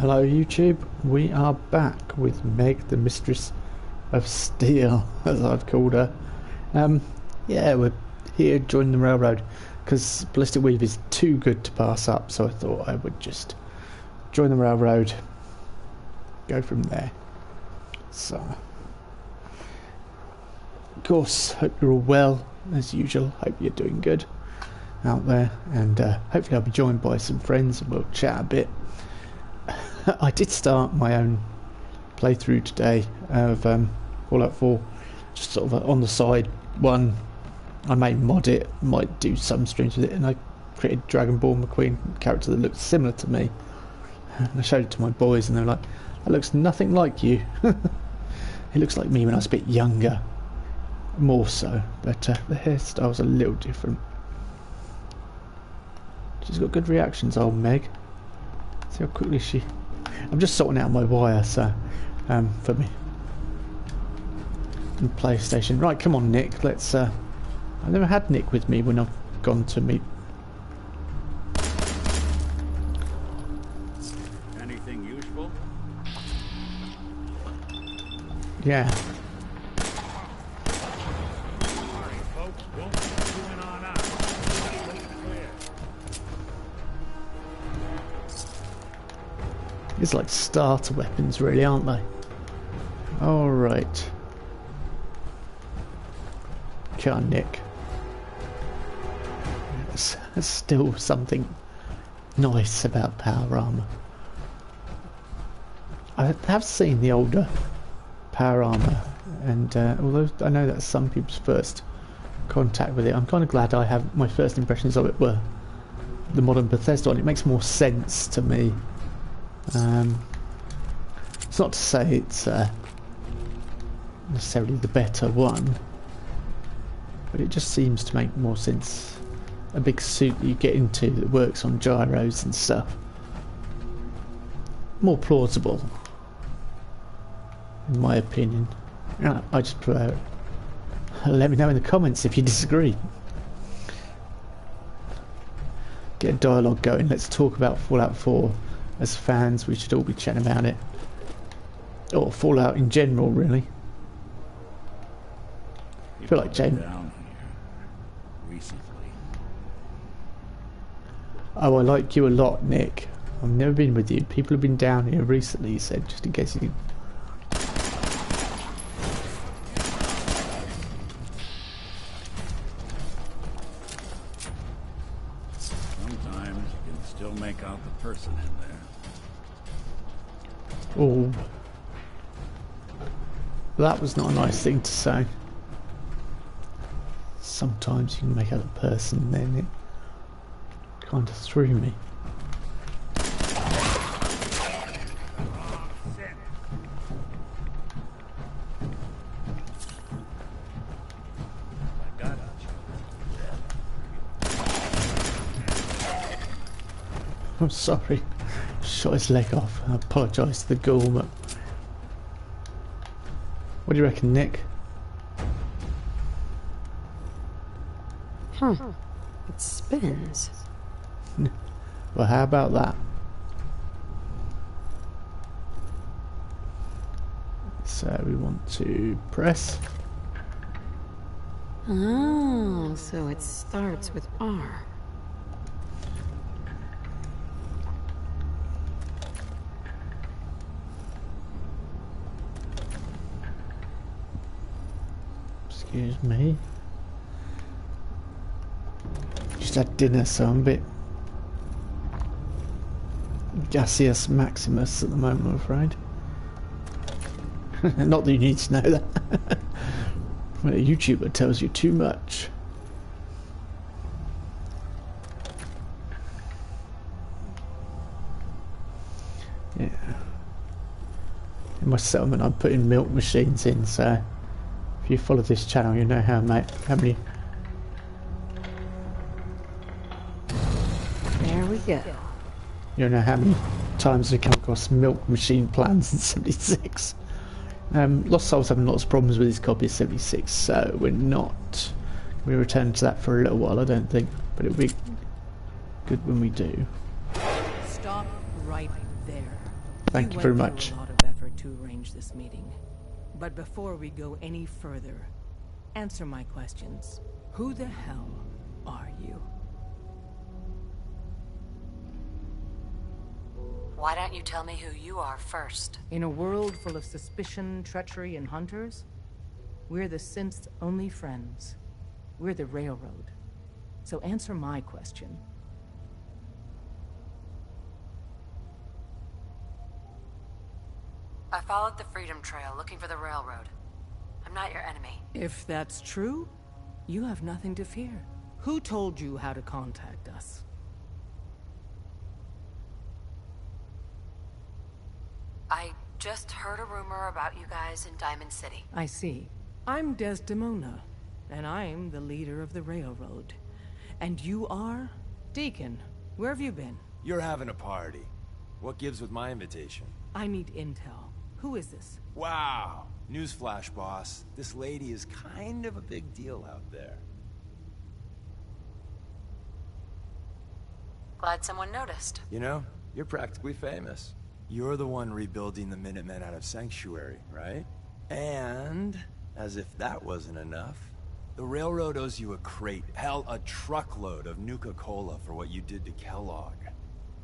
Hello YouTube, we are back with Meg, the Mistress of Steel, as I've called her. Yeah, we're here joining the railroad because Ballistic Weave is too good to pass up, so I thought I would just join the railroad, go from there. So, of course, hope you're all well, as usual. Hope you're doing good out there, and hopefully I'll be joined by some friends and we'll chat a bit. I did start my own playthrough today of Fallout 4, just sort of on the side one. I may mod it, might do some streams with it, and I created Dragon Ball McQueen character that looks similar to me. And I showed it to my boys and they were like, that looks nothing like you. It looks like me when I was a bit younger, more so, but the hairstyle's a little different. She's got good reactions, old Meg. See how quickly she... I'm just sorting out my wire, so for me and PlayStation. Right, come on, Nick. Let's. I've never had Nick with me when I've gone to meet. Anything useful? Yeah. It's like starter weapons, really, aren't they? Alright. Come on, Nick. There's still something nice about power armor. I have seen the older power armor, and although I know that's some people's first contact with it, I'm kind of glad I have my first impressions of it were the modern Bethesda one. It makes more sense to me. It's not to say it's necessarily the better one, but it just seems to make more sense. A big suit that you get into that works on gyros and stuff. More plausible, in my opinion. I just prefer it. Let me know in the comments if you disagree. Get a dialogue going. Let's talk about Fallout 4. As fans, we should all be chatting about it. Or Fallout in general, really. I feel like James. Down here recently. Oh, I like you a lot, Nick. I've never been with you. People have been down here recently, he said, just in case you... Sometimes you can still make out the person in there. Oh. That was not a nice thing to say. Sometimes you can make out a person, then it kind of threw me. I'm sorry. Shot his leg off. I apologise to the ghoul, but... What do you reckon, Nick? Huh. It spins. Well, how about that? So we want to press. Oh, so it starts with R. Excuse me. Just had dinner, so I'm a bit gaseous Maximus at the moment, I'm afraid. Not that you need to know that. When a YouTuber tells you too much. Yeah. In my settlement, I'm putting milk machines in, so if you follow this channel, you know how many. There we go. You know how many times we come across milk machine plans in 76. Lost Souls having lots of problems with his copy of 76, so we're not. We return to that for a little while, I don't think, but it'll be good when we do. Stop right there. Thank you very went much. through a lot of effort to arrange this meeting. But before we go any further, answer my questions. Who the hell are you? Why don't you tell me who you are first? In a world full of suspicion, treachery, and hunters, we're the synth's only friends. We're the Railroad. So answer my question. I followed the Freedom Trail looking for the Railroad. I'm not your enemy. If that's true, you have nothing to fear. Who told you how to contact us? I just heard a rumor about you guys in Diamond City. I see. I'm Desdemona, and I'm the leader of the Railroad. And you are? Deacon, where have you been? You're having a party. What gives with my invitation? I need intel. Who is this? Wow! Newsflash, boss. This lady is kind of a big deal out there. Glad someone noticed. You know, you're practically famous. You're the one rebuilding the Minutemen out of Sanctuary, right? And, as if that wasn't enough, the Railroad owes you a crate, hell, a truckload of Nuka-Cola for what you did to Kellogg.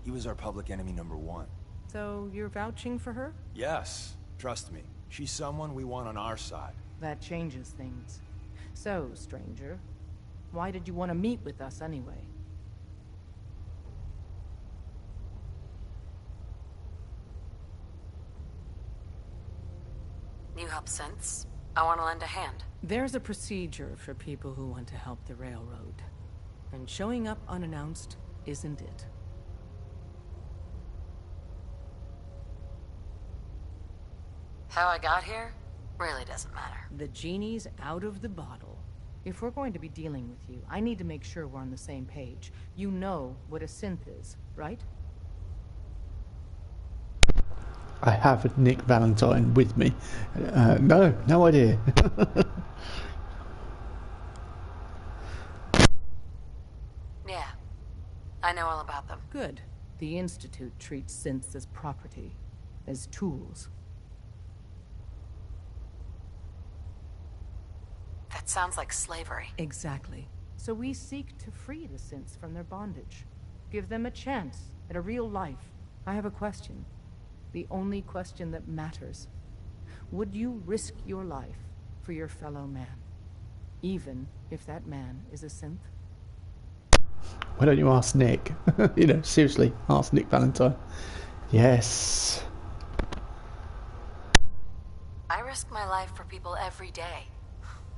He was our public enemy #1. So you're vouching for her? Yes, trust me. She's someone we want on our side. That changes things. So, stranger, why did you want to meet with us anyway? You help synths? I want to lend a hand. There's a procedure for people who want to help the Railroad. And showing up unannounced isn't it. How I got here really doesn't matter. The genie's out of the bottle. If we're going to be dealing with you, I need to make sure we're on the same page. You know what a synth is, right? I have Nick Valentine with me. No idea. Yeah, I know all about them. Good. The Institute treats synths as property, as tools. That sounds like slavery. Exactly. So we seek to free the synths from their bondage. Give them a chance at a real life. I have a question. The only question that matters. Would you risk your life for your fellow man? Even if that man is a synth? Why don't you ask Nick? You know, seriously, ask Nick Valentine. Yes. I risk my life for people every day.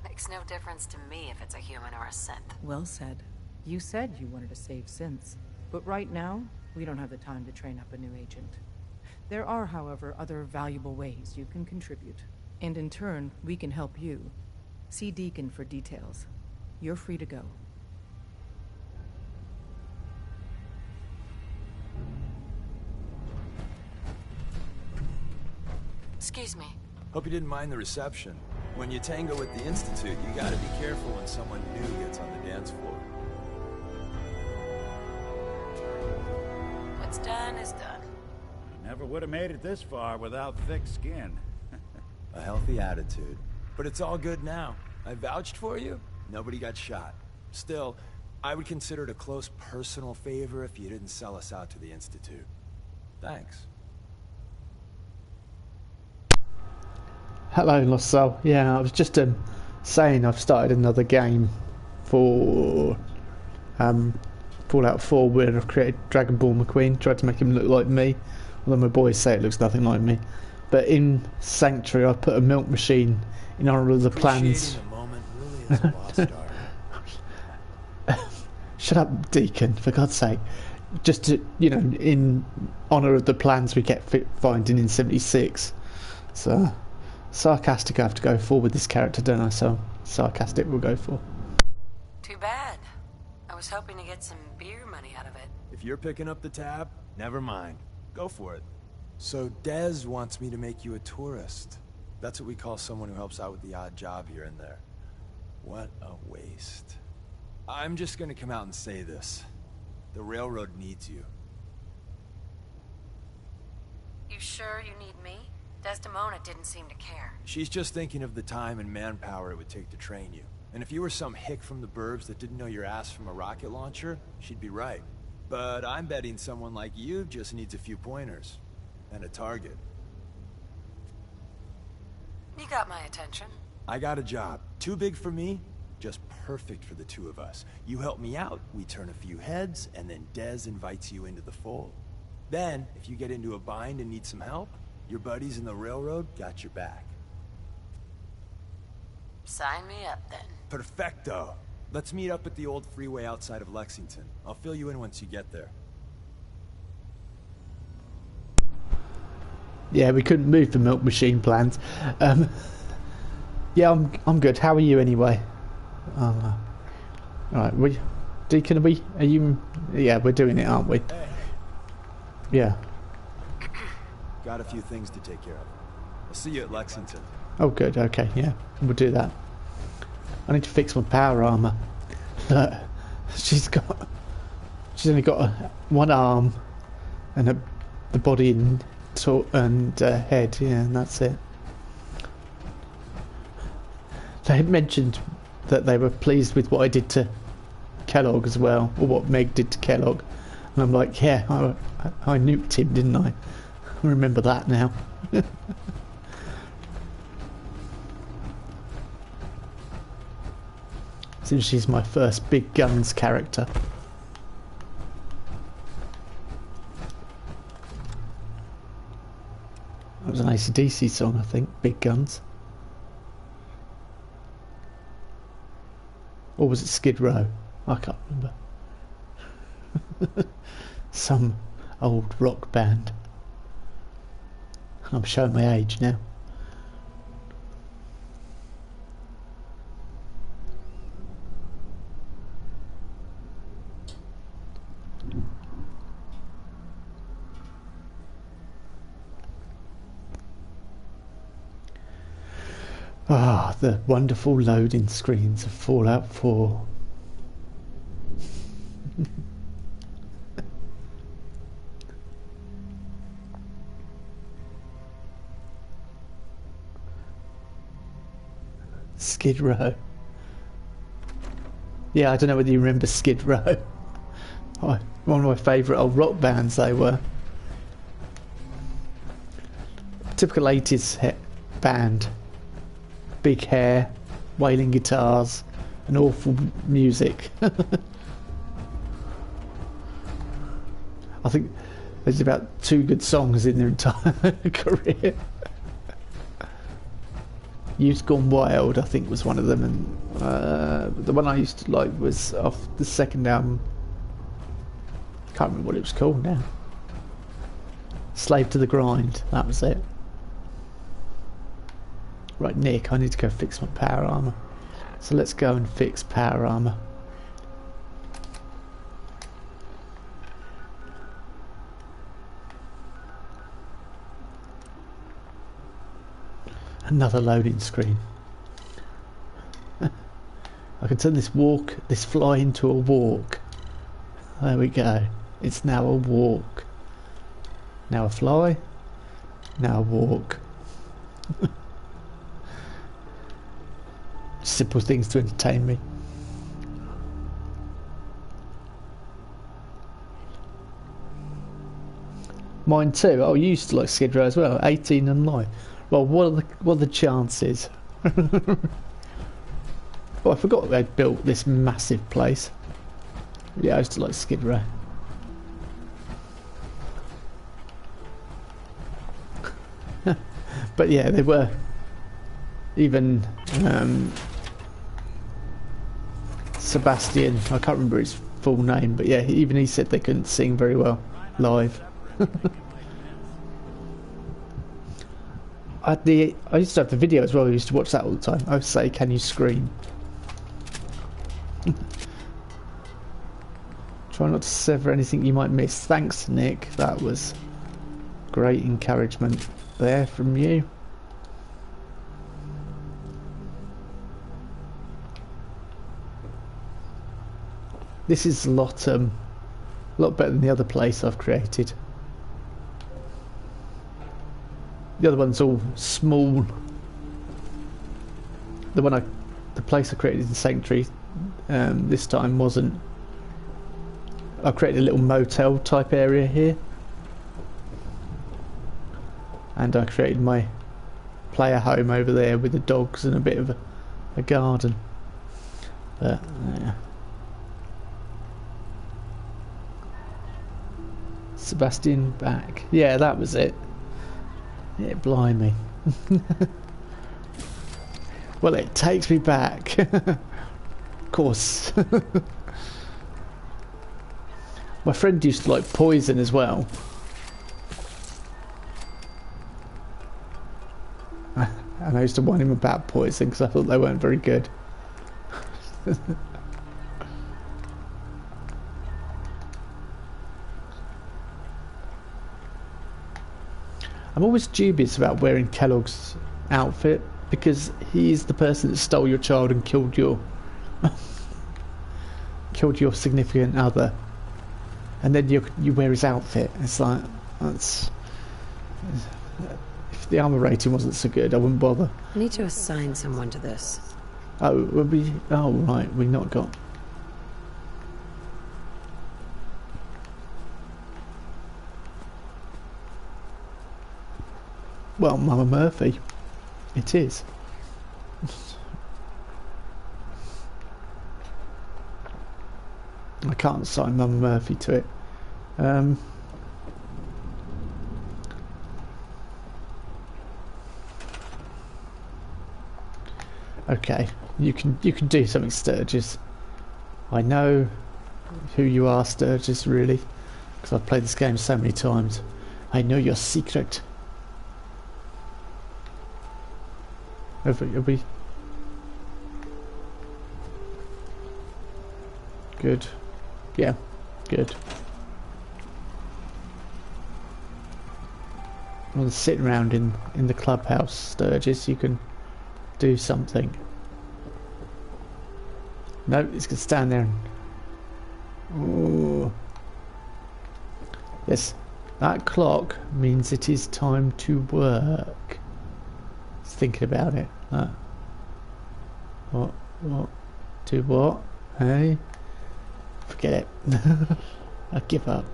Makes no difference to me if it's a human or a synth. Well said. You said you wanted to save synths. But right now, we don't have the time to train up a new agent. There are, however, other valuable ways you can contribute. And in turn, we can help you. See Deacon for details. You're free to go. Excuse me. Hope you didn't mind the reception. When you tango with the Institute, you gotta be careful when someone new gets on the dance floor. What's done is done. Never would have made it this far without thick skin. A healthy attitude. But it's all good now. I vouched for you. Nobody got shot. Still, I would consider it a close personal favor if you didn't sell us out to the Institute. Thanks. Hello, Lost Soul. Yeah, I was just saying I've started another game for Fallout 4 where I've created Dragon Ball McQueen, tried to make him look like me, although my boys say it looks nothing like me. But in Sanctuary I put a milk machine in honour of the plans. Appreciating the moment really is a lost art. Shut up, Deacon, for God's sake. Just to, you know, in honour of the plans we kept finding in 76. So, sarcastic I have to go for with this character, don't I? So, sarcastic we'll go for. Too bad. I was hoping to get some beer money out of it. If you're picking up the tab, never mind. Go for it. So Dez wants me to make you a tourist. That's what we call someone who helps out with the odd job here and there. What a waste. I'm just gonna come out and say this. The Railroad needs you. You sure you need me? Desdemona didn't seem to care. She's just thinking of the time and manpower it would take to train you. And if you were some hick from the burbs that didn't know your ass from a rocket launcher, she'd be right. But I'm betting someone like you just needs a few pointers. And a target. You got my attention. I got a job. Too big for me, just perfect for the two of us. You help me out, we turn a few heads, and then Dez invites you into the fold. Then, if you get into a bind and need some help, your buddies in the railroad got your back. Sign me up, then. Perfecto. Let's meet up at the old freeway outside of Lexington. I'll fill you in once you get there. Yeah, we couldn't move the milk machine plans. Yeah, I'm good. How are you anyway? Right, Deacon, are you? Yeah, we're doing it, aren't we? Hey. Yeah. Got a few things to take care of. I'll see you at Lexington. Oh, good. Okay, yeah, we'll do that. I need to fix my power armor. She's only got one arm and the body and head. Yeah, and that's it. They had mentioned that they were pleased with what I did to Kellogg as well, or what Meg did to Kellogg. And I'm like, yeah, I nuked him, didn't I? I remember that now. Since she's my first big guns character. That was an AC/DC song, I think. Big Guns. Or was it Skid Row? I can't remember. Some old rock band. I'm showing my age now. Ah, the wonderful loading screens of Fallout 4. Skid Row. Yeah, I don't know whether you remember Skid Row. Oh, one of my favourite old rock bands they were. Typical 80s band. Big hair, wailing guitars, and awful music. I think there's about 2 good songs in their entire career. Youth Gone Wild, I think, was one of them, and the one I used to like was off the second album. Can't remember what it was called now. Slave to the Grind, that was it. Right, Nick, I need to go fix my power armor. So let's go and fix power armor. Another loading screen. I can turn this fly into a walk. There we go. It's now a walk. Now a fly. Now a walk. Simple things to entertain me. Mine too. Oh, you used to like Skid Row as well. 18 and live. Well, what are the chances? Oh, I forgot they'd built this massive place. Yeah, I used to like Skid Row. But yeah, they were. Even Sebastian, I can't remember his full name, but yeah, even he said they couldn't sing very well live. I used to have the video as well. I used to watch that all the time. I would say, "Can you scream?" Try not to sever anything you might miss. Thanks, Nick. That was great encouragement there from you. This is a lot better than the other place I've created. The other one's all small. The place I created in Sanctuary this time wasn't. I created a little motel type area here, and I created my player home over there with the dogs and a bit of a garden. But yeah. Sebastian back. Yeah, that was it. Yeah, blimey. Well, it takes me back. Of course. My friend used to like Poison as well. And I used to warn him about Poison because I thought they weren't very good. I'm always dubious about wearing Kellogg's outfit because he's the person that stole your child and killed your significant other, and then you wear his outfit. It's like, that's, if the armor rating wasn't so good, I wouldn't bother. I need to assign someone to this. Oh, right, we not got. Well, Mama Murphy, it is. I can't assign Mama Murphy to it. Okay, you can do something, Sturgis. I know who you are, Sturgis, really, because I've played this game so many times. I know your secret. Have we? Good. Yeah, good. Rather than sitting around in the clubhouse, Sturgis, you can do something. No, he's gonna stand there and... Ooh. Yes, that clock means it is time to work. He's thinking about it. What? Do what? Hey? Forget it. I give up.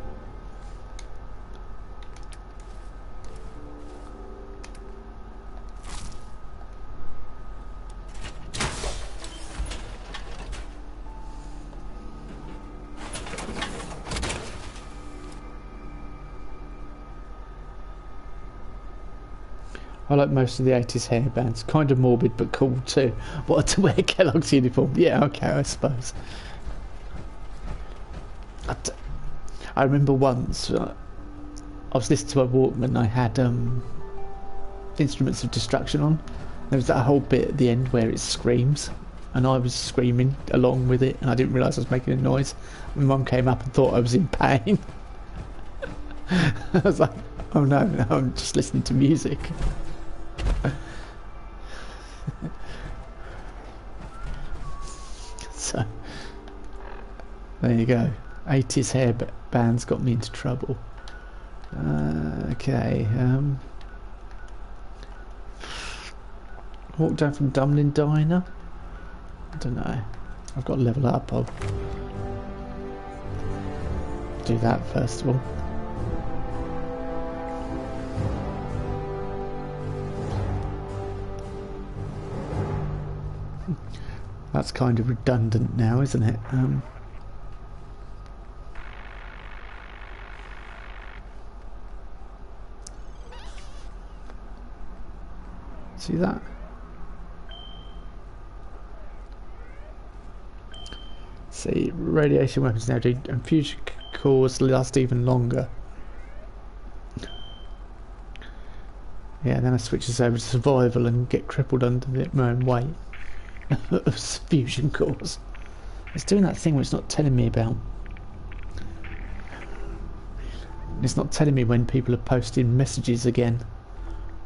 I like most of the 80s hair bands. Kind of morbid but cool too. What, to wear Kellogg's uniform? Yeah, okay, I suppose. I remember once I was listening to a Walkman. I had Instruments of Destruction on. There was that whole bit at the end where it screams, and I was screaming along with it, and I didn't realise I was making a noise. My mum came up and thought I was in pain. I was like, oh no, I'm just listening to music. So there you go. 80s hair bands got me into trouble. Okay. Walk down from Dublin Diner. I don't know. I've got to level up. I'll do that first of all. That's kind of redundant now, isn't it? See that? See, radiation weapons now do, and fusion cores last even longer. Yeah, then I switch this over to survival and get crippled under my own weight. Of fusion cores. It's doing that thing where it's not telling me about. It's not telling me when people are posting messages again.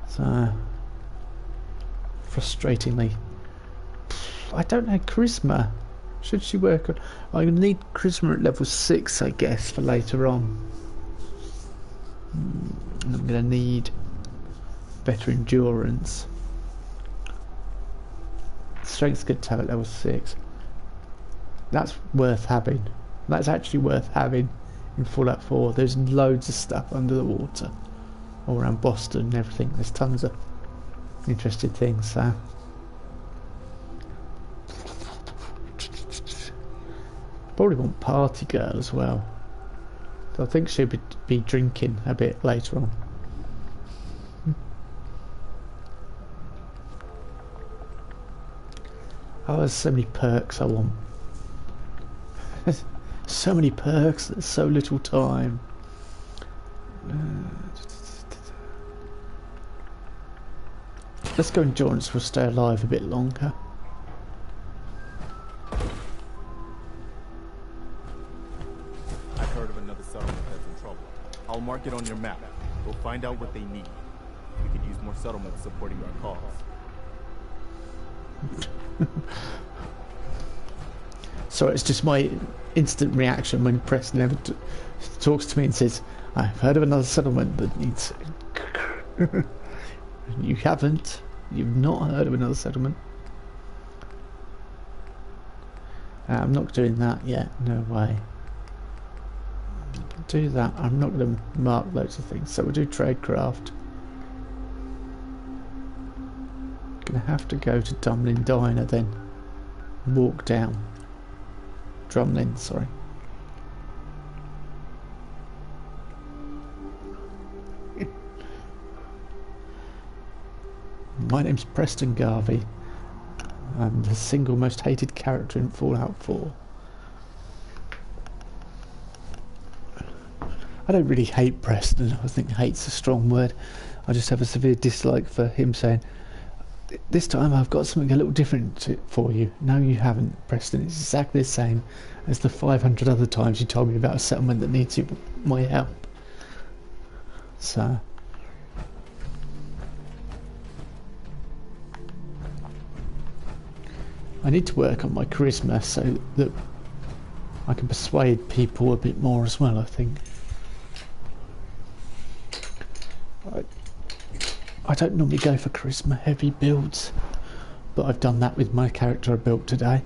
So frustratingly. I don't know, charisma. Should she work on... I need charisma at level 6, I guess, for later on. I'm going to need better endurance. Strength's good to have at level 6. That's worth having. That's actually worth having in Fallout 4. There's loads of stuff under the water. All around Boston and everything. There's tons of interesting things, so... Probably want Party Girl as well. So I think she'll be drinking a bit later on. Oh, there's so many perks I want. There's so many perks, there's so little time. Let's go endurance, we'll stay alive a bit longer. I've heard of another settlement that's in trouble. I'll mark it on your map. We'll find out what they need. We could use more settlements supporting our cause. Sorry, it's just my instant reaction when Preston ever talks to me and says, I've heard of another settlement that needs... You haven't. You've not heard of another settlement. I'm not doing that yet. No way. Do that. I'm not going to mark loads of things. So we'll do tradecraft. Going to have to go to Dumlin Diner then. Walk down. Drumlin, sorry. My name's Preston Garvey. I'm the single most hated character in Fallout 4. I don't really hate Preston. I think hate's a strong word. I just have a severe dislike for him saying, this time I've got something a little different for you. No, you haven't, Preston. It's exactly the same as the 500 other times you told me about a settlement that needs my help. So... I need to work on my charisma so that I can persuade people a bit more as well, I think. I don't normally go for charisma heavy builds, but I've done that with my character I built today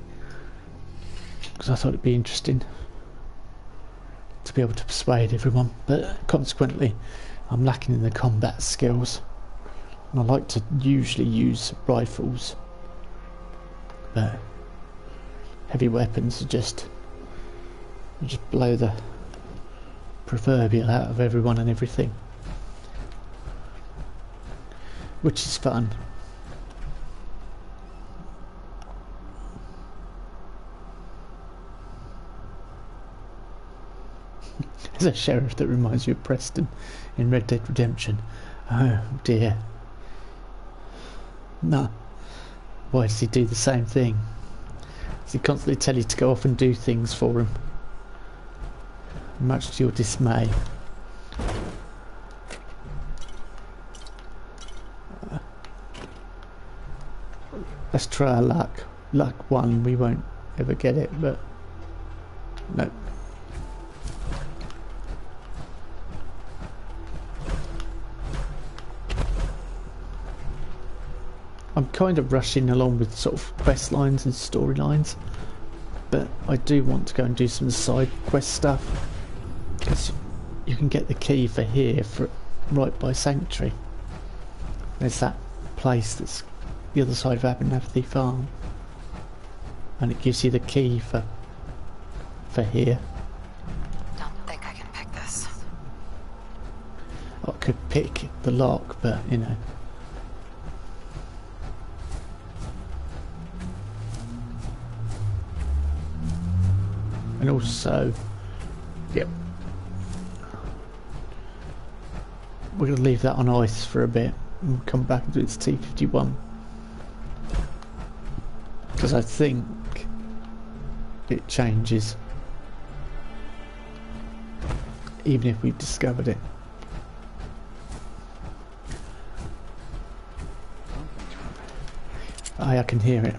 because I thought it'd be interesting to be able to persuade everyone, but consequently I'm lacking in the combat skills and I like to usually use rifles, but heavy weapons are just blow the proverbial out of everyone and everything, which is fun. There's a sheriff that reminds you of Preston in Red Dead Redemption. Oh dear. No. Why does he do the same thing? Does he constantly tell you to go off and do things for him? Much to your dismay. Let's try our luck. Luck 1, we won't ever get it, but... no. I'm kind of rushing along with sort of quest lines and storylines, but I do want to go and do some side quest stuff, because you can get the key for here for right by Sanctuary. There's that place that's the other side of Abernathy Farm, and it gives you the key for here. Don't think I can pick this. I could pick the lock, but you know. And also, yep, we're going to leave that on ice for a bit and come back and do its T51, because I think it changes even if we've discovered it. I can hear it.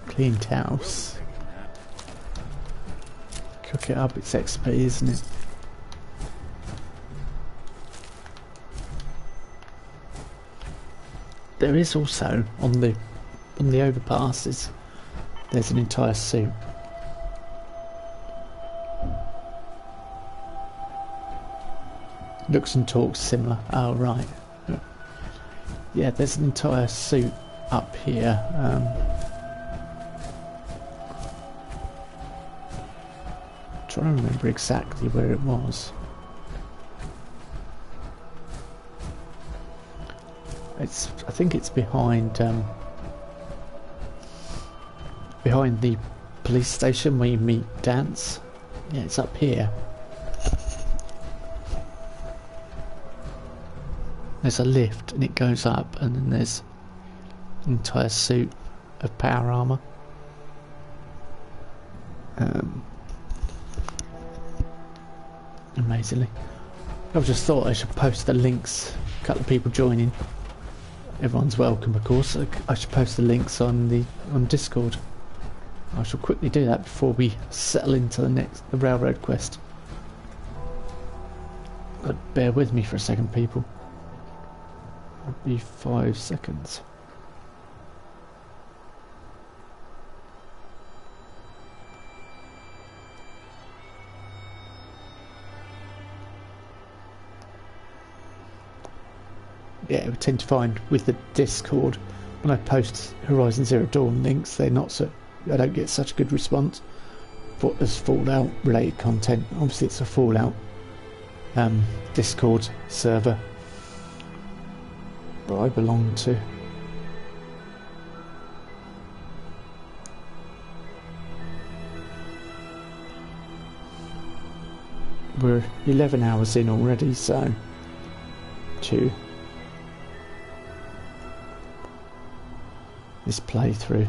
Cleaned house. Cook it up, it's XP, isn't it? There is also on the overpasses. There's an entire suit. Looks and talks similar. Oh right. Yeah, there's an entire suit up here. Trying to remember exactly where it was. I think it's behind the police station where you meet Dance. Yeah, it's up here. There's a lift and it goes up, and then there's an entire suit of power armor. Amazingly. I've just thought I should post the links. A couple of people joining. Everyone's welcome, of course. I should post the links on Discord. I shall quickly do that before we settle into the railroad quest. But bear with me for a second, people. It'll be 5 seconds. Yeah, we tend to find with the Discord, when I post Horizon Zero Dawn links, they're not so. I don't get such a good response. As Fallout related content, obviously it's a Fallout Discord server that I belong to. We're 11 hours in already, so to this playthrough.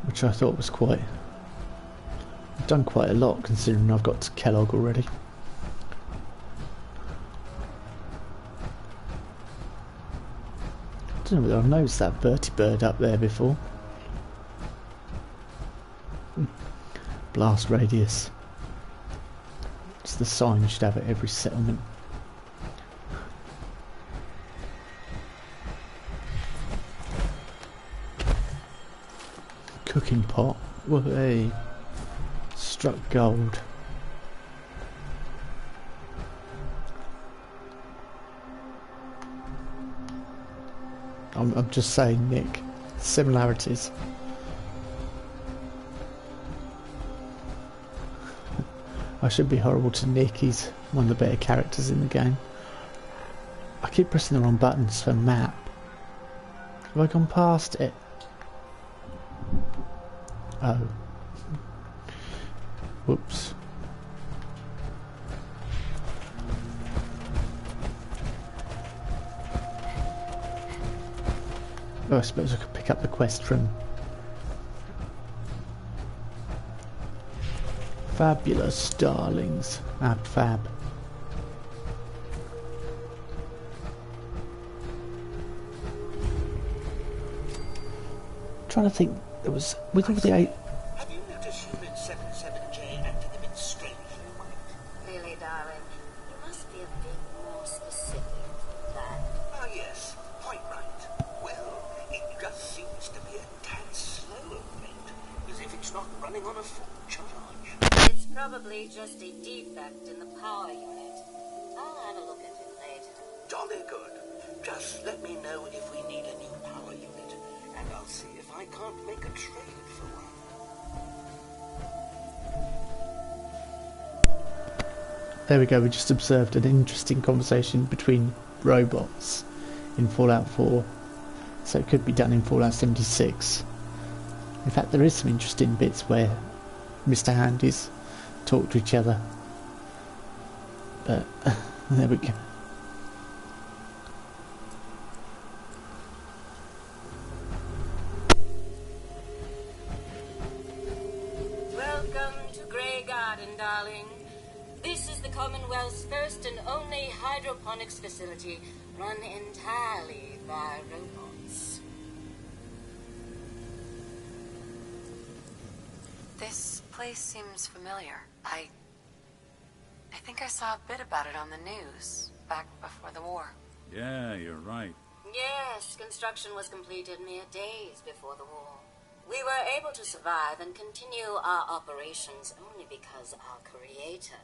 Which I thought was I've done quite a lot considering I've got to Kellogg already. I don't know whether I've noticed that vertibird up there before. Blast radius. It's the sign you should have at every settlement. Cooking pot. Whoa, struck gold. I'm just saying, Nick. Similarities. I should be horrible to Nick. He's one of the better characters in the game. I keep pressing the wrong buttons for map. Have I gone past it? Oh. Whoops. Oh, I suppose I could pick up the quest from Fabulous Darlings. Fab. Trying to think, there was with all the 8. Have you noticed Unit 77J acting a bit strangely, White? Really, darling, you must be a bit more specific than that. Ah, yes, quite right. Well, it just seems to be a tad slow of late, as if it's not running on a full charge. It's probably just a defect in the power unit. I'll have a look at it later. Jolly good. Just let me know if we need a new power unit, and I'll see if I can't make a trade for one. There we go, we just observed an interesting conversation between robots in Fallout 4. So it could be done in Fallout 76. In fact, there is some interesting bits where Mr. Handies talk to each other. But there we go. Welcome to Grey Garden, darling. This Commonwealth's first and only hydroponics facility run entirely by robots. This place seems familiar. I think I saw a bit about it on the news back before the war. Yeah, you're right. Yes, construction was completed mere days before the war. We were able to survive and continue our operations only because our creator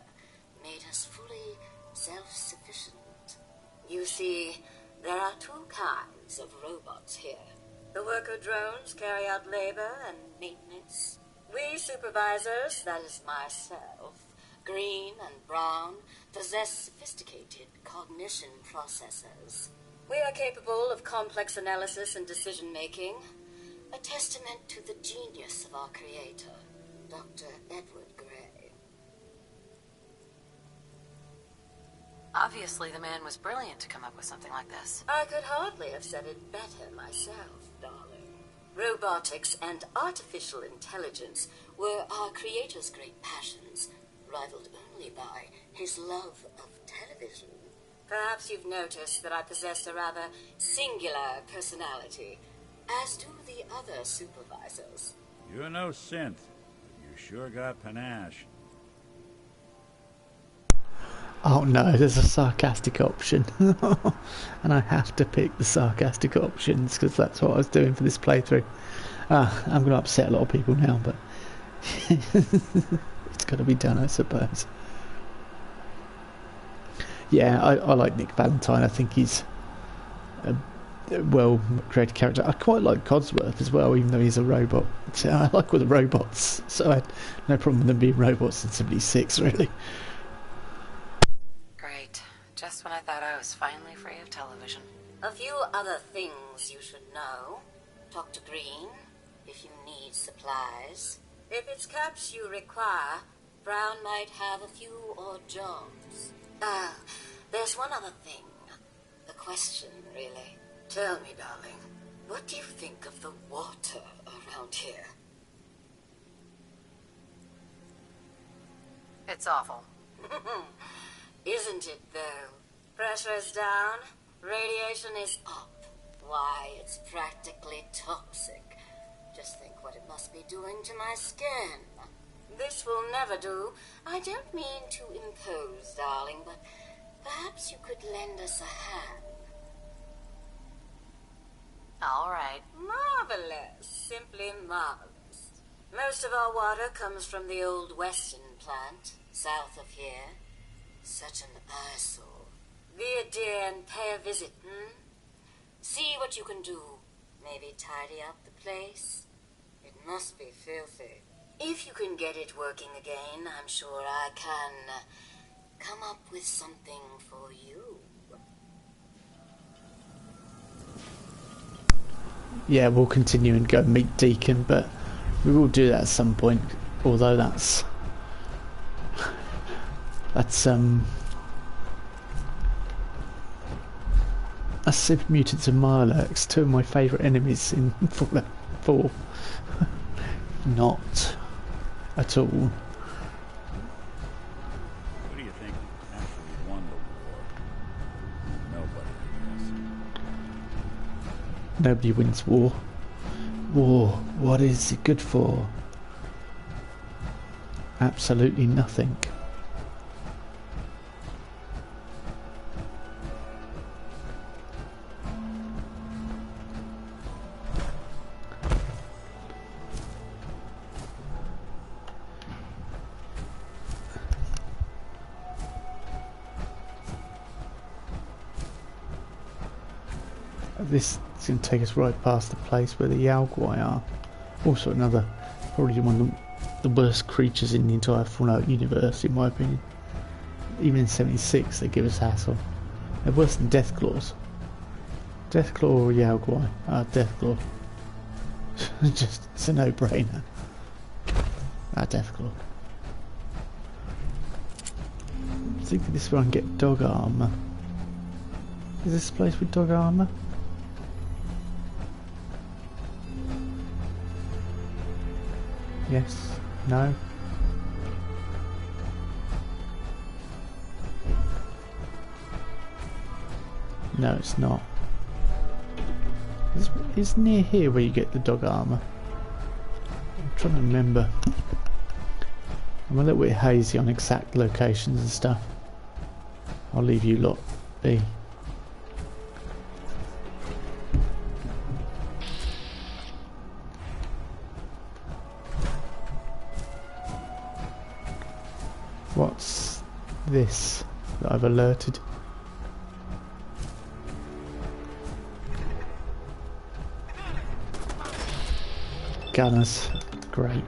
made us fully self-sufficient. You see, there are two kinds of robots here. The worker drones carry out labor and maintenance. We supervisors, that is myself, green and brown, possess sophisticated cognition processors. We are capable of complex analysis and decision-making, a testament to the genius of our creator, Dr. Edward Gray. Obviously, the man was brilliant to come up with something like this. I could hardly have said it better myself, darling. Robotics and artificial intelligence were our creator's great passions, rivaled only by his love of television. Perhaps you've noticed that I possess a rather singular personality, as do the other supervisors. You're no synth, but you sure got panache. Oh no, there's a sarcastic option. And I have to pick the sarcastic options because that's what I was doing for this playthrough. I'm going to upset a lot of people now, but it's got to be done, I suppose. Yeah, I like Nick Valentine. I think he's a well-created character. I quite like Codsworth as well, even though he's a robot. So I like all the robots, so I had no problem with them being robots in 76, really. Great. Just when I thought I was finally free of television. A few other things you should know. Talk to Green if you need supplies. If it's caps you require, Brown might have a few odd jobs. There's one other thing. A question, really. Tell me, darling, what do you think of the water around here? It's awful. Isn't it, though? Pressure's down, radiation is up. Why, it's practically toxic. Just think what it must be doing to my skin. This will never do. I don't mean to impose, darling, but perhaps you could lend us a hand. All right. Marvelous. Simply marvelous. Most of our water comes from the old Weston plant, south of here. Such an eyesore. Be a dear and pay a visit, See what you can do. Maybe tidy up the place. It must be filthy. If you can get it working again, I'm sure I can come up with something for you. Yeah, we'll continue and go meet Deacon, but we will do that at some point. Although that's Super Mutants and Mirelurks, two of my favourite enemies in Fallout 4. Not at all. Who do you think actually won the war? Nobody, I guess. Nobody wins war. War, what is it good for? Absolutely nothing. This is going to take us right past the place where the Yaoguai are. Also another, probably one of the worst creatures in the entire Fallout universe, in my opinion. Even in 76 they give us hassle. They're worse than Deathclaws. Deathclaw or Yaoguai? Deathclaw. Just, it's a no-brainer. Deathclaw. I think this is where I can get dog armour. Is this a place with dog armour? Yes? No? No, it's not. It's near here where you get the dog armor. I'm trying to remember. I'm a little bit hazy on exact locations and stuff. I'll leave you lot be. What's this that I've alerted? Gunners, great.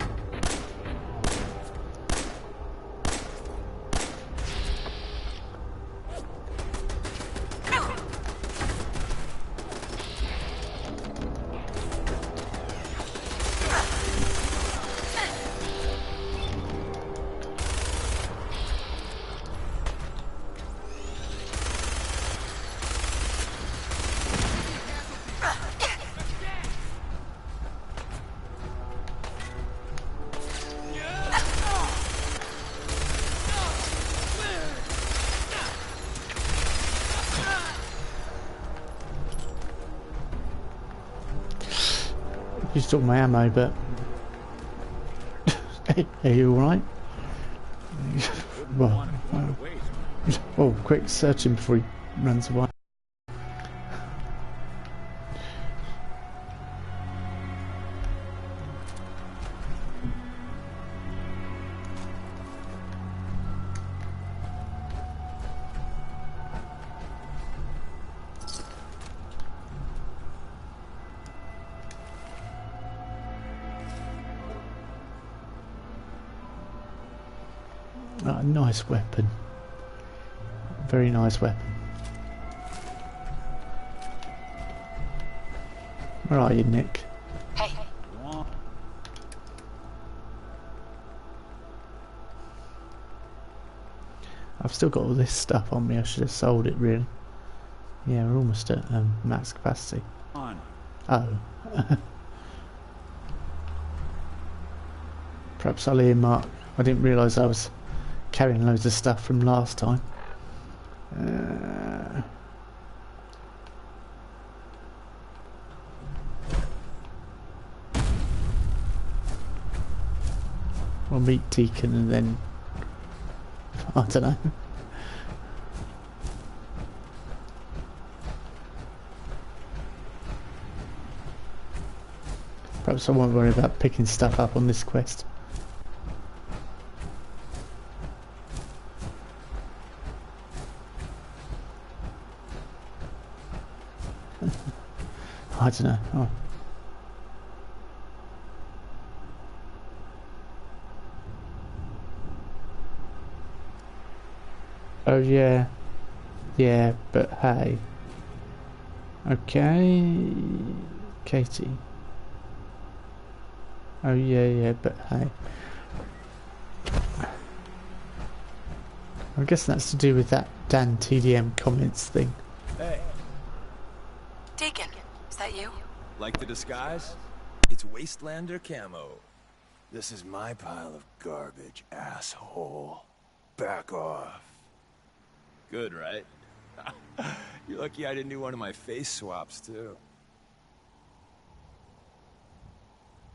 Used all my ammo, but are you alright? Well, oh, quick, search him before he runs away. Oh, nice weapon. Very nice weapon. Where are you, Nick? Hey. I've still got all this stuff on me. I should have sold it, really. Yeah, we're almost at max capacity. On. Oh. Perhaps I'll earmark. I didn't realise I was carrying loads of stuff from last time. We'll meet Deacon and then I don't know. Perhaps I won't worry about picking stuff up on this quest. I don't know. Oh. Oh yeah. Yeah, but hey. Okay. Katie. Oh yeah, but hey. I guess that's to do with that Dan TDM comments thing. Hey, Deacon, is that you? like the disguise? It's Wastelander camo. This is my pile of garbage, asshole. Back off. Good, right? You're lucky I didn't do one of my face swaps, too.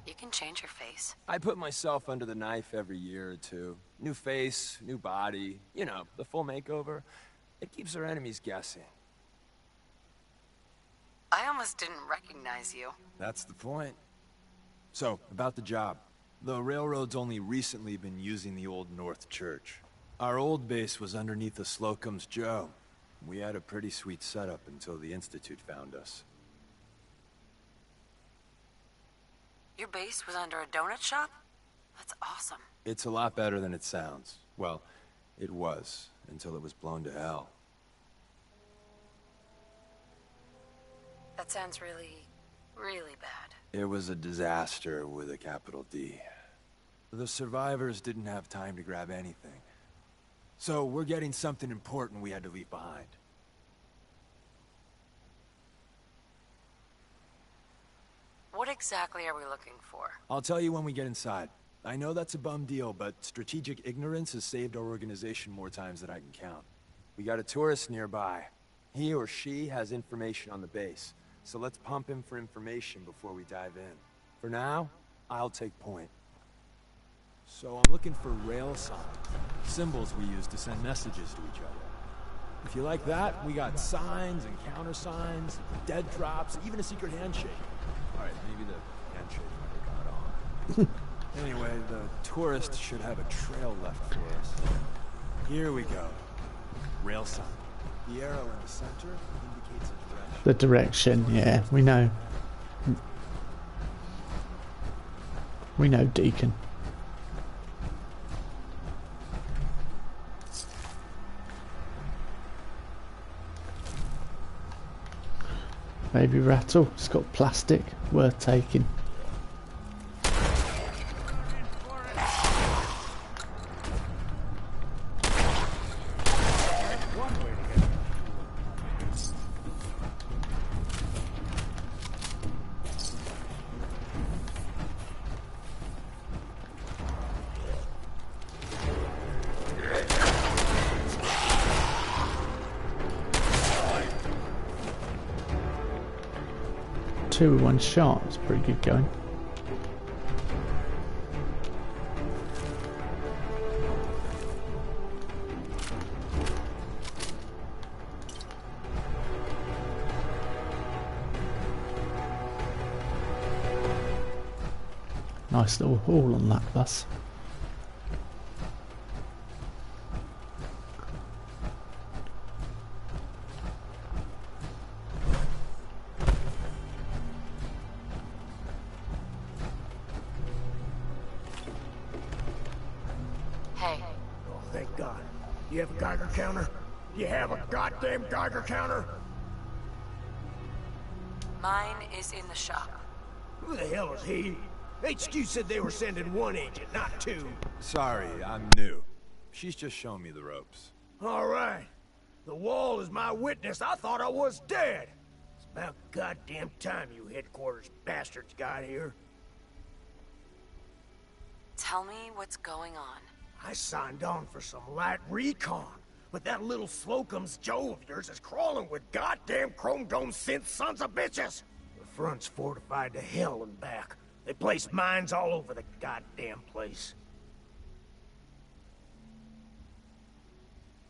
You can change your face. I put myself under the knife every year or two. New face, new body, you know, the full makeover. It keeps our enemies guessing. I almost didn't recognize you. That's the point. So, about the job. The railroad's only recently been using the Old North Church. Our old base was underneath the Slocum's Joe. We had a pretty sweet setup until the Institute found us. Your base was under a donut shop? That's awesome. It's a lot better than it sounds. Well, it was, until it was blown to hell. That sounds really, really bad. It was a disaster with a capital D. The survivors didn't have time to grab anything. So we're getting something important we had to leave behind. What exactly are we looking for? I'll tell you when we get inside. I know that's a bum deal, but strategic ignorance has saved our organization more times than I can count. We got a tourist nearby. He or she has information on the base, so let's pump him for information before we dive in. For now, I'll take point. So I'm looking for rail signs, symbols we use to send messages to each other. If you like that, we got signs and countersigns, dead drops, even a secret handshake. Alright, maybe the handshake never got on. Anyway, the tourist should have a trail left for us. Here we go. Rail sign. The arrow in the center indicates a direction. The direction, yeah, we know. We know, Deacon. Baby rattle, it's got plastic, worth taking. Two with one shot, it's pretty good going. Nice little haul on that bus. Hey, Oh, thank God. You have a Geiger counter? You have a goddamn Geiger counter? mine is in the shop. Who the hell is he? HQ said they were sending one agent, not two. Sorry, I'm new. She's just showing me the ropes. All right. The wall is my witness. I thought I was dead. It's about goddamn time you headquarters bastards got here. Tell me what's going on. I signed on for some light recon, but that little Slocum's Joe of yours is crawling with goddamn chrome dome synth sons of bitches. The front's fortified to hell and back. They placed mines all over the goddamn place.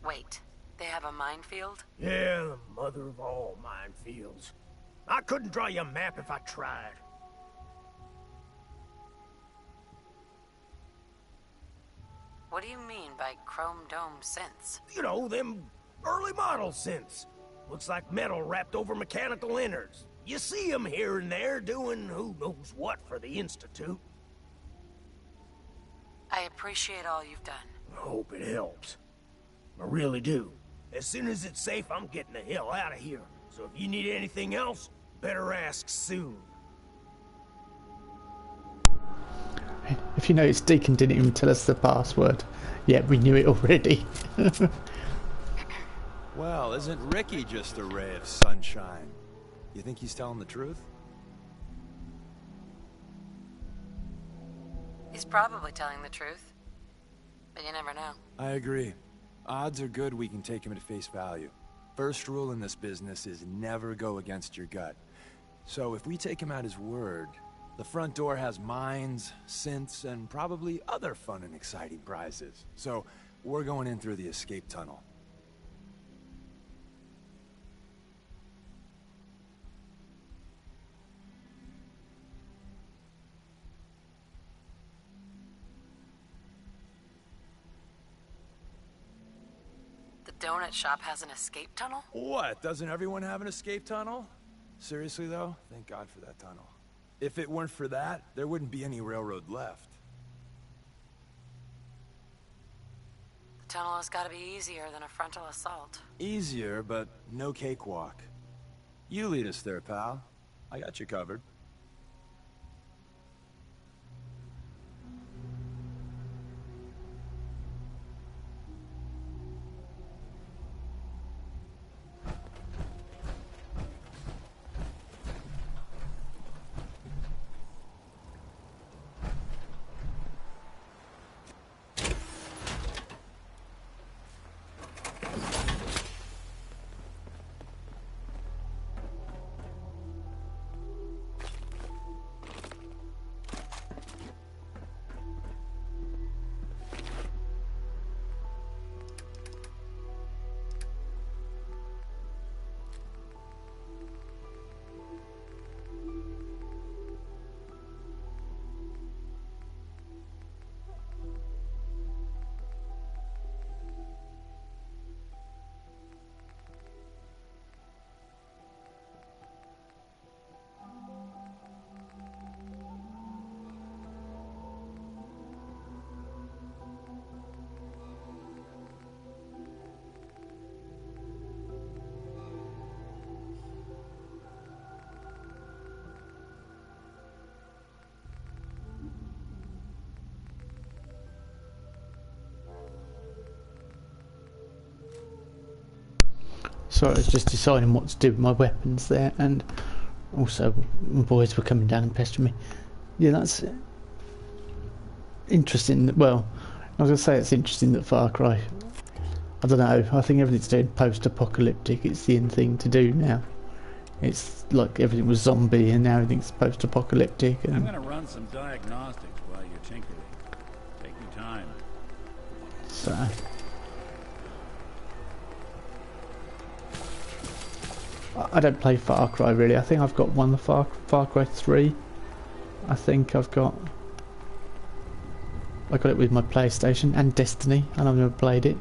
Wait, they have a minefield? Yeah, the mother of all minefields. I couldn't draw you a map if I tried. What do you mean by chrome dome synths? You know, them early model synths. Looks like metal wrapped over mechanical innards. You see them here and there doing who knows what for the Institute. I appreciate all you've done. I hope it helps. I really do. As soon as it's safe, I'm getting the hell out of here. So if you need anything else, better ask soon. If you notice, Deacon didn't even tell us the password. Yeah, we knew it already. Well, isn't Ricky just a ray of sunshine? You think he's telling the truth? He's probably telling the truth. But you never know. I agree. Odds are good we can take him at face value. First rule in this business is never go against your gut. So if we take him at his word, the front door has mines, synths, and probably other fun and exciting prizes. So we're going in through the escape tunnel. The donut shop has an escape tunnel? What? Doesn't everyone have an escape tunnel? Seriously though, thank God for that tunnel. If it weren't for that, there wouldn't be any railroad left. The tunnel has got to be easier than a frontal assault. Easier, but no cakewalk. You lead us there, pal. I got you covered. So I was just deciding what to do with my weapons there, and also my boys were coming down and pestering me. Yeah, that's interesting. Well, I was going to say it's interesting that Far Cry, I don't know, I think everything's doing post-apocalyptic. It's the in thing to do now. It's like everything was zombie and now everything's post-apocalyptic. And I'm gonna run some diagnostics while you're tinkering. Take your time. so I don't play Far Cry really. I think I've got one, the Far Cry 3. I think I got it with my PlayStation, and Destiny, and I've never played it.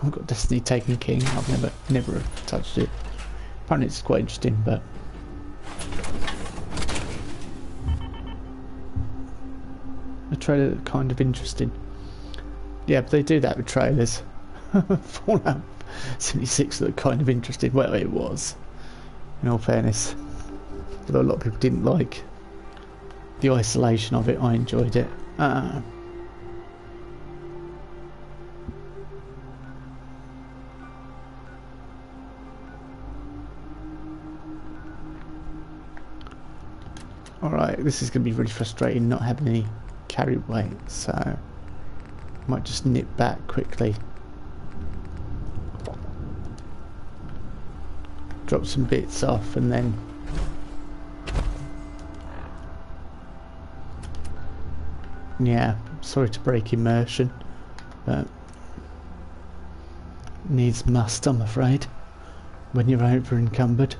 I've got Destiny Taken King. I've never touched it. Apparently it's quite interesting, but the trailer looked kind of interesting. Yeah, but they do that with trailers. Fallout 76 looked kind of interesting. Well, it was, in all fairness. Although a lot of people didn't like the isolation of it, I enjoyed it. Alright, this is going to be really frustrating not having any carry weight, so I might just nip back quickly. Drop some bits off and then yeah, sorry to break immersion, but needs must, I'm afraid, when you're over encumbered.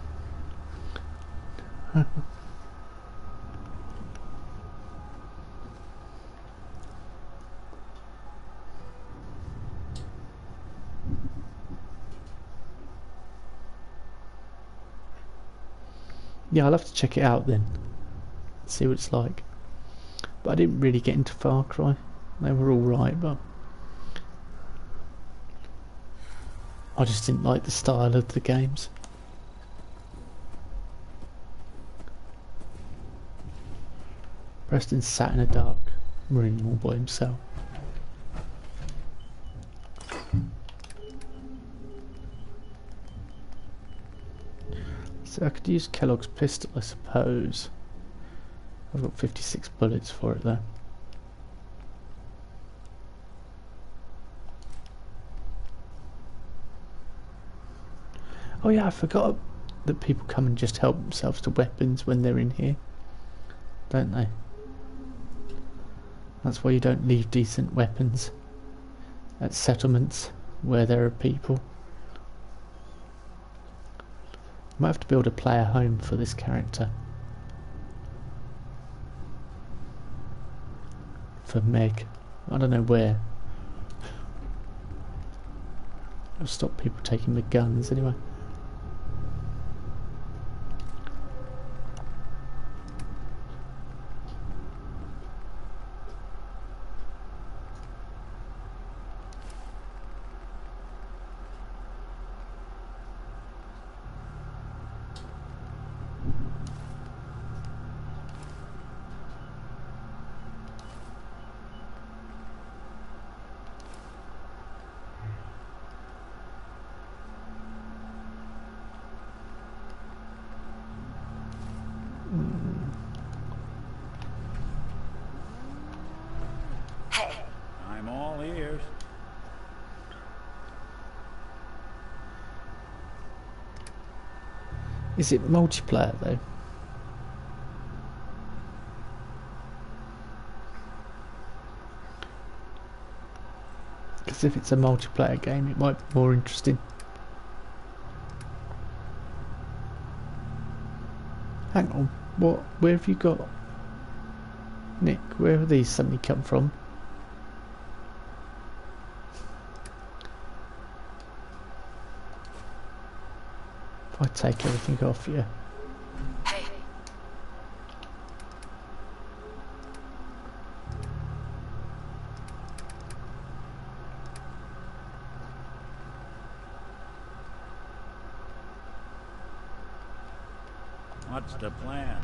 Yeah, I'll have to check it out then, see what it's like. But I didn't really get into Far Cry. They were alright, but I just didn't like the style of the games. Preston sat in a dark room all by himself. So I could use Kellogg's pistol, I suppose. I've got 56 bullets for it though. Oh yeah, I forgot that people come and just help themselves to weapons when they're in here, don't they? That's why you don't leave decent weapons at settlements where there are people. Might have to build a player home for this character. For Meg. I don't know where. I'll stop people taking the guns anyway. I'm all ears. Is it multiplayer though? Because if it's a multiplayer game it might be more interesting. Hang on, where have you got Nick? Where have these suddenly come from? If I take everything off you. Hey. What's the plan?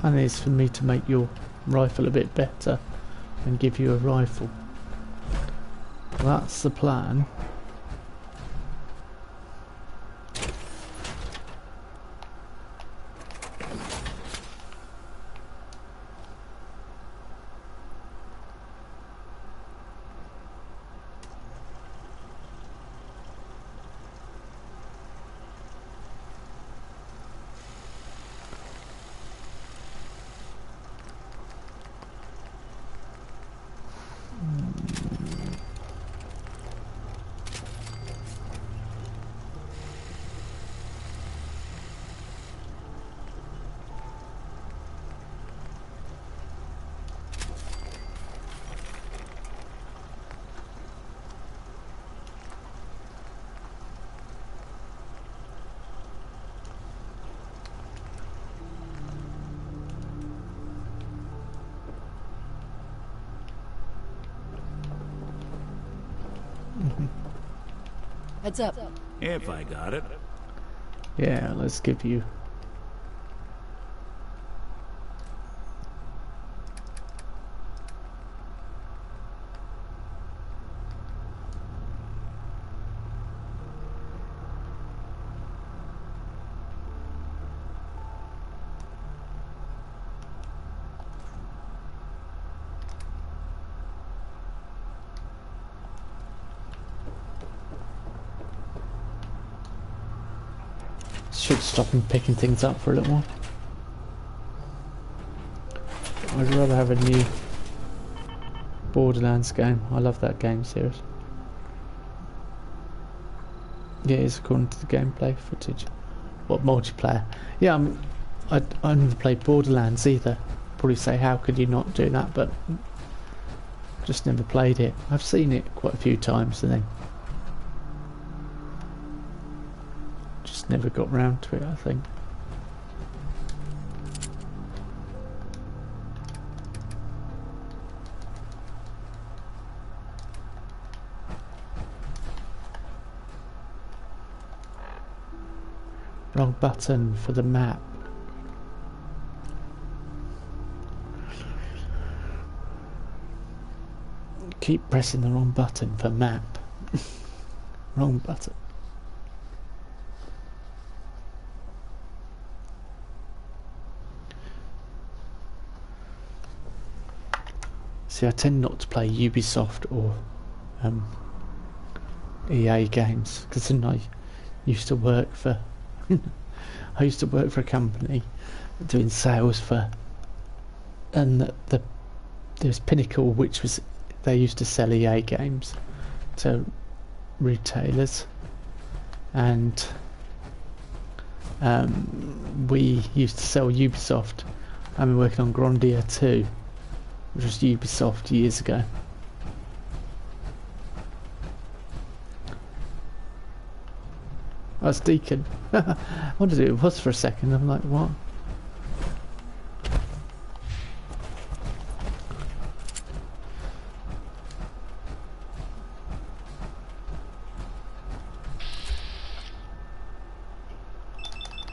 plan is for me to make your rifle a bit better and give you a rifle. That's the plan. Heads up. If I got it. Yeah, let's give you... Should stop him picking things up for a little while. I'd rather have a new Borderlands game. I love that game series. Yeah, it's according to the gameplay footage. What multiplayer? Yeah, I never played Borderlands either. Probably say, how could you not do that? But just never played it. I've seen it quite a few times and then just never got round to it, I think. Wrong button for the map. Keep pressing the wrong button for map. Wrong button. See, I tend not to play Ubisoft or EA games because then I used to work for I used to work for a company doing sales for, and there was Pinnacle, which was, they used to sell EA games to retailers, and we used to sell Ubisoft. I've been working on Grandia 2, which was Ubisoft years ago. I was Deacon. I wondered who it was for a second. I'm like, what?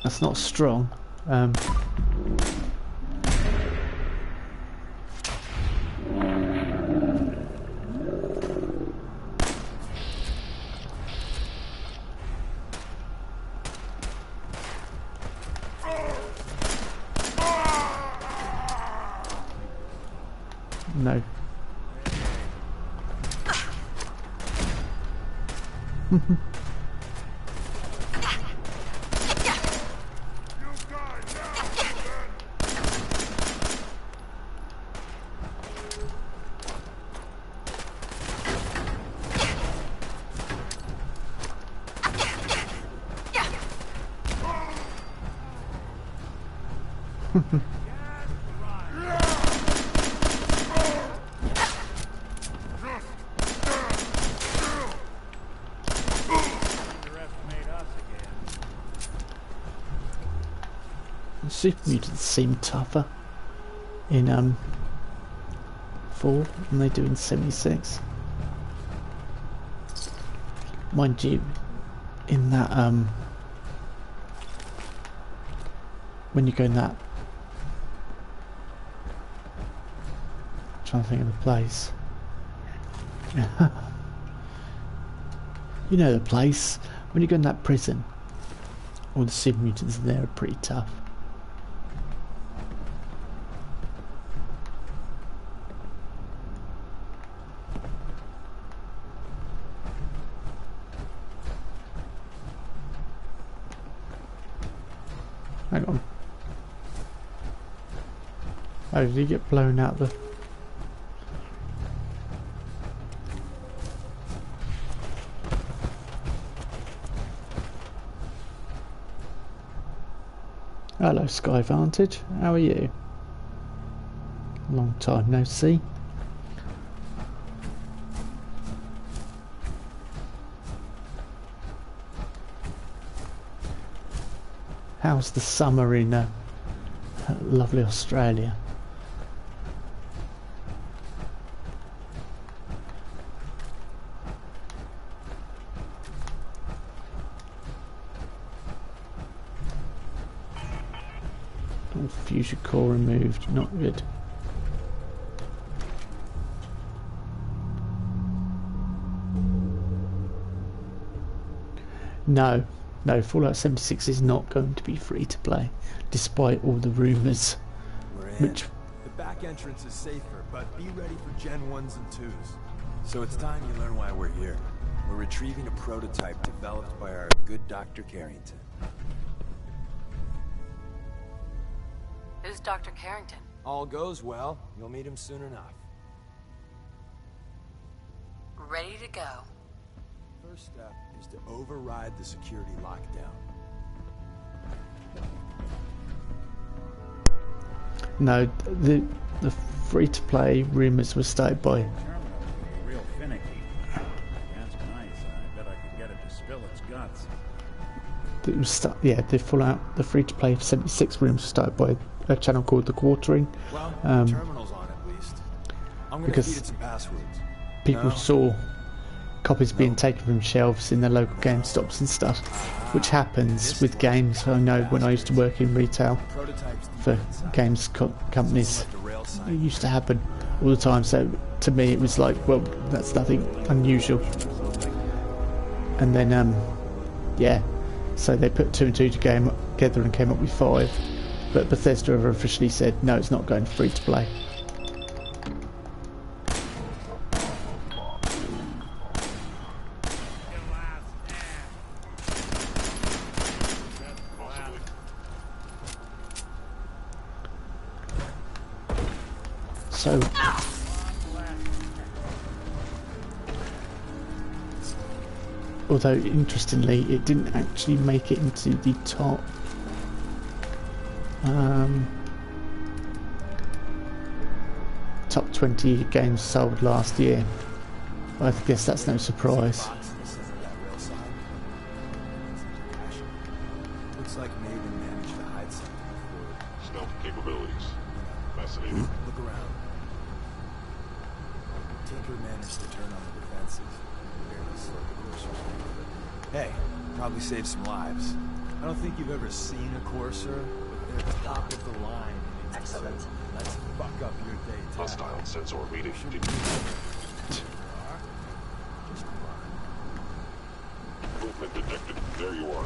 That's not strong. No. Super mutants seem tougher in 4 than they do in 76. Mind you, in that when you go in that trying to think of the place. You know the place. When you go in that prison, all the super mutants in there are pretty tough. Hang on. Oh, did he get blown out the... Hello, Sky Vantage. How are you? Long time no see. How's the summer in lovely Australia? Oh, fusion core removed, not good. No, Fallout 76 is not going to be free to play, despite all the rumours. Which the back entrance is safer, but be ready for Gen 1s and 2s. So it's time you learn why we're here. We're retrieving a prototype developed by our good Dr. Carrington. Who's Dr. Carrington? All goes well, you'll meet him soon enough. Ready to go. First step is to override the security lockdown. no, the free-to-play rumours were started by... Real finicky. That's nice. I bet I could get it to spill its guts. It was the Fallout, the free-to-play 76 rumours were started by a channel called The Quartering. Well, terminal's on at least. I'm gonna feed it some passwords. People saw copies being taken from shelves in the local GameStops and stuff, which happens with games. I know when I used to work in retail for games companies, it used to happen all the time. So to me, it was like, well, that's nothing unusual. And then, yeah, so they put 2 and 2 together and came up with 5. But Bethesda have officially said no, it's not going free to play. So, although interestingly, it didn't actually make it into the top top 20 games sold last year. I guess that's no surprise. Looks like Maven managed to hide something before. Stealth capabilities. Fascinating. Look around. Tinker managed to turn on the defenses. Barely slowed the coursers. Hey, probably saved some lives. I don't think you've ever seen a courser, but they're top of the line. Excellent. Let's fuck up your day. Hostile sensor reading. Movement detected. There you are.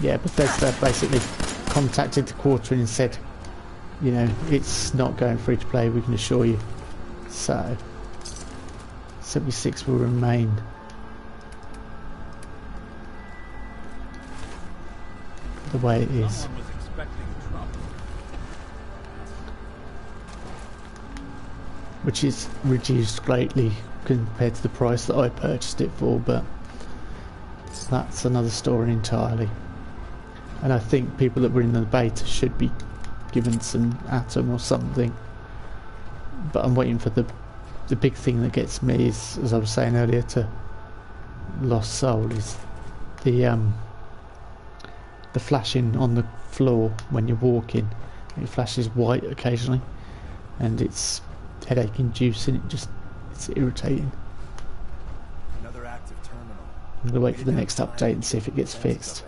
Yeah, Bethesda basically contacted the Quartering and said, you know, it's not going free to play, we can assure you. So 76 will remain. The way it is. Someone was expecting trouble. Which is reduced greatly compared to the price that I purchased it for, but that's another story entirely. And I think people that were in the beta should be given some Atom or something. But I'm waiting for the big thing that gets me is, as I was saying earlier to Lost Soul, is the flashing on the floor when you're walking. It flashes white occasionally, and it's headache inducing. It's irritating. Another active terminal. I'm gonna wait for the next update and see if it gets fixed.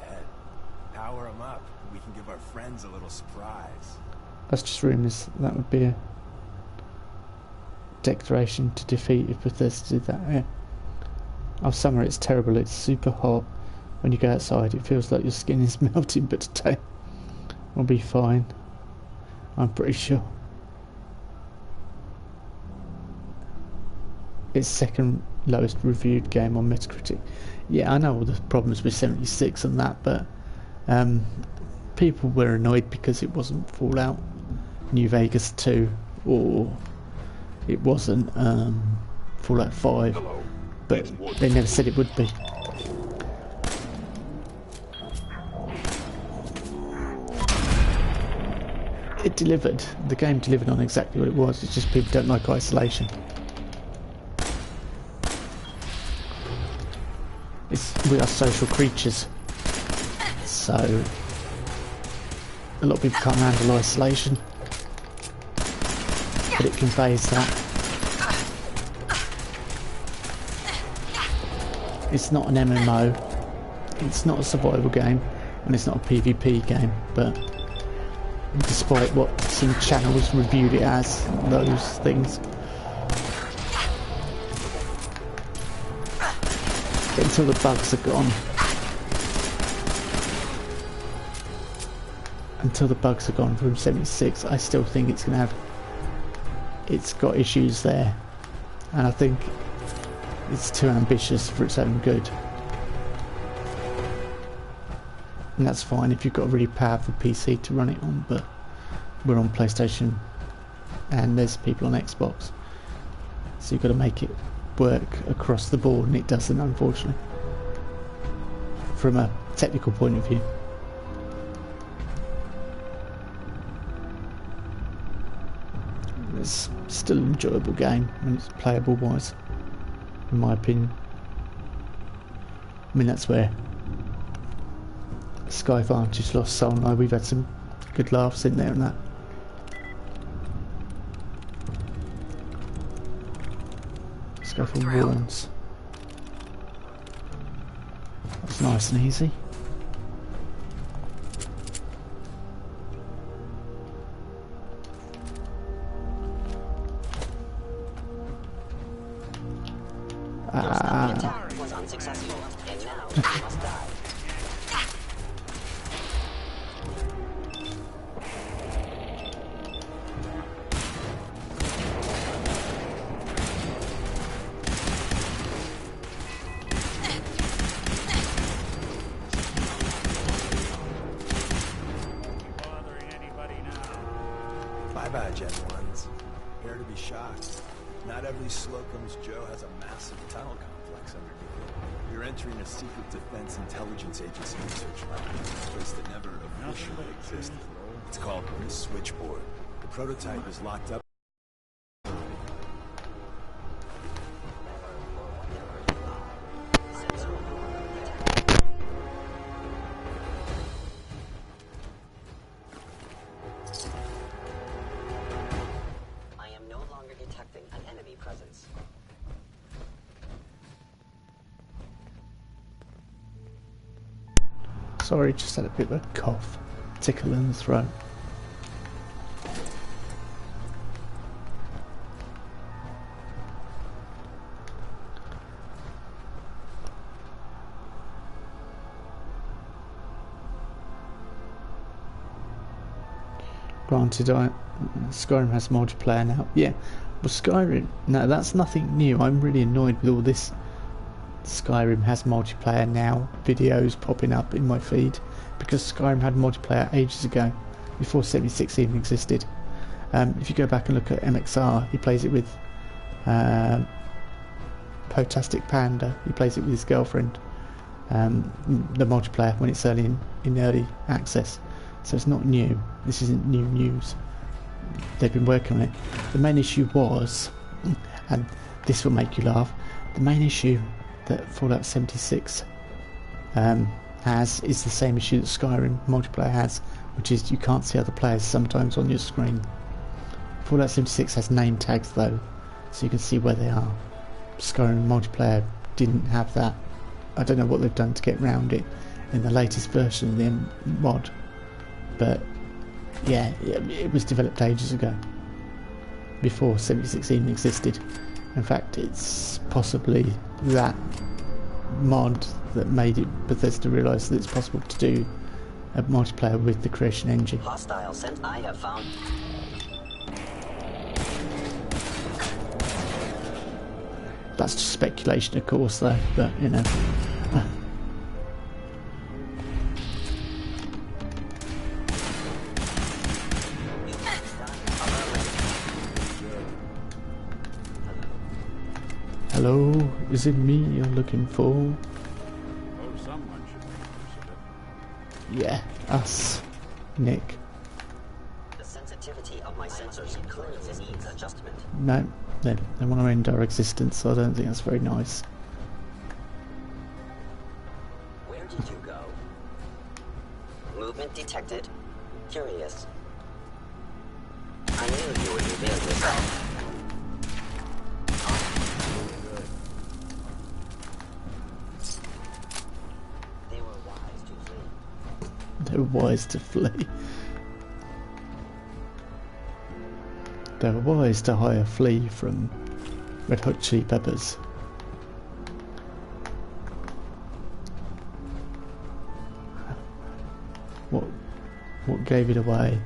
That's just rumours. That would be a declaration to defeat if Bethesda did that. Yeah. Oh, summer, it's terrible. It's super hot. When you go outside, it feels like your skin is melting, but today will be fine. I'm pretty sure. It's second lowest reviewed game on Metacritic. Yeah, I know all the problems with 76 and that, but people were annoyed because it wasn't Fallout New Vegas 2, or it wasn't Fallout 5, but they never said it would be. It delivered. The game delivered on exactly what it was. It's just people don't like isolation. We are social creatures, so a lot of people can't handle isolation, but it conveys that. It's not an MMO, it's not a survival game, and it's not a PvP game, but despite what some channels reviewed it as, those things. Until the bugs are gone. Until the bugs are gone from 76, I still think it's gonna have. It's got issues there, and I think it's too ambitious for its own good. And that's fine if you've got a really powerful PC to run it on, but we're on PlayStation, and there's people on Xbox, so you've got to make it work across the board, and it doesn't, unfortunately, from a technical point of view. It's still an enjoyable game when it's playable wise, in my opinion. I mean, that's where Skyvantage lost Soul. Now we've had some good laughs in there and that. Let's go for Warns. That's nice and easy. Was unsuccessful, and now he must die. Bye-bye, Gen 1s. Prepare to be shocked. Not every Slocum's Joe has a massive tunnel complex underneath it. You're entering a secret defense intelligence agency research lab, a place that never officially existed. It's called the Switchboard. The prototype is locked up. Sorry, just had a bit of a cough, tickle in the throat. Granted, Skyrim has multiplayer now. Yeah, well, Skyrim, no, that's nothing new. I'm really annoyed with all this Skyrim has multiplayer now videos popping up in my feed, because Skyrim had multiplayer ages ago, before 76 even existed. If you go back and look at MXR, he plays it with Potastic Panda. He plays it with his girlfriend. The multiplayer when it's early in early access, so it's not new. This isn't new news. They've been working on it. The main issue was, and this will make you laugh, the main issue that Fallout 76 has is the same issue that Skyrim multiplayer has, which is you can't see other players sometimes on your screen. Fallout 76 has name tags though, so you can see where they are. Skyrim multiplayer didn't have that. I don't know what they've done to get around it in the latest version of the mod, but Yeah, it was developed ages ago, before 76 even existed. In fact, it's possibly that mod that made it Bethesda realise that it's possible to do a multiplayer with the Creation engine. Hostile sent. I have found. That's just speculation, of course, though, but you know. Hello, is it me you're looking for? Oh, someone should make use of it. Yeah, us. Nick. The sensitivity of my sensors clearly needs adjustment. No, they want to end our existence, so I don't think that's very nice. Where did you go? Movement detected. Curious. I knew you would reveal yourself. They were wise to flee. They were wise to flee. They were wise to hire Flea from Red Hot Chili Peppers. What gave it away?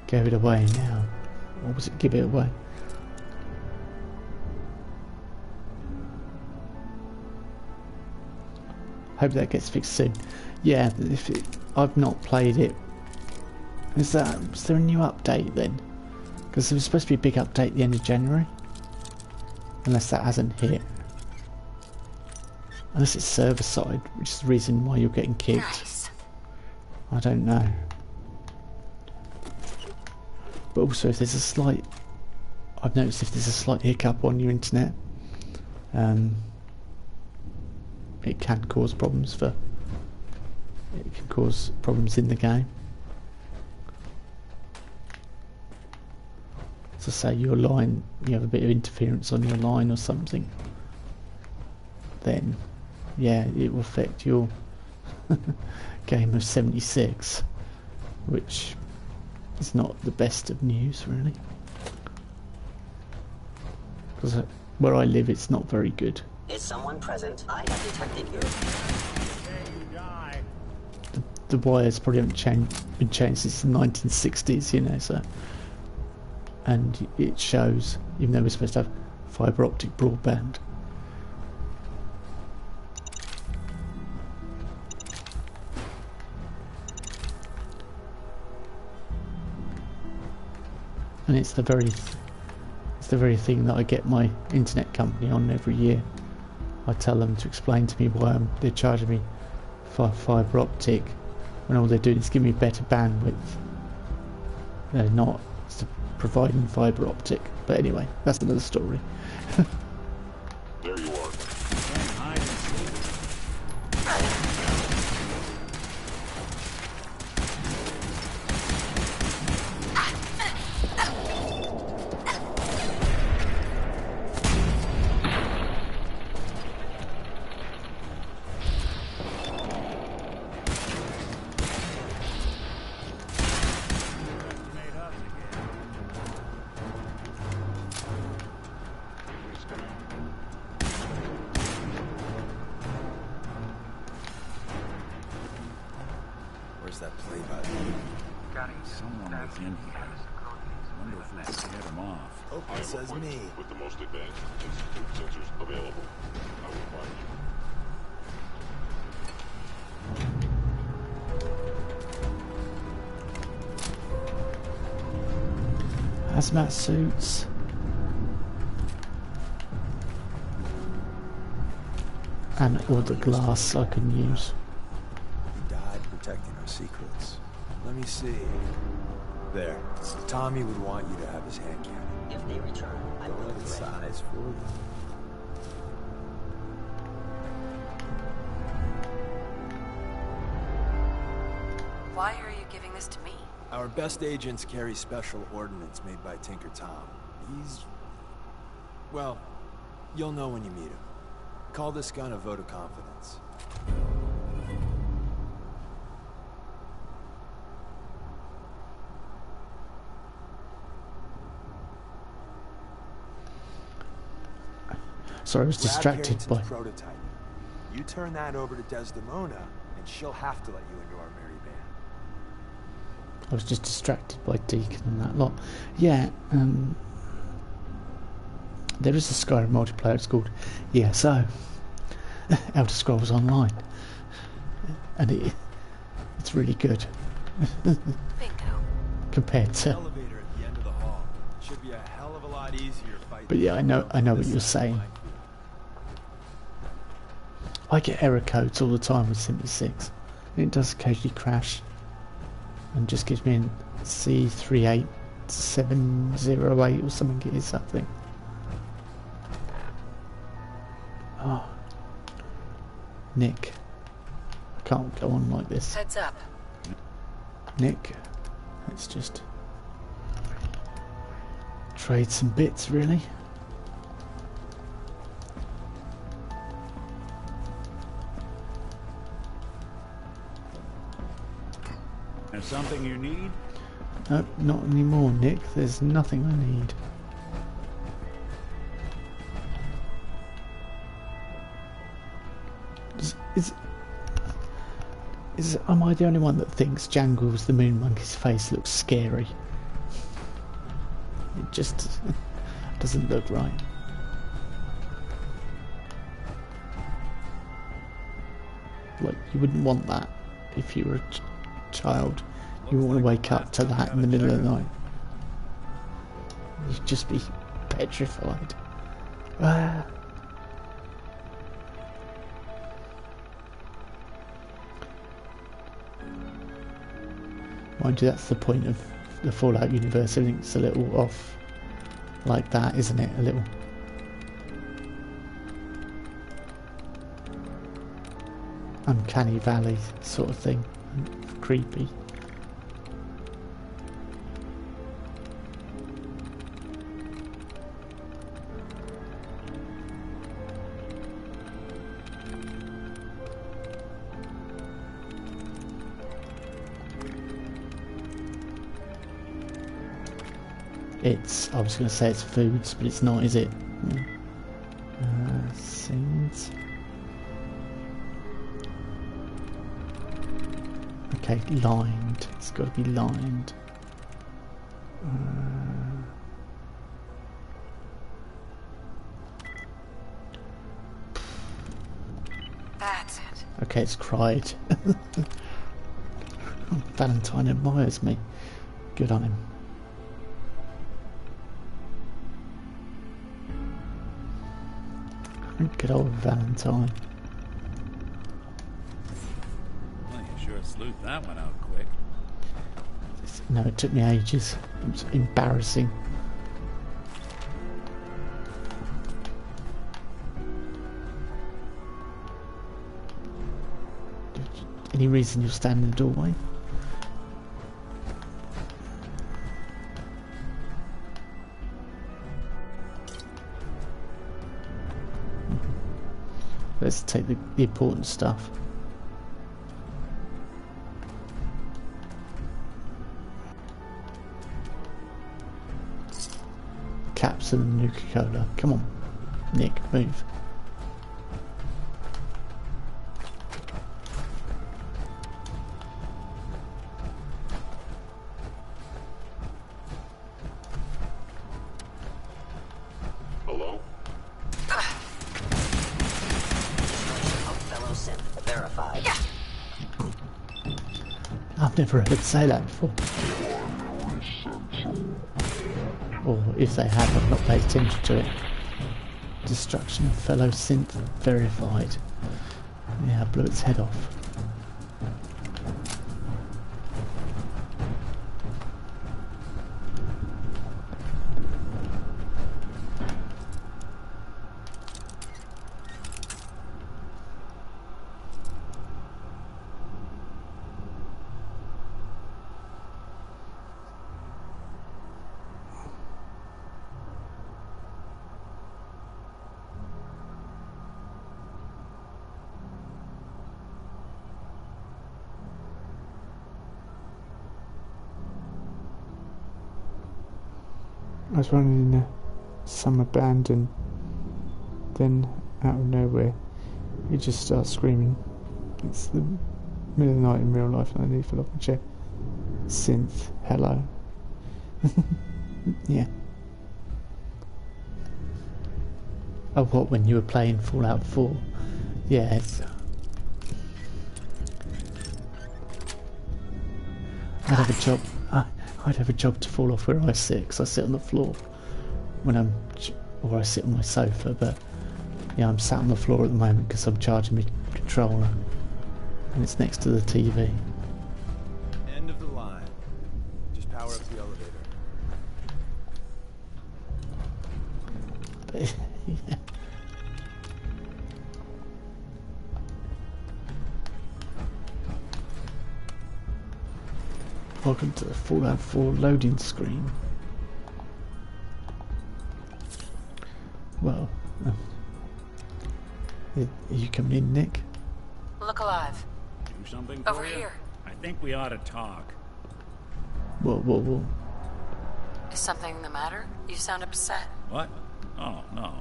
Gave it away now. Or was it give it away? Hope that gets fixed soon. Yeah, I've not played it. Was there a new update then? Because there was supposed to be a big update at the end of January. Unless that hasn't hit. Unless it's server side, which is the reason why you're getting kicked. Nice. I don't know. But also if there's a slight... I've noticed if there's a slight hiccup on your internet, it can cause problems it can cause problems in the game. So say your line, you have a bit of interference on your line or something, then yeah, it will affect your game of 76, which is not the best of news really, because where I live it's not very good. Is someone present? I have detected you. The wires probably haven't been changed since the 1960s, you know, so, and it shows, even though we're supposed to have fibre optic broadband. And it's the very thing that I get my internet company on every year. I tell them to explain to me why they're charging me for fibre optic when all they're doing is giving me better bandwidth. They're not providing fibre optic. But anyway, that's another story. There you are. Where's that play button? Someone within here. Wonder if we can get him off. Oh, it says me. With the most advanced institute sensors available. I will find you. Hazmat suits. And all the glass I can use. He died protecting our secrets. Let me see. There. Tommy would want you to have his hand cannon. If they return, I will Right be ready. size for you. Why are you giving this to me? Our best agents carry special ordnance made by Tinker Tom. He's... well, you'll know when you meet him. Call this gun a vote of confidence. sorry, I was Grab distracted Carrington's by... prototype. You turn that over to Desdemona, and she'll have to let you into our merry band. I was just distracted by Deacon and that lot. Yeah, there is a Skyrim multiplayer, it's called ESO, Elder Scrolls Online, and it's really good. Bingo. Compared to... Elevator at the end of the hall. Should be a hell of a lot easier fighting. But yeah, I know what you're saying. I get error codes all the time with Simply 6. It does occasionally crash and just gives me an C38708 or something it is, I think. Oh, Nick, I can't go on like this. Heads up. Nick, let's just trade some bits, really. There's something you need? No, not anymore, Nick. There's nothing I need. Am I the only one that thinks Jangles the Moon Monkey's face looks scary? It just doesn't look right. Like, you wouldn't want that if you were a child. You wouldn't want to wake up to that in the middle of the night. You'd just be petrified. Ah. Mind you, that's the point of the Fallout universe. Everything's a little off like that, isn't it? A little. Uncanny Valley sort of thing. Creepy. I was going to say it's foods, but it's not, is it? Seeds. Okay, lined. It's got to be lined. That's it. Okay, it's cried. Valentine admires me. Good on him. Good old Valentine. Well, you sure sleuthed that one out quick. No, it took me ages. It was embarrassing. Any reason you'll stand in the doorway? Let's take the important stuff. Capsule and Nuka-Cola. Come on, Nick, move. Hello? Fellow synth verified. I've never heard say that before. Or if they have, I've not paid attention to it. Destruction of fellow synth verified. Yeah, I blew its head off. I was running in some abandoned Then, out of nowhere, he just starts screaming. It's the middle of the night in real life, and I need to fill up a chair. Synth, hello. Yeah. Oh, what, when you were playing Fallout 4? Yeah, it's... I'd have a job. I'd have a job to fall off where I sit, because I sit on the floor when I'm, or I sit on my sofa. But yeah, I'm sat on the floor at the moment because I'm charging my controller, and it's next to the TV. End of the line. Just power up the elevator. But, yeah. Welcome to the Fallout 4 loading screen. Well, are you coming in, Nick? Look alive. Do something for Over you? here. I think we ought to talk. Whoa. Is something the matter? You sound upset. What? Oh, no.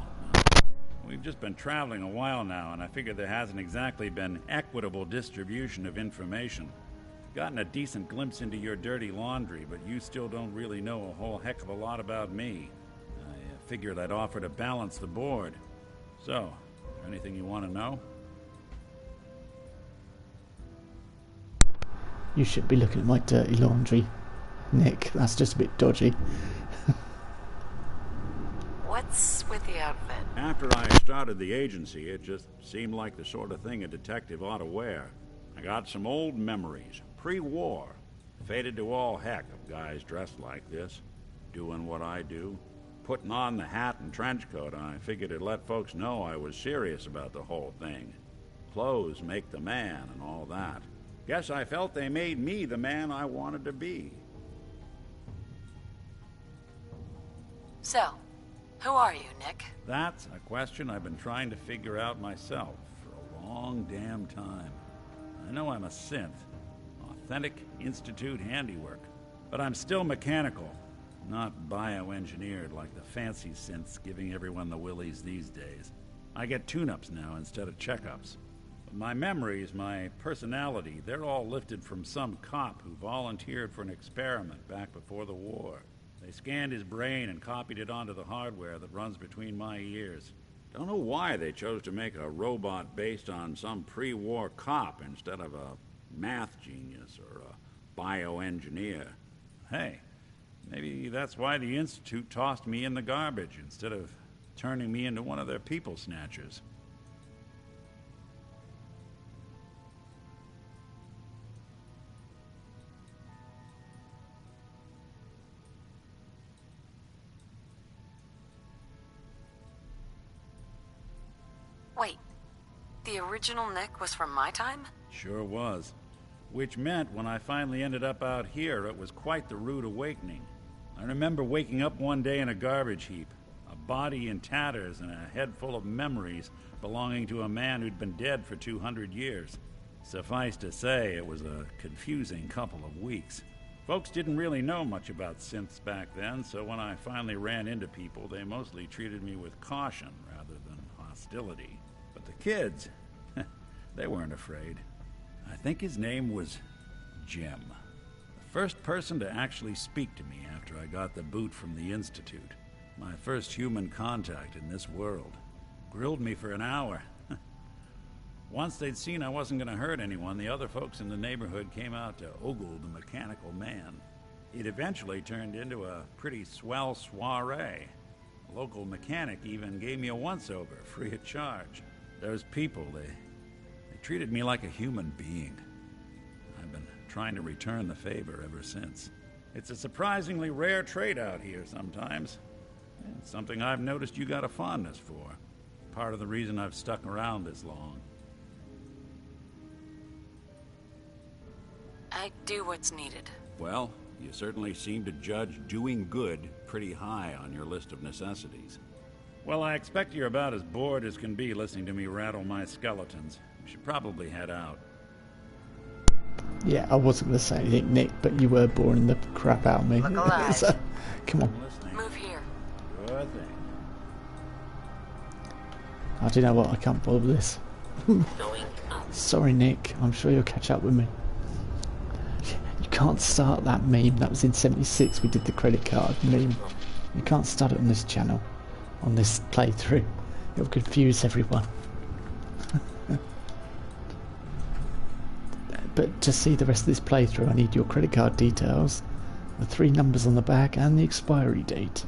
We've just been traveling a while now, and I figure there hasn't exactly been equitable distribution of information. Gotten a decent glimpse into your dirty laundry, but you still don't really know a whole heck of a lot about me. I figured I'd offer to balance the board. So, is there anything you want to know? You should be looking at my dirty laundry, Nick. That's just a bit dodgy. What's with the outfit? After I started the agency, it just seemed like the sort of thing a detective ought to wear. I got some old memories, pre-war. Faded to all heck of guys dressed like this, doing what I do. Putting on the hat and trench coat, I figured it'd let folks know I was serious about the whole thing. Clothes make the man and all that. Guess I felt they made me the man I wanted to be. So, who are you, Nick? That's a question I've been trying to figure out myself for a long damn time. I know I'm a synth, authentic Institute handiwork, but I'm still mechanical, not bioengineered like the fancy synths giving everyone the willies these days. I get tune-ups now instead of checkups. But my memories, my personality, they're all lifted from some cop who volunteered for an experiment back before the war. They scanned his brain and copied it onto the hardware that runs between my ears. Don't know why they chose to make a robot based on some pre-war cop instead of a math genius or a bioengineer. Hey, maybe that's why the Institute tossed me in the garbage instead of turning me into one of their people snatchers. Wait, the original Nick was from my time? Sure was. Which meant when I finally ended up out here, it was quite the rude awakening. I remember waking up one day in a garbage heap, a body in tatters and a head full of memories belonging to a man who'd been dead for 200 years. Suffice to say, it was a confusing couple of weeks. Folks didn't really know much about synths back then, so when I finally ran into people, they mostly treated me with caution rather than hostility. But the kids, they weren't afraid. I think his name was Jim. The first person to actually speak to me after I got the boot from the Institute. My first human contact in this world. Grilled me for an hour. Once they'd seen I wasn't going to hurt anyone, the other folks in the neighborhood came out to ogle the mechanical man. It eventually turned into a pretty swell soiree. A local mechanic even gave me a once-over, free of charge. Those people, they treated me like a human being. I've been trying to return the favor ever since. It's a surprisingly rare trait out here sometimes. It's something I've noticed you got a fondness for. Part of the reason I've stuck around this long. I do what's needed. Well, you certainly seem to judge doing good pretty high on your list of necessities. Well, I expect you're about as bored as can be listening to me rattle my skeletons. You should probably head out. Yeah, I wasn't going to say anything, Nick, but you were boring the crap out of me. Look alive. So, come on. I'm listening. Move here. Good thing. I don't know what, I can't bother with this. Going up. Sorry Nick, I'm sure you'll catch up with me. You can't start that meme, that was in 76 we did the credit card meme. You can't start it on this channel, on this playthrough. It'll confuse everyone. But to see the rest of this playthrough I need your credit card details, the 3 numbers on the back and the expiry date.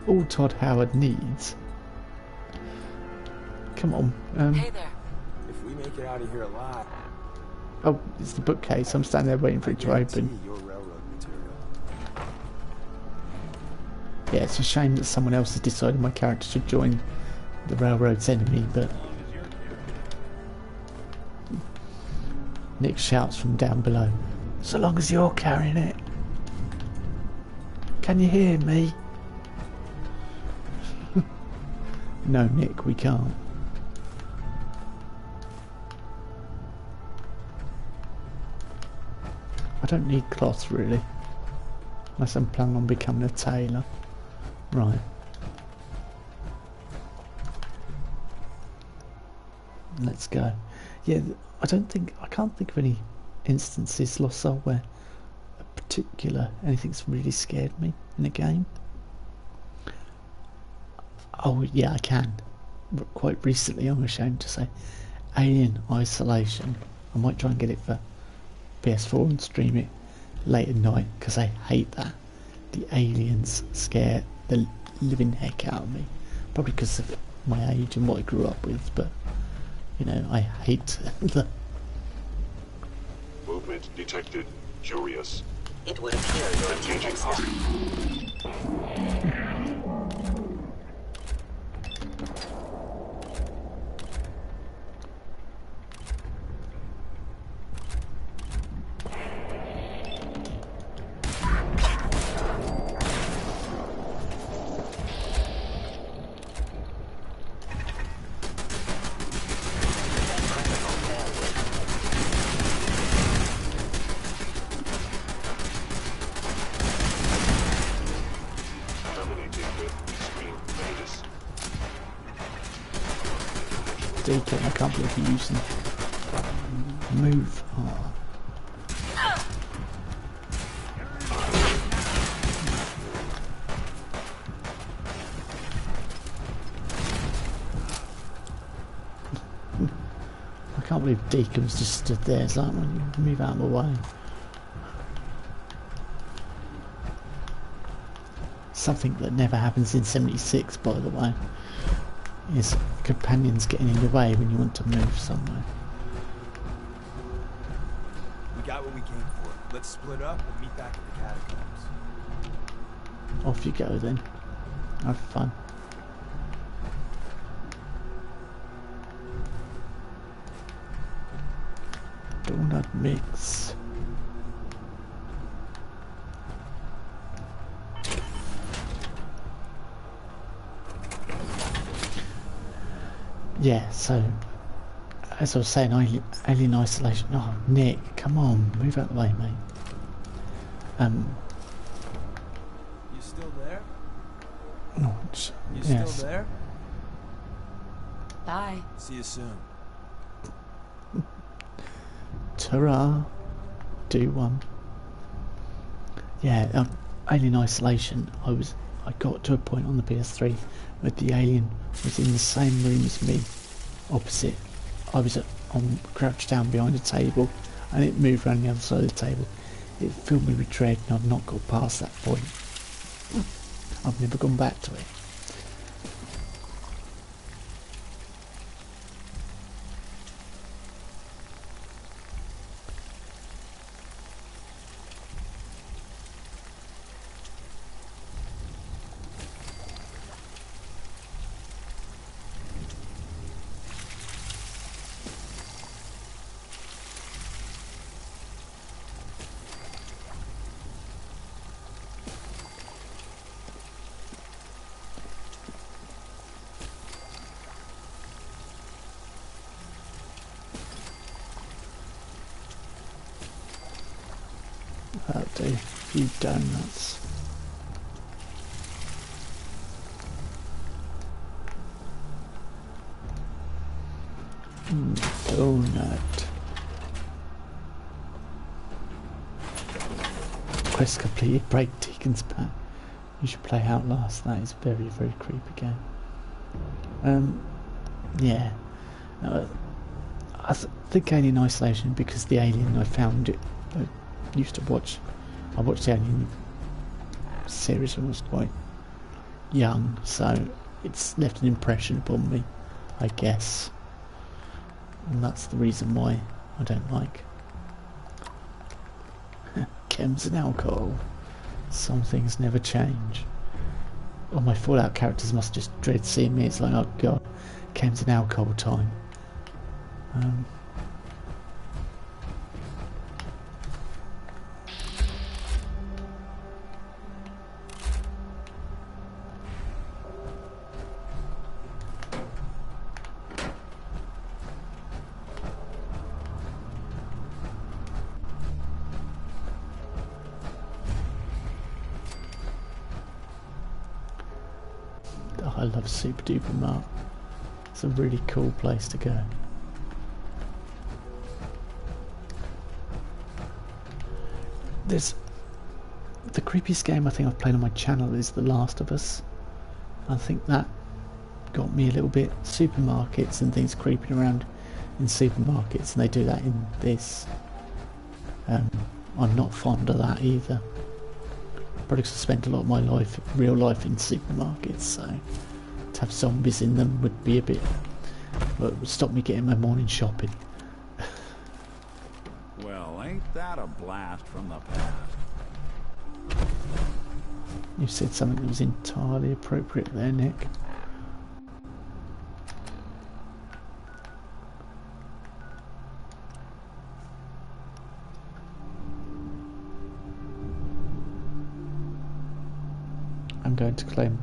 All Todd Howard needs. Come on. Hey there. If we make it out of here alive, Oh, it's the bookcase. I'm standing there waiting for it to guarantee open. your railroad material. Yeah, it's a shame that someone else has decided my character should join the railroad's enemy, but Nick shouts from down below, so long as you're carrying it. Can you hear me? No, Nick, we can't. I don't need cloth really, unless I'm planning on becoming a tailor. Right. Let's go. Yeah, I can't think of any instances lost soul where a particular anything's really scared me in a game. Oh yeah, I can. Quite recently, I'm ashamed to say, Alien Isolation. I might try and get it for PS4 and stream it late at night because I hate that. The aliens scare the living heck out of me. Probably because of my age and what I grew up with, but you know, I hate the... Movement detected. Curious. It would appear your Engaging attendants Deacon, I can't believe you're using move. Oh. I can't believe Deacon's just stood there. It's like, when you move out of the way. Something that never happens in 76, by the way, is companions getting in your way when you want to move somewhere. We got what we came for. Let's split up and meet back at the catacombs. Off you go then. Have fun. Donut mix. Yeah, so as I was saying, Alien Isolation. Oh, Nick, come on, move out the way, mate. You still there? Oh, You yes. still there? Bye. See you soon. Ta-ra. Do one. Yeah, Alien Isolation. I got to a point on the PS3 where the alien was in the same room as me, opposite. I was crouched down behind a table, and it moved around the other side of the table. It filled me with dread, and I've not got past that point. I've never gone back to it. That'll do. A few donuts. Quest completed. Break Deacon's back. You should play Outlast. That is a very, very creepy game. Yeah. I think Alien Isolation, because the Alien, I found it. I used to watch. I watched the Alien series when I was quite young, so it's left an impression upon me, I guess. And that's the reason why I don't like chems and alcohol. Some things never change. All my Fallout characters must just dread seeing me. It's like, oh god, chems and alcohol time. I love Super Duper Mart. It's a really cool place to go. There's the creepiest game I think I've played on my channel is The Last of Us. I think that got me a little bit. Supermarkets and things creeping around in supermarkets, and they do that in this. I'm not fond of that either. Probably because I spent a lot of my life, real life, in supermarkets, so to have zombies in them would be a bit. Well, it would stop me getting my morning shopping. Well, ain't that a blast from the past? You said something that was entirely appropriate there, Nick. I'm going to claim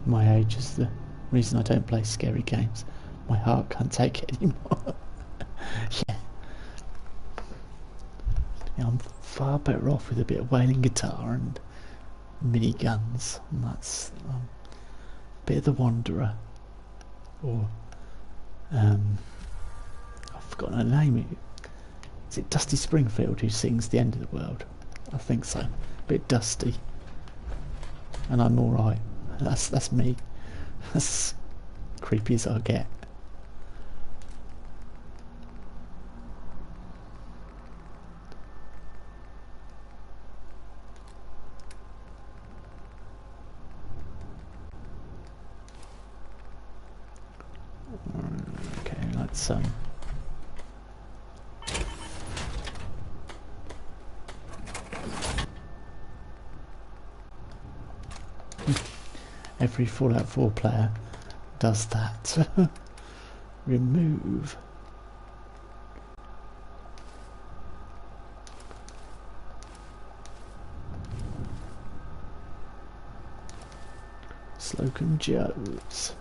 my age as the reason I don't play scary games. My heart can't take it anymore. Yeah, I'm far better off with a bit of wailing guitar and mini guns, and that's a bit of the Wanderer, or I've forgotten her name. Is it Dusty Springfield who sings The End of the World? I think so. A bit dusty. And I'm alright. That's me. That's creepy as I get. Okay, let's every Fallout 4 player does that. Remove. Slocum Joes.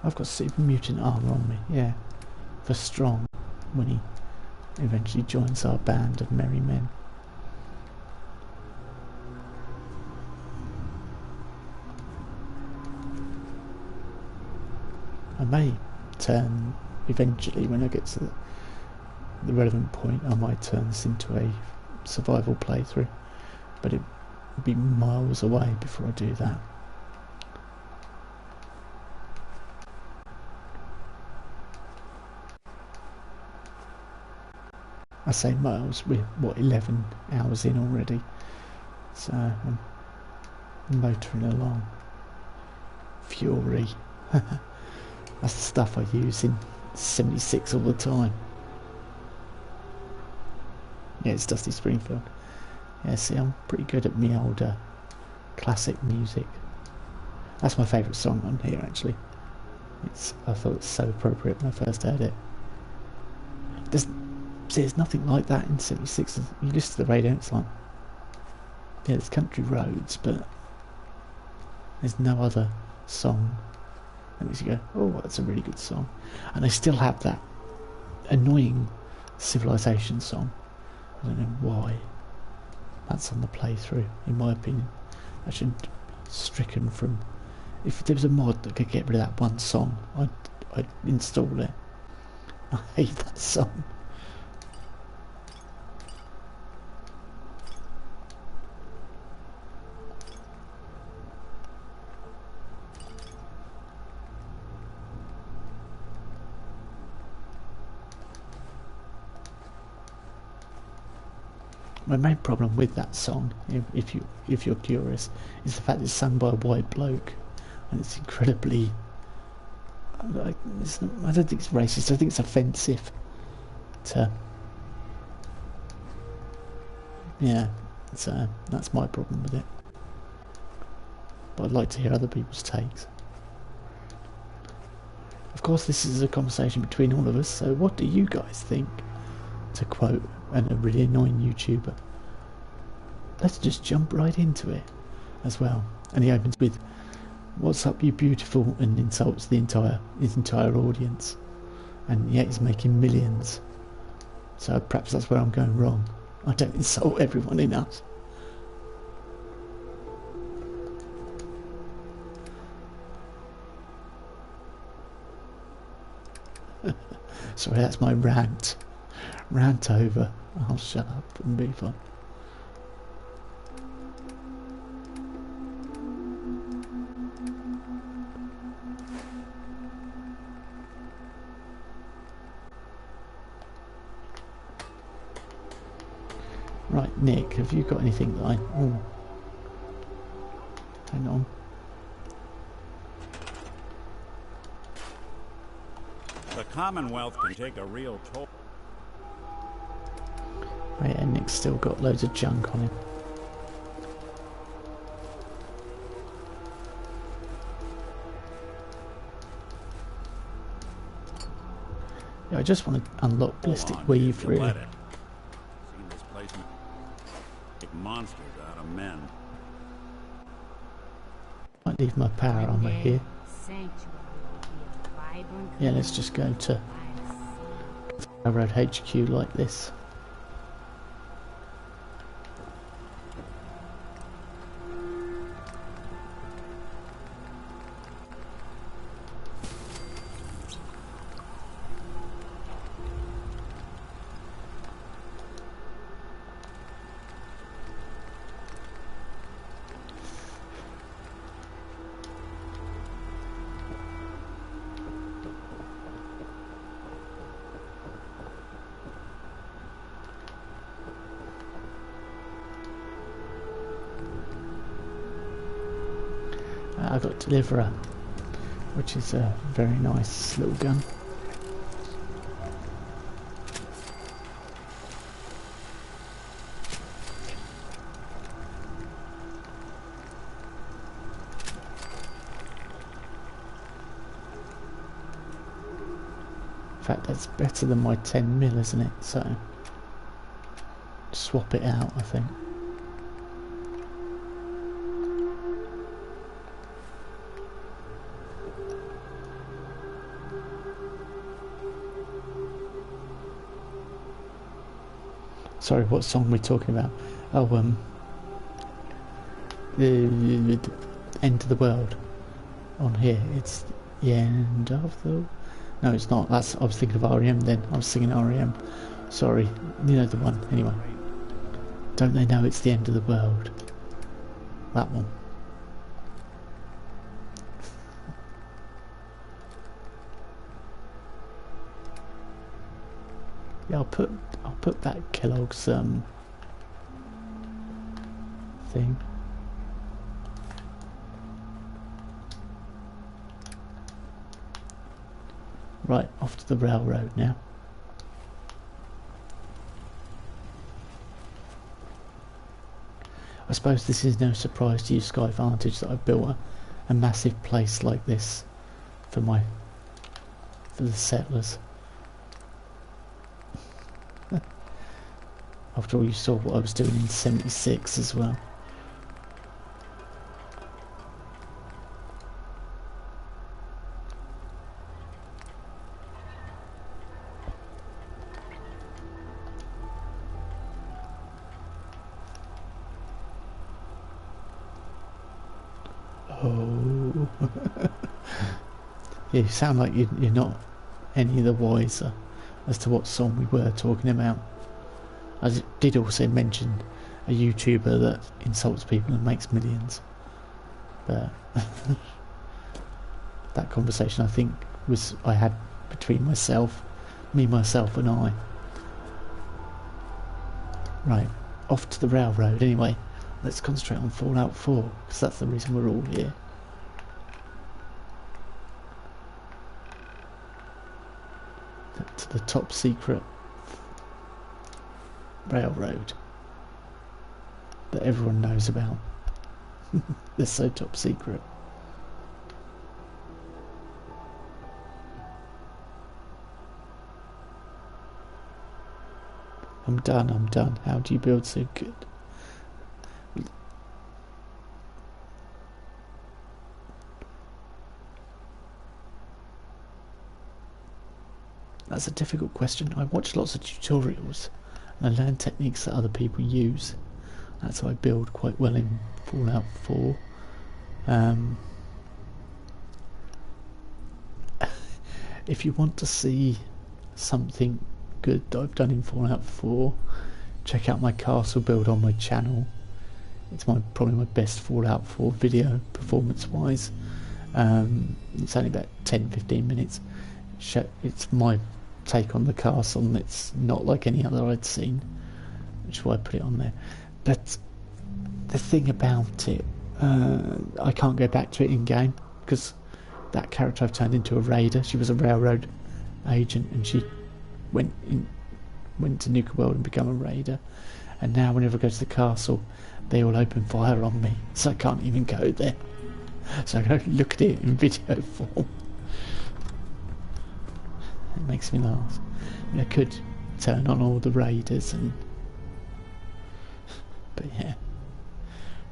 I've got super mutant armor on me, yeah. For Strong, when he eventually joins our band of merry men. I may turn, eventually, when I get to the relevant point, I might turn this into a survival playthrough, but it would be miles away before I do that. I say miles, we're what, 11 hours in already, so I'm motoring along. Fury. That's the stuff I use in 76 all the time. Yeah, it's Dusty Springfield. Yeah, see, I'm pretty good at me older classic music. That's my favourite song on here, actually. I thought it was so appropriate when I first heard it. There's nothing like that in 76. You listen to the radio, it's like, yeah, there's country roads, but there's no other song that makes you go, oh, that's a really good song. And they still have that annoying Civilization song. I don't know why that's on the playthrough, in my opinion. I should be stricken from. If there was a mod that could get rid of that one song, I'd install it. I hate that song. My main problem with that song, if you're curious, is the fact it's sung by a white bloke, and it's incredibly. Like, I don't think it's racist. I think it's offensive. Yeah, so that's my problem with it. But I'd like to hear other people's takes. Of course, this is a conversation between all of us. So, what do you guys think? To quote a really annoying YouTuber. Let's just jump right into it as well. And he opens with, "What's up, you beautiful?" and insults his entire audience. And yet he's making millions. So perhaps that's where I'm going wrong. I don't insult everyone enough. Sorry, that's my rant. Rant over. I'll shut up and be fun. Right, Nick, have you got anything that I... Oh. Hang on. The Commonwealth can take a real toll. Oh yeah, Nick's still got loads of junk on him. Yeah, I just want to unlock Ballistic Weave, really. Seen this place make monsters out of men. Might leave my power armor here. Yeah, let's just go to Railroad HQ like this. I got Deliverer, which is a very nice little gun. In fact, that's better than my 10mm, isn't it? So, swap it out, I think. Sorry, what song are we talking about? Oh, the End of the World. On here, it's the end of the... No, it's not. I was thinking of REM then. I was singing REM. Sorry, you know the one. Anyway. Don't they know it's the end of the world? That one. Yeah, I'll put that Kellogg's thing. Right, off to the railroad now. I suppose this is no surprise to you, Sky Vantage, that I've built a massive place like this for the settlers. After all, you saw what I was doing in '76 as well. Oh. You sound like you're not any the wiser as to what song we were talking about. I did also mention a YouTuber that insults people and makes millions, but that conversation I think I had between myself and I. Right, off to the railroad. Anyway, let's concentrate on Fallout 4, because that's the reason we're all here. To the top secret railroad that everyone knows about. They're so top secret. I'm done. How do you build so good? That's a difficult question. I watch lots of tutorials and I learn techniques that other people use. That's how I build quite well in Fallout 4. If you want to see something good that I've done in Fallout 4, check out my castle build on my channel. It's probably my best Fallout 4 video, performance wise. It's only about 10-15 minutes. It's my take on the castle, and it's not like any other I'd seen, which is why I put it on there. But the thing about it, I can't go back to it in game, because that character I've turned into a raider. She was a railroad agent, and she went to Nuka World and become a raider. And now whenever I go to the castle, they all open fire on me, so I can't even go there. So I can only look at it in video form. It makes me laugh. I mean, I could turn on all the raiders but yeah.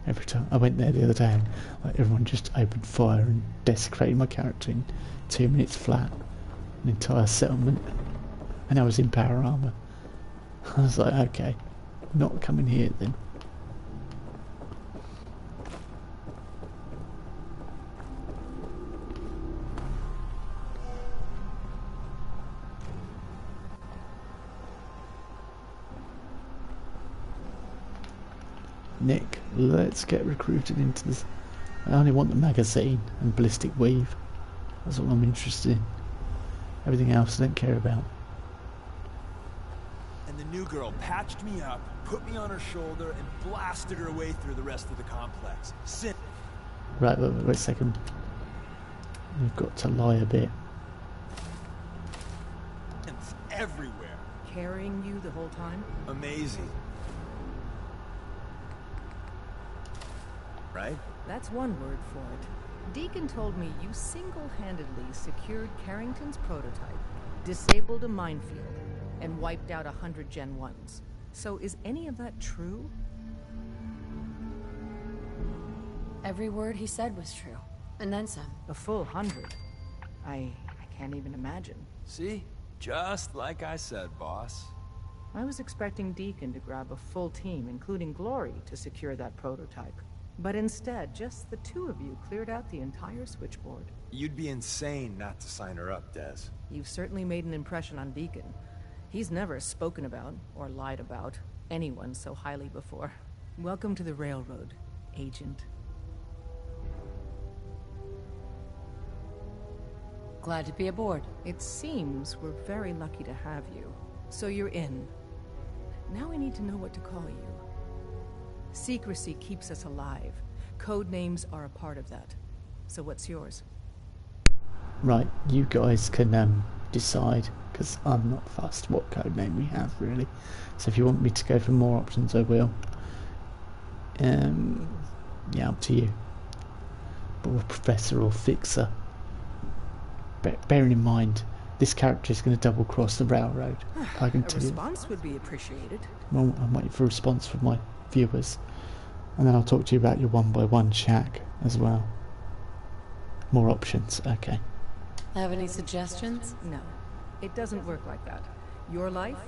Every time I went there the other day, like, everyone just opened fire and desecrated my character in 2 minutes flat. An entire settlement. And I was in power armor. I was like, okay, not coming here then. Nick, let's get recruited into this. I only want the magazine and ballistic weave. That's all I'm interested in. Everything else I don't care about. And the new girl patched me up, put me on her shoulder, and blasted her way through the rest of the complex. Right, wait a second. You've got to lie a bit. It's everywhere. Carrying you the whole time? Amazing. Right? That's one word for it. Deacon told me you single-handedly secured Carrington's prototype, disabled a minefield, and wiped out 100 Gen 1s. So is any of that true? Every word he said was true. And then some. A full 100. I can't even imagine. See? Just like I said, boss. I was expecting Deacon to grab a full team, including Glory, to secure that prototype. But instead, just the two of you cleared out the entire switchboard. You'd be insane not to sign her up, Des. You've certainly made an impression on Deacon. He's never spoken about, or lied about, anyone so highly before. Welcome to the Railroad, Agent. Glad to be aboard. It seems we're very lucky to have you. So you're in. Now I need to know what to call you. Secrecy keeps us alive. Code names are a part of that. So what's yours? Right, you guys can decide, because I'm not fussed what code name we have, really. So if you want me to go for more options, I will. Yeah, up to you. Or Professor or Fixer. Bearing in mind, this character is going to double-cross the railroad. I can tell you. A response would be appreciated. Well, I'm waiting for a response from my viewers. And then I'll talk to you about your one-by-one shack as well. More options, okay. Have any suggestions? No. It doesn't work like that. Your life,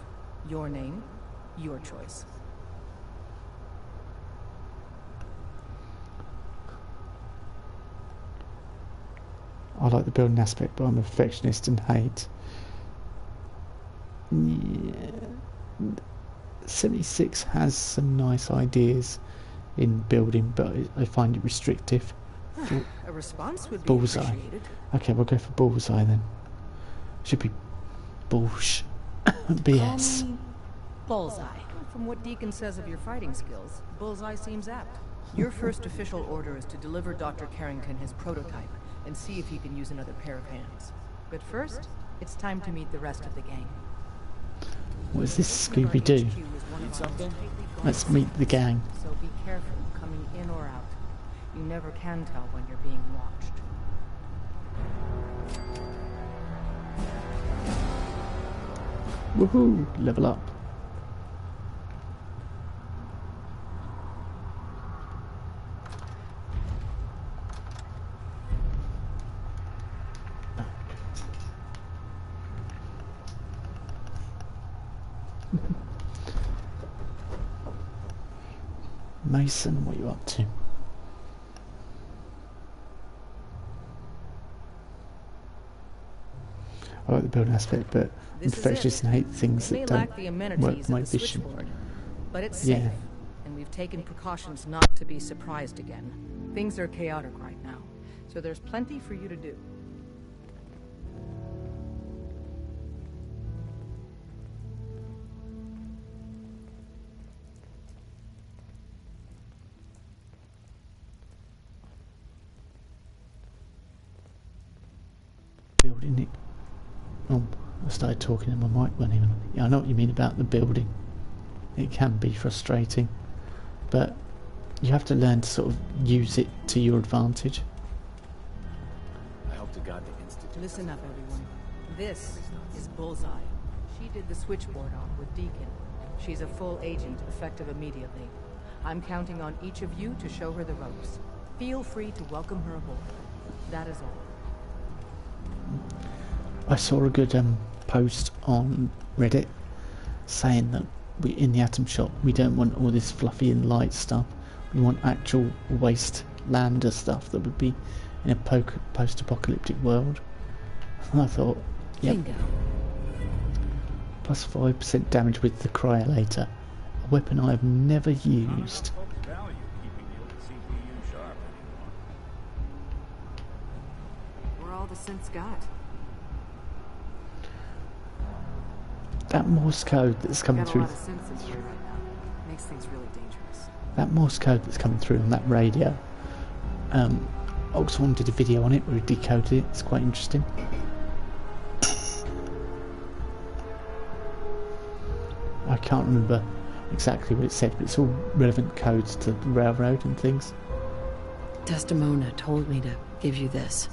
your name, your choice. I like the building aspect, but I'm a perfectionist and hate. Yeah. 76 has some nice ideas in building, but I find it restrictive. A response would be Bullseye. appreciated. Okay, we'll go for Bullseye then. Should be Bullsh. BS. Call me Bullseye. From what Deacon says of your fighting skills, Bullseye seems apt. Your first official order is to deliver Dr. Carrington his prototype and see if he can use another pair of hands. But first, it's time to meet the rest of the gang. What is this, Scooby-Doo? Let's meet the gang. So be careful coming in or out. You never can tell when you're being watched. Woohoo! Level up. Mason, what are you up to? I like the building aspect, but infectious and hate things that don't work for my vision. But it's safe, and we've taken precautions not to be surprised again. Things are chaotic right now, so there's plenty for you to do. Building it. Oh, I started talking and my mic wasn't even on. Yeah, I know what you mean about the building. It can be frustrating, but you have to learn to sort of use it to your advantage. I hope to God the Institute. Listen up, everyone. This is Bullseye. She did the switchboard on with Deacon. She's a full agent, effective immediately. I'm counting on each of you to show her the ropes. Feel free to welcome her aboard. That is all. I saw a good post on Reddit saying that in the Atom Shop we don't want all this fluffy and light stuff. We want actual wastelander stuff that would be in a post-apocalyptic world. And I thought, yep. Bingo. Plus 5% damage with the Cryolator, a weapon I have never used. We're all the synths got. That Morse code that's coming through. Got a lot of synths in here right now. Makes things really dangerous. That Morse code that's coming through on that radio. Oxford did a video on it where he decoded it. It's quite interesting. I can't remember exactly what it said, but it's all relevant codes to the railroad and things. Desdemona told me to give you this.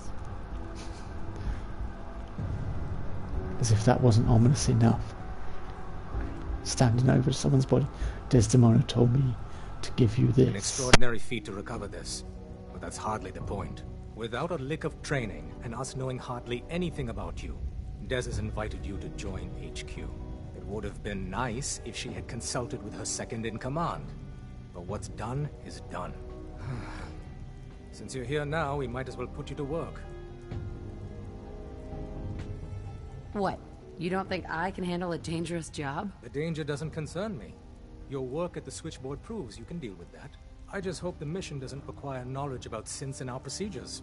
As if that wasn't ominous enough. Standing over someone's body. Desdemona told me to give you this. An extraordinary feat to recover this. But that's hardly the point. Without a lick of training, and us knowing hardly anything about you, Des has invited you to join HQ. It would have been nice if she had consulted with her second-in-command. But what's done is done. Since you're here now, we might as well put you to work. What? You don't think I can handle a dangerous job? The danger doesn't concern me. Your work at the switchboard proves you can deal with that. I just hope the mission doesn't require knowledge about synths and our procedures.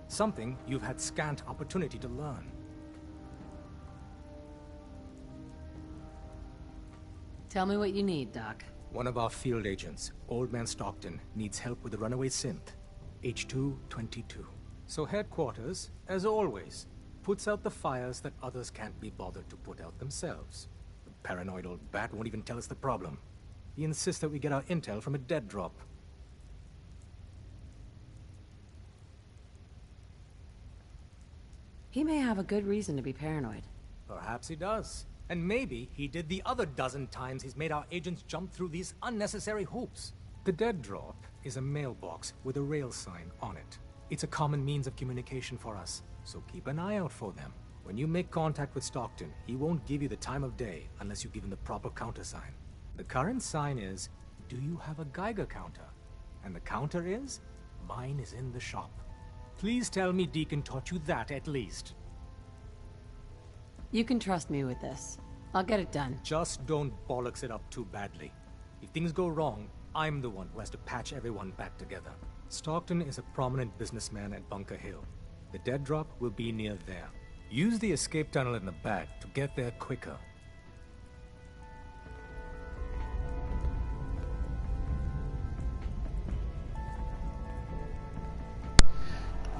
Something you've had scant opportunity to learn. Tell me what you need, Doc. One of our field agents, Old Man Stockton, needs help with the runaway synth. H222. So headquarters, as always, puts out the fires that others can't be bothered to put out themselves. The paranoid old bat won't even tell us the problem. He insists that we get our intel from a dead drop. He may have a good reason to be paranoid. Perhaps he does. And maybe he did the other dozen times he's made our agents jump through these unnecessary hoops. The dead drop is a mailbox with a rail sign on it. It's a common means of communication for us, so keep an eye out for them. When you make contact with Stockton, he won't give you the time of day unless you give him the proper countersign. The current sign is, do you have a Geiger counter? And the counter is, mine is in the shop. Please tell me Deacon taught you that at least. You can trust me with this. I'll get it done. Just don't bollocks it up too badly. If things go wrong, I'm the one who has to patch everyone back together. Stockton is a prominent businessman at Bunker Hill. The dead drop will be near there. Use the escape tunnel in the back to get there quicker.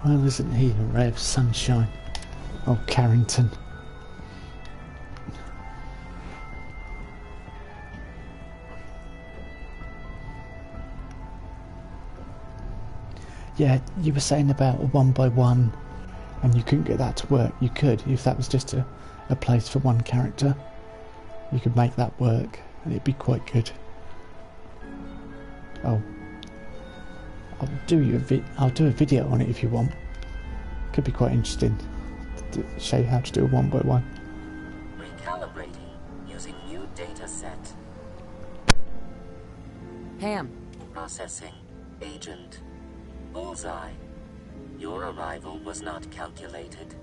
Well, isn't he a ray of sunshine? Oh, Carrington. Yeah, you were saying about a 1x1 and you couldn't get that to work. You could, if that was just a place for one character. You could make that work and it'd be quite good. Oh, I'll do a video on it if you want. Could be quite interesting to show you how to do a 1x1. Recalibrating using new data set. Pam. Processing. Agent. Bullseye. Your arrival was not calculated.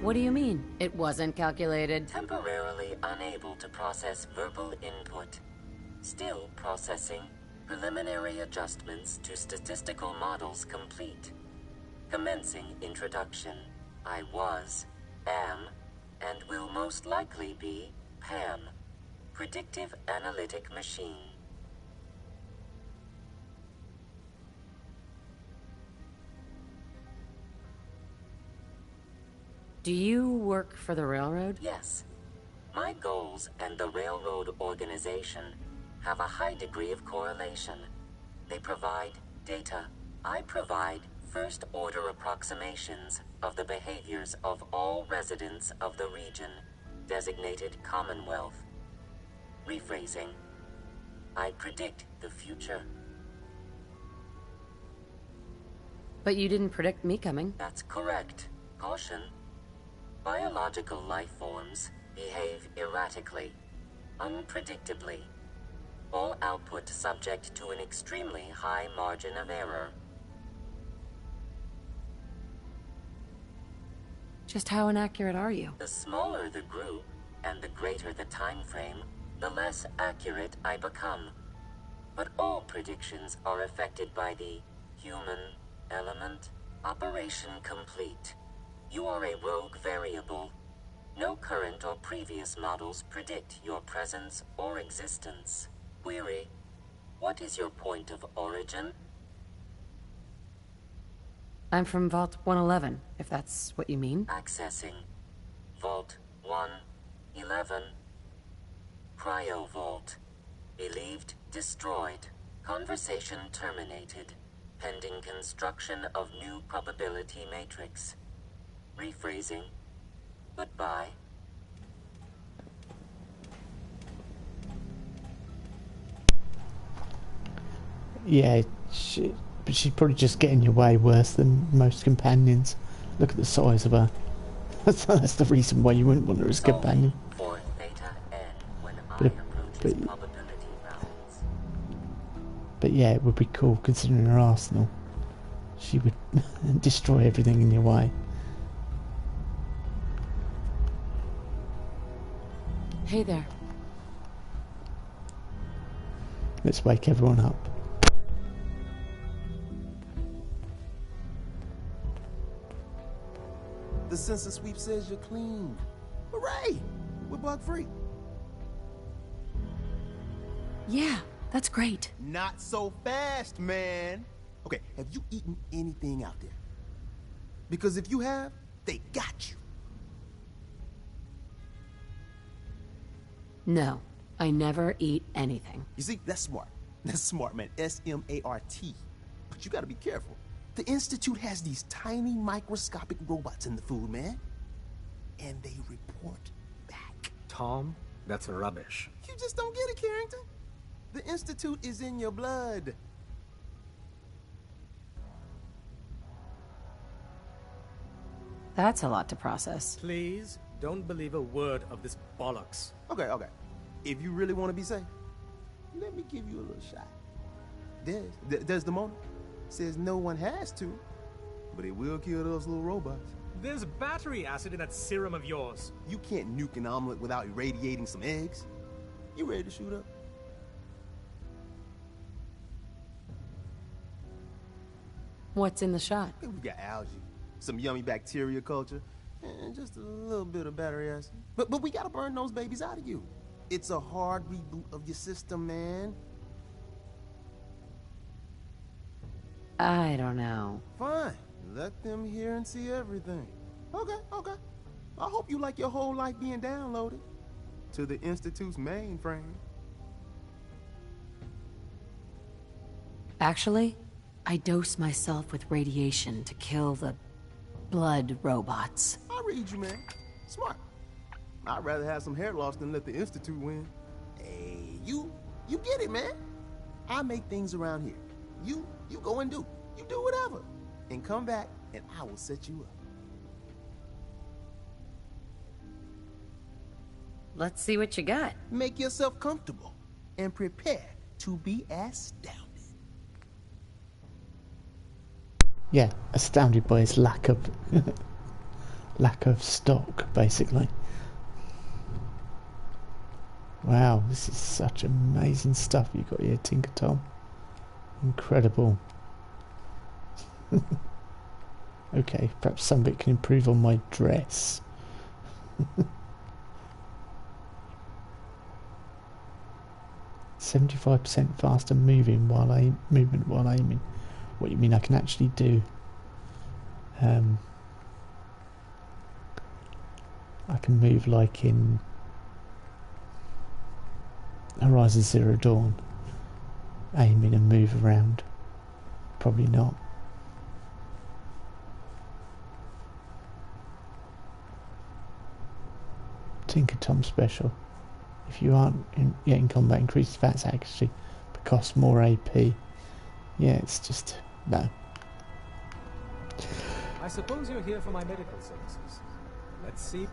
What do you mean, it wasn't calculated? Temporarily unable to process verbal input. Still processing. Preliminary adjustments to statistical models complete. Commencing introduction. I was, am, and will most likely be Pam. Predictive analytic machine. Do you work for the railroad? Yes. My goals and the railroad organization have a high degree of correlation. They provide data. I provide first-order approximations of the behaviors of all residents of the region, designated Commonwealth. Rephrasing. I predict the future. But you didn't predict me coming. That's correct. Caution. Biological life forms behave erratically, unpredictably. All output subject to an extremely high margin of error. Just how inaccurate are you? The smaller the group, and the greater the time frame, the less accurate I become. But all predictions are affected by the human element. Operation complete. You are a rogue variable. No current or previous models predict your presence or existence. Query. What is your point of origin? I'm from Vault 111, if that's what you mean. Accessing. Vault 111. Cryo Vault. Believed destroyed. Conversation terminated. Pending construction of new probability matrix. Rephrasing. Goodbye. Yeah, but she's probably just getting your way worse than most companions. Look at the size of her. That's the reason why you wouldn't want her as a companion. For Theta N when But yeah, it would be cool considering her arsenal. She would destroy everything in your way. Hey there. Let's wake everyone up. The sensor sweep says you're clean. Hooray! We're bug free. Yeah, that's great. Not so fast, man. Okay, have you eaten anything out there? Because if you have, they got you. No, I never eat anything. You see, that's smart. That's smart, man. S-M-A-R-T. But you gotta be careful. The Institute has these tiny microscopic robots in the food, man. And they report back. Tom, that's rubbish. You just don't get it, Carrington. The Institute is in your blood. That's a lot to process. Please, don't believe a word of this bollocks. Okay. If you really want to be safe, let me give you a little shot. There's the motor. Says no one has to, but it will kill those little robots. There's battery acid in that serum of yours. You can't nuke an omelet without irradiating some eggs. You ready to shoot up? What's in the shot? We got algae, some yummy bacteria culture, And just a little bit of battery acid. But we gotta burn those babies out of you. It's a hard reboot of your system, man. I don't know. Fine. Let them hear and see everything. Okay. I hope you like your whole life being downloaded to the Institute's mainframe. Actually, I dose myself with radiation to kill the blood robots. I read you, man. Smart. I'd rather have some hair loss than let the Institute win. Hey, you get it, man. I make things around here. You go and do. You do whatever. And come back, and I will set you up. Let's see what you got. Make yourself comfortable, and prepare to be astounded. Yeah, astounded by his lack of stock, basically. Wow, this is such amazing stuff you got here, Tinker Tom. Incredible. Okay, perhaps some of it can improve on my dress. 75% faster movement while aiming. What do you mean I can actually do? I can move like in Horizon Zero Dawn. Aiming and move around. Probably not. Tinker Tom special. If you aren't yet in combat, increases VATS accuracy, but costs more AP. Yeah, it's just no. I suppose you're here for my medical services. Let's see.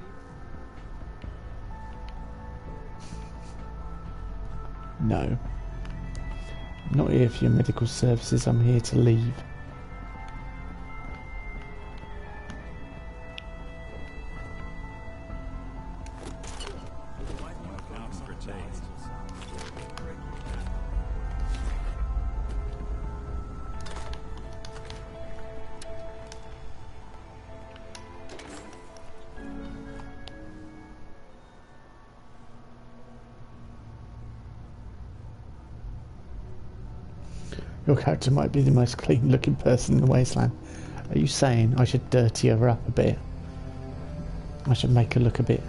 No. I'm not here for your medical services, I'm here to leave. Your character might be the most clean looking person in the wasteland. Are you saying I should dirty her up a bit? I should make her look a bit...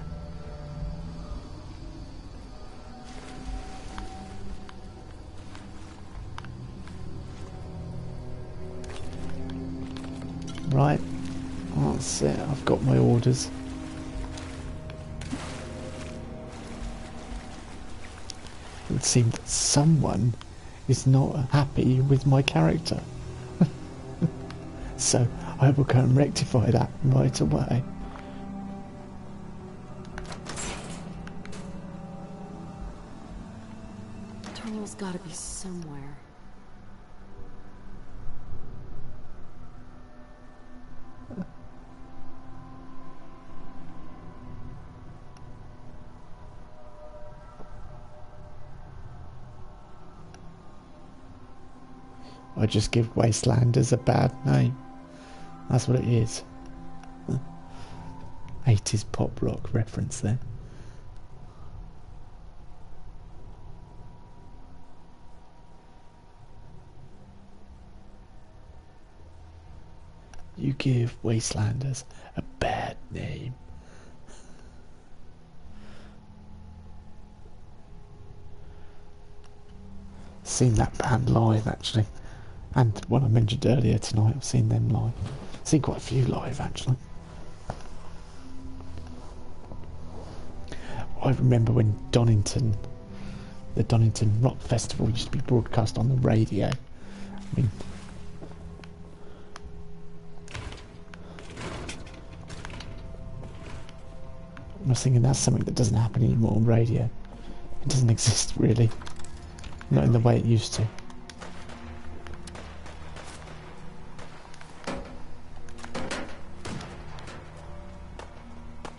Right, that's it, I've got my orders. It would seem that someone is not happy with my character. So I will go and rectify that right away. The terminal's gotta be somewhere. I just give Wastelanders a bad name. That's what it is. 80s pop rock reference there. You give Wastelanders a bad name. Seen that band live actually. And what I mentioned earlier tonight, I've seen them live. Seen quite a few live, actually. I remember when the Donington Rock Festival used to be broadcast on the radio. I mean, I was thinking that's something that doesn't happen anymore on radio. It doesn't exist, really. Not in the way it used to.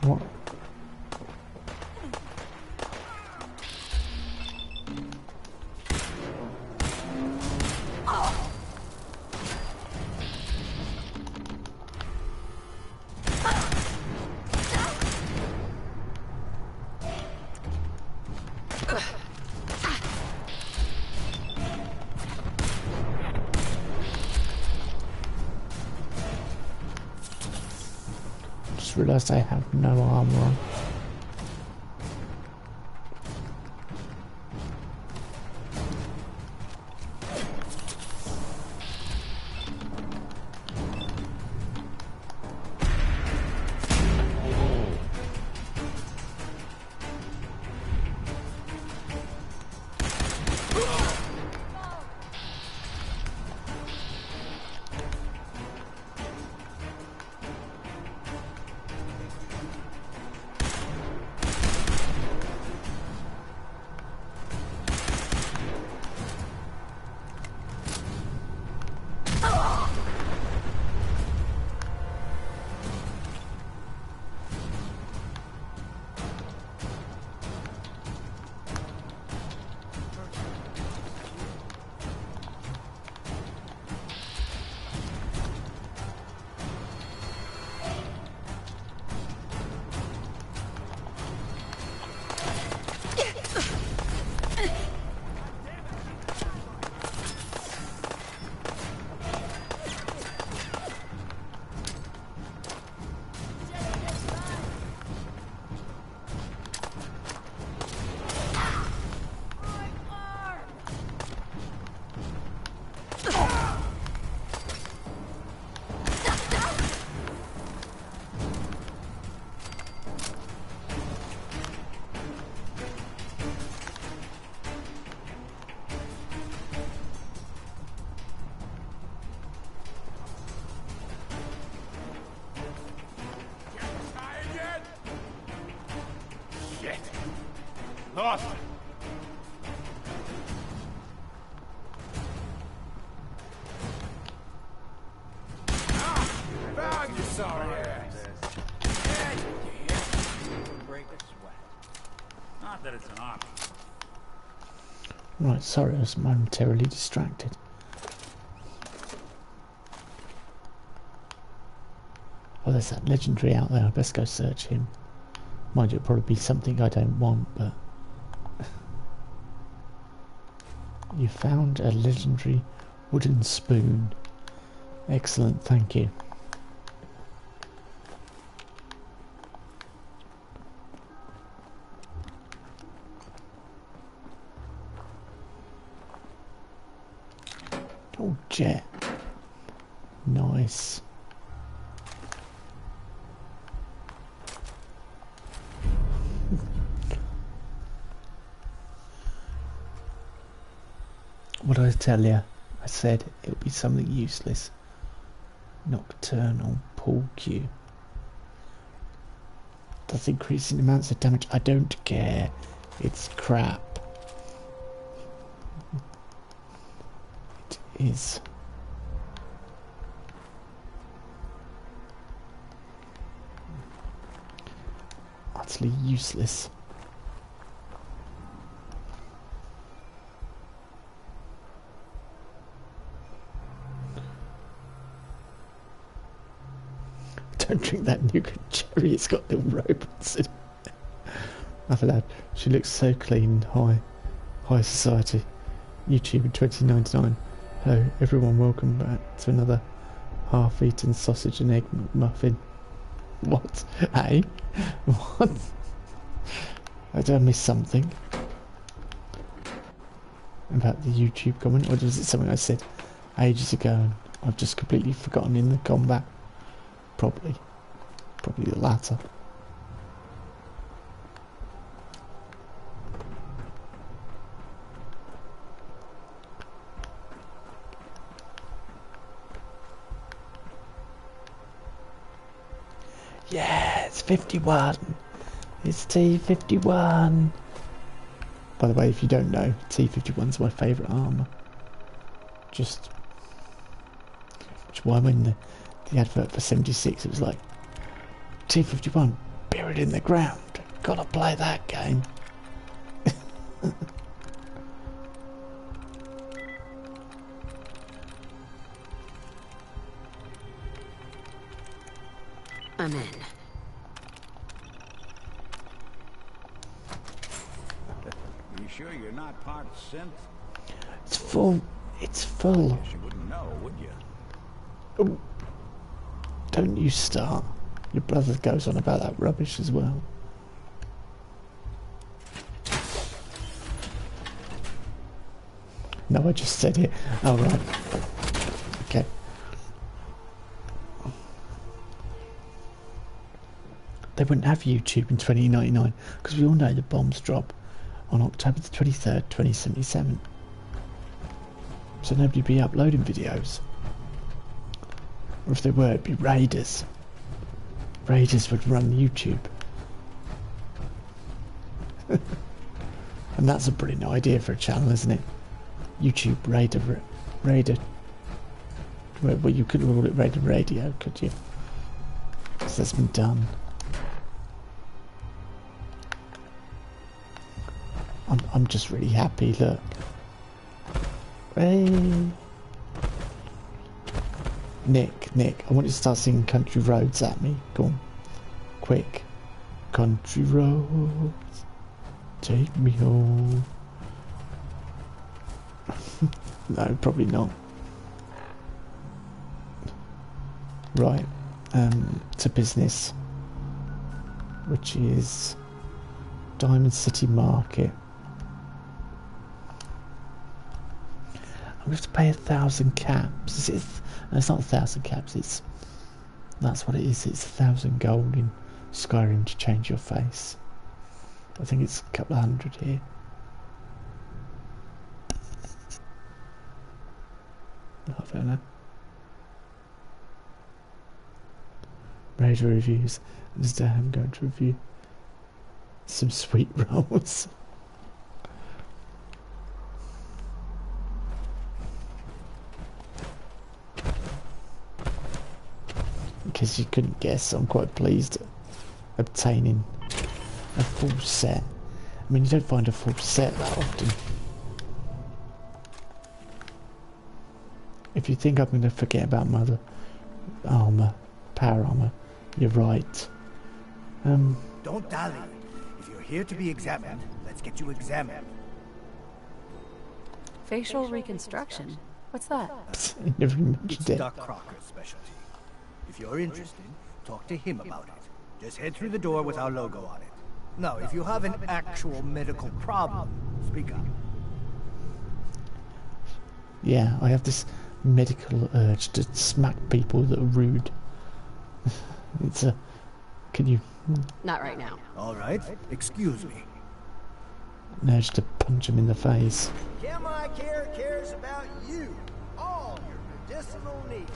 What? just realised I have no armour on. Lost. Found you, sorry ass. Break a sweat. Not that it's an option. Right, sorry, I was momentarily distracted. Oh, there's that legendary out there. I best go search him. Mind you, it'll probably be something I don't want, but... You found a legendary wooden spoon. Excellent, thank you. Oh, jet. Nice. What did I tell you? I said it would be something useless. Nocturnal pull cue. Does increasing amounts of damage. I don't care. It's crap. It is. Utterly useless. Don't drink that nougat cherry, it's got little robots in it. Laugh aloud. She looks so clean, high society. YouTube in 2099. Hello everyone, welcome back to another half-eaten sausage and egg muffin. What? Hey? What? Did I miss something? About the YouTube comment, or was it something I said ages ago and I've just completely forgotten in the combat? Probably the latter. Yeah, it's 51. It's T51. By the way, if you don't know, T51's my favourite armour. Just... Which is why when the advert for 76, it was like, T51, buried in the ground. Gotta play that game. I'm in. You sure you're not part synth? It's full. It's full. Guess you wouldn't know, would you? Oh. Don't you start. Your brother goes on about that rubbish as well. No, I just said it. Oh, right. Okay. They wouldn't have YouTube in 2099 because we all know the bombs drop on October the 23rd, 2077. So nobody'd be uploading videos. Or if they were, it'd be raiders. Raiders would run YouTube. And that's a brilliant idea for a channel, isn't it? YouTube Raider. Well, you couldn't call it Raider Radio, could you? Because that's been done. I'm just really happy, look. Hey. Nick, I want you to start singing Country Roads at me. Go on. Quick. Country roads, take me home. No, probably not. Right. To business. Which is Diamond City Market. I'm going to pay 1,000 caps. No, it's not 1,000 caps. That's what it is. It's 1,000 gold in Skyrim to change your face. I think it's a couple of hundred here. I don't know. Raider reviews. I'm going to review some sweet rolls. In case you couldn't guess, I'm quite pleased at obtaining a full set. I mean, you don't find a full set that often. If you think I'm going to forget about my other armour, power armour, you're right. Don't dally. If you're here to be examined, let's get you examined. Facial reconstruction? What's that? Never It's mentioned it. Doc Crocker's specialty. If you're interested, talk to him about it. Just head through the door with our logo on it. Now, if you have an actual medical problem, speak up. Yeah, I have this medical urge to smack people that are rude. It's a... Can you... Not right now. All right, excuse me. An urge to punch them in the face. Chemi Care cares about you, all your medicinal needs.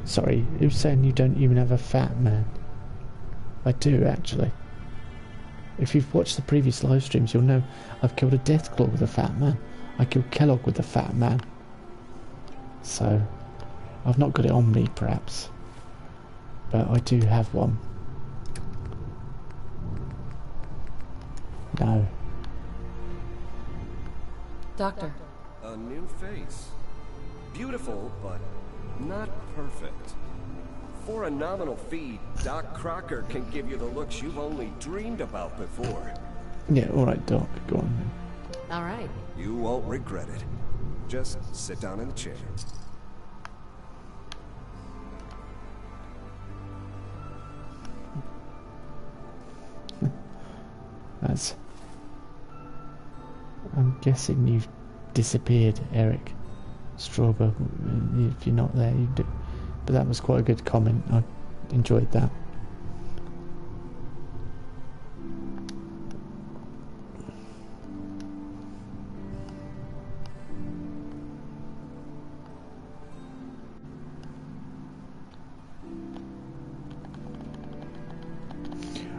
Sorry, who's saying you don't even have a fat man? I do, actually. If you've watched the previous live streams, you'll know I've killed a Deathclaw with a fat man. I killed Kellogg with a fat man. So, I've not got it on me, perhaps. But I do have one. No. Doctor. A new face. Beautiful, but not perfect. For a nominal fee, Doc Crocker can give you the looks you've only dreamed about before. Yeah, alright, Doc. Go on then. Alright. You won't regret it. Just sit down in the chair. That's... I'm guessing you've disappeared, Eric Strawber. If you're not there, you do. But that was quite a good comment. I enjoyed that.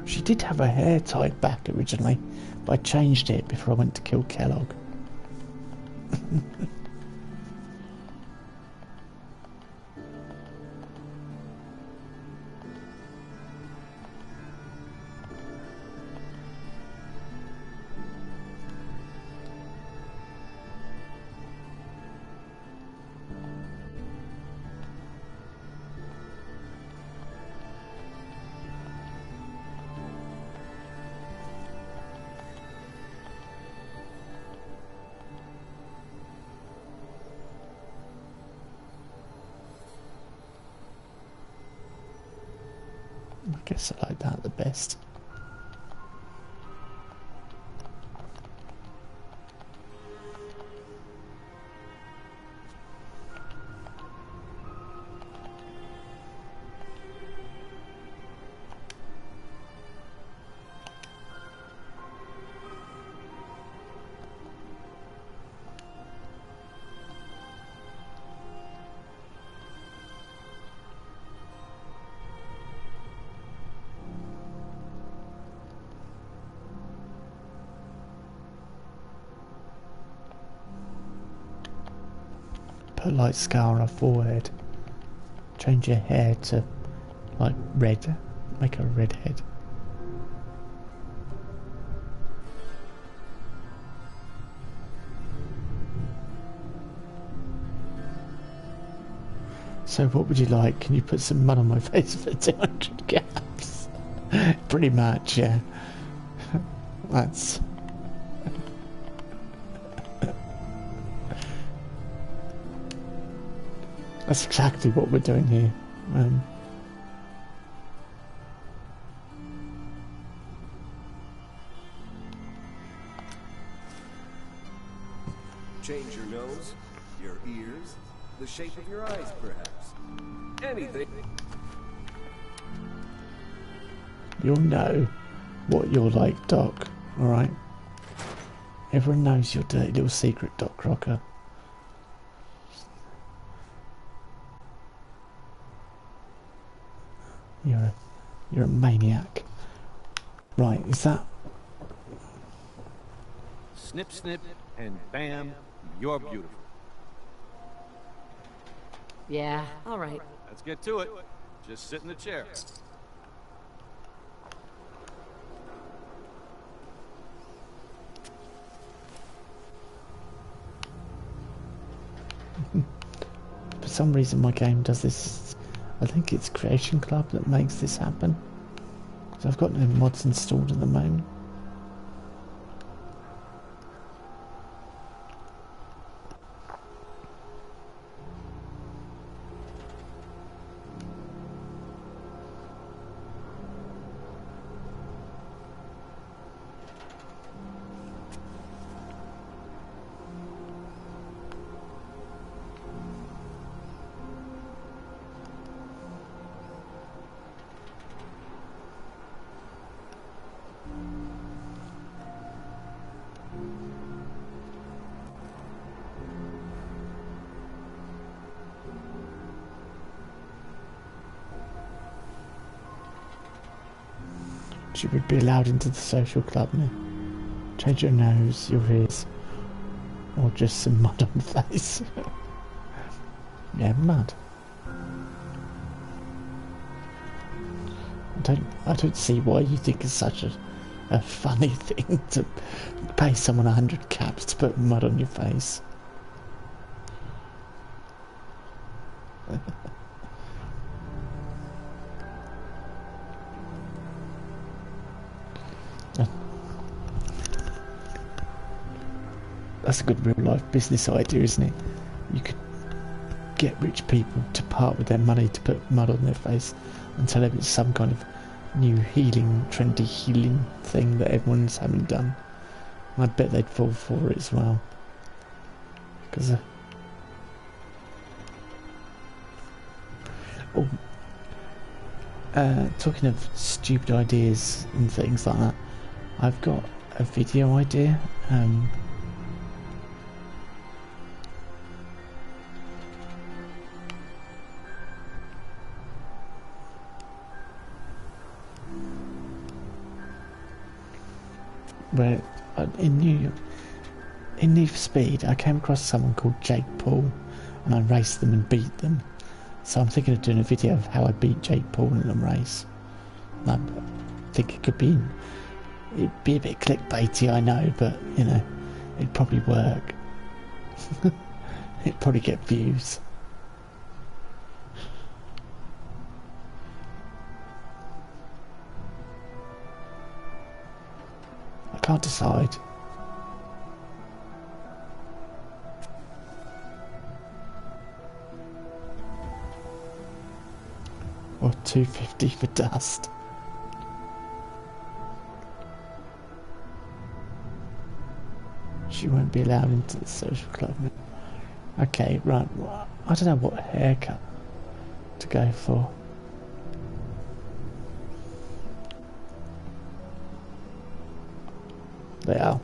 She did have her hair tied back originally, but I changed it before I went to kill Kellogg. Guess I like that the best. Put light scar on her forehead. Change your hair to like red. Make her a redhead. So what would you like? Can you put some mud on my face for 200 caps? Pretty much, yeah. That's... That's exactly what we're doing here. Change your nose, your ears, the shape of your eyes, perhaps. Anything. You'll know what you're like, Doc, alright? Everyone knows your dirty little secret, Doc Crocker. You're a maniac. Right, is that... Snip, snip, and bam, you're beautiful. Yeah, all right. Let's get to it. Just sit in the chair. For some reason my game does this. I think it's Creation Club that makes this happen. So I've got no mods installed at the moment. You would be allowed into the social club now. Change your nose, your ears, or just some mud on the face. Yeah, mud. I don't see why you think it's such a funny thing to pay someone 100 caps to put mud on your face. That's a good real life business idea, isn't it? You could get rich people to part with their money to put mud on their face and tell them it's some kind of new healing, trendy healing thing that everyone's having done. I bet they'd fall for it as well. Because talking of stupid ideas and things like that, I've got a video idea. Where in Need for Speed, I came across someone called Jake Paul, and I raced them and beat them. So I'm thinking of doing a video of how I beat Jake Paul in a race. I think it'd be a bit clickbaity, I know, but you know, it'd probably work. It'd probably get views. I can't decide. Or 250 for dust. You won't be allowed into the social club now. Okay, right. Well, I don't know what haircut to go for. They are.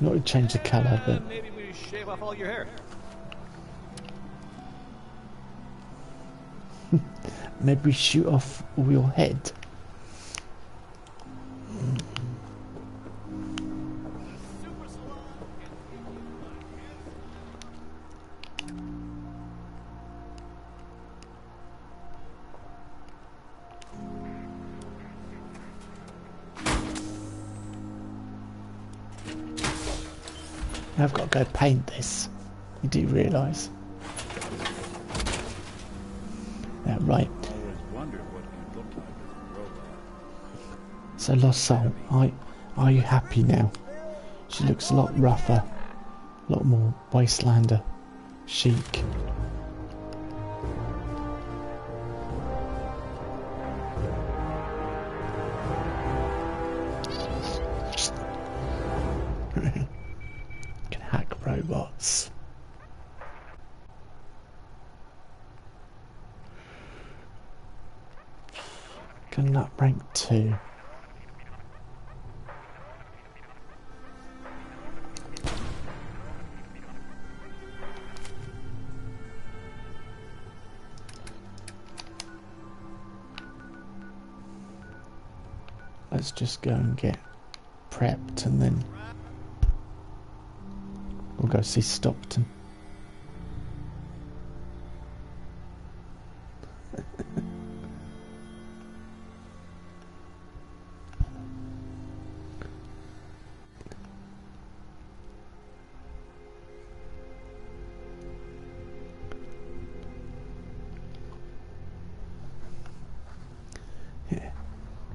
Not to change the colour, but maybe we shave off all your hair. maybe we shoot off all your head. I've got to go paint this. You do realise? Yeah, right. Always wondered what you look like as a robot. So, Lost Soul, are you happy now? She looks a lot rougher, a lot more wastelander chic. Can hack robots. Gun up rank 2. Let's just go and get prepped and then we'll go see Stockton.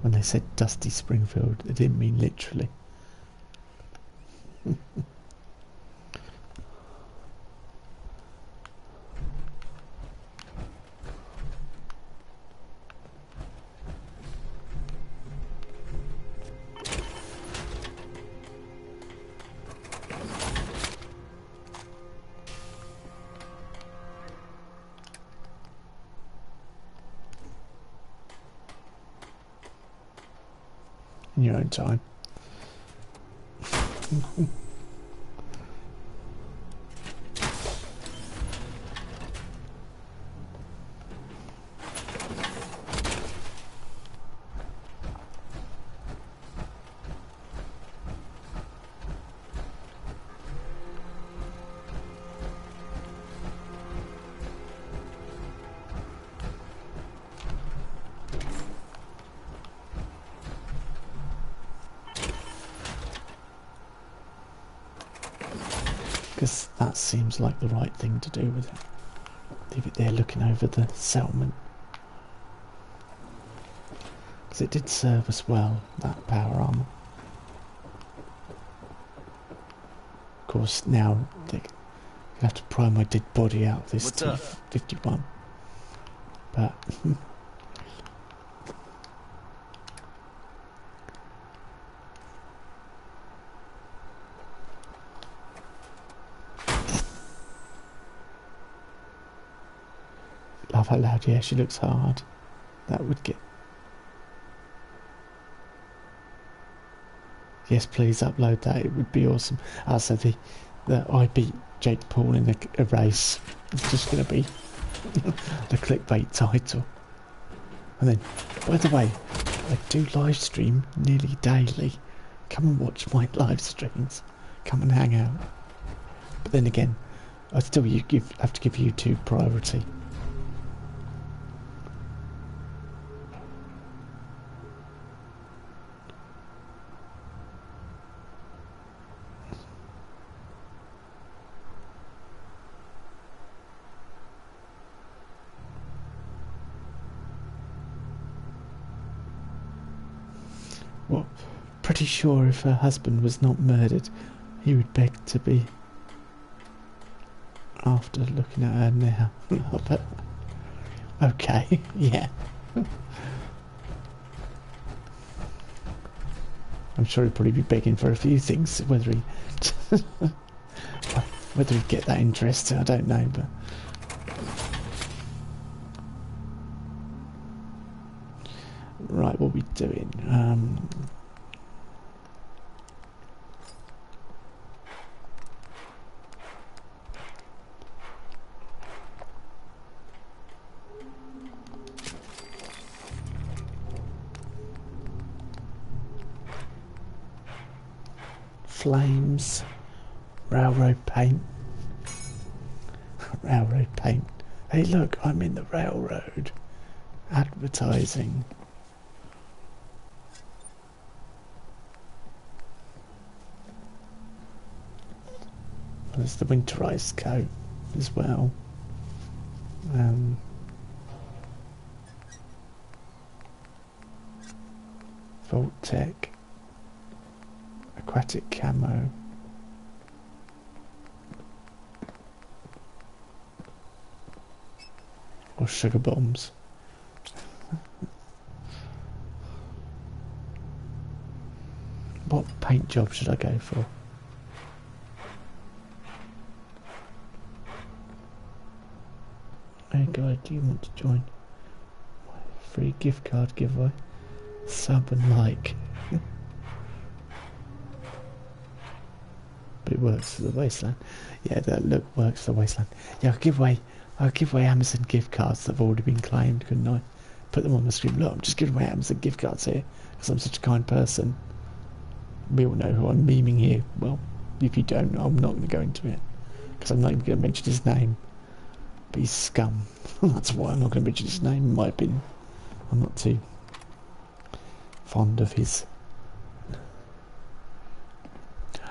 When they said Dusty Springfield, they didn't mean literally. In your own time. Because that seems like the right thing to do with it. Leave it there looking over the settlement. Because it did serve us well, that power armor. Of course, now they have to pry my dead body out of this T-51. But... laugh out loud, yeah, she looks hard. That would get... Yes, please upload that, it would be awesome. Also, the I beat Jake Paul in a race. It's just going to be the clickbait title. And then, by the way, I do live stream nearly daily. Come and watch my live streams. Come and hang out. But then again, I still have to give YouTube priority. Well, pretty sure if her husband was not murdered, he would beg to be after looking at her now. But, okay, yeah. I'm sure he'd probably be begging for a few things. Whether he whether he'd get that interest, I don't know. But right, what are we doing? Flames, railroad paint, railroad paint. Hey look, I'm in the railroad. Advertising. There's the winterized coat as well. Vault-Tec. Aquatic camo. Or sugar bombs. What paint job should I go for? Hey guy, do you want to join my free gift card giveaway? Sub and like. But it works for the wasteland. Yeah, that look works for the wasteland. Yeah, I'll give away Amazon gift cards that have already been claimed, couldn't I? Put them on the screen. Look, I'm just giving away Amazon gift cards here because I'm such a kind person. We all know who I'm memeing here. Well, if you don't, I'm not going to go into it because I'm not even going to mention his name. But he's scum. That's why I'm not going to mention his name, in my opinion. I'm not too fond of his.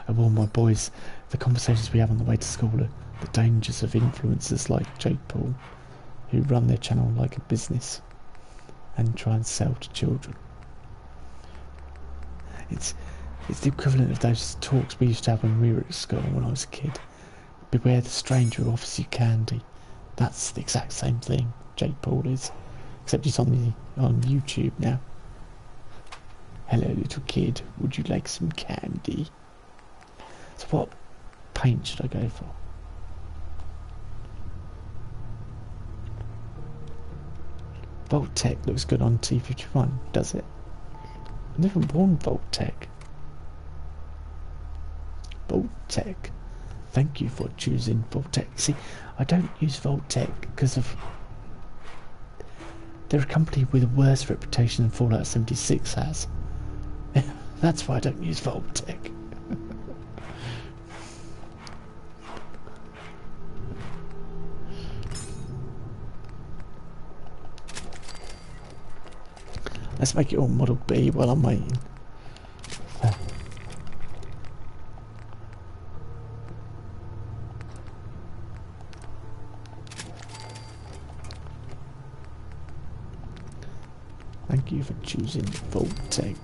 I warn my boys, the conversations we have on the way to school are the dangers of influencers like Jake Paul, who run their channel like a business and try and sell to children. It's the equivalent of those talks we used to have when we were at school when I was a kid. Beware the stranger who offers you candy. That's the exact same thing Jake Paul is, except he's on YouTube now. Hello little kid, would you like some candy? So what paint should I go for? Vault-Tec looks good on T51, does it? I've never worn Vault-Tec. Vault-Tec. Thank you for choosing Vault-Tec. See, I don't use Vault-Tec because of... They're a company with a worse reputation than Fallout 76 has. That's why I don't use Vault-Tec. Let's make it all Model B while I'm waiting. Thank you for choosing Vault-Tec.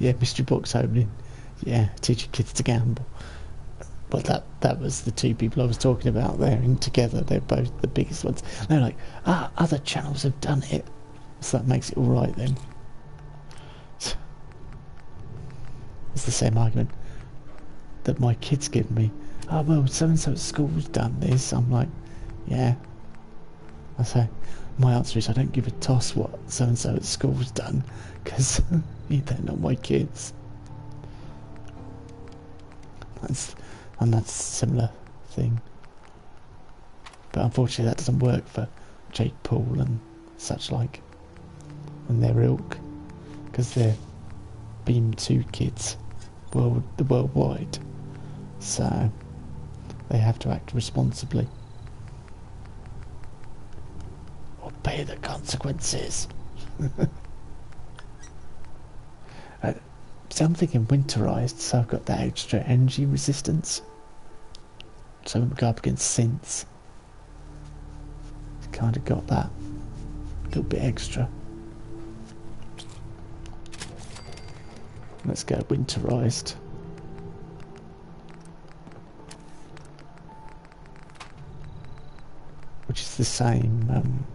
Yeah, mystery box opening. Yeah, teach your kids to gamble. But that was the two people I was talking about there, and together they're both the biggest ones. They're like, other channels have done it, so that makes it all right then. It's the same argument that my kids give me. Oh well, so and so at school's done this. I'm like, yeah. I say, my answer is I don't give a toss what so and so at school's done, because they're not my kids. That's a similar thing. But unfortunately that doesn't work for Jake Paul and such like, and their ilk, because they're Beam 2 kids worldwide, so they have to act responsibly or pay the consequences. So I'm thinking winterized, so I've got that extra energy resistance. So when we go up against synths, it's kind of got that little bit extra. Let's go winterized. Which is the same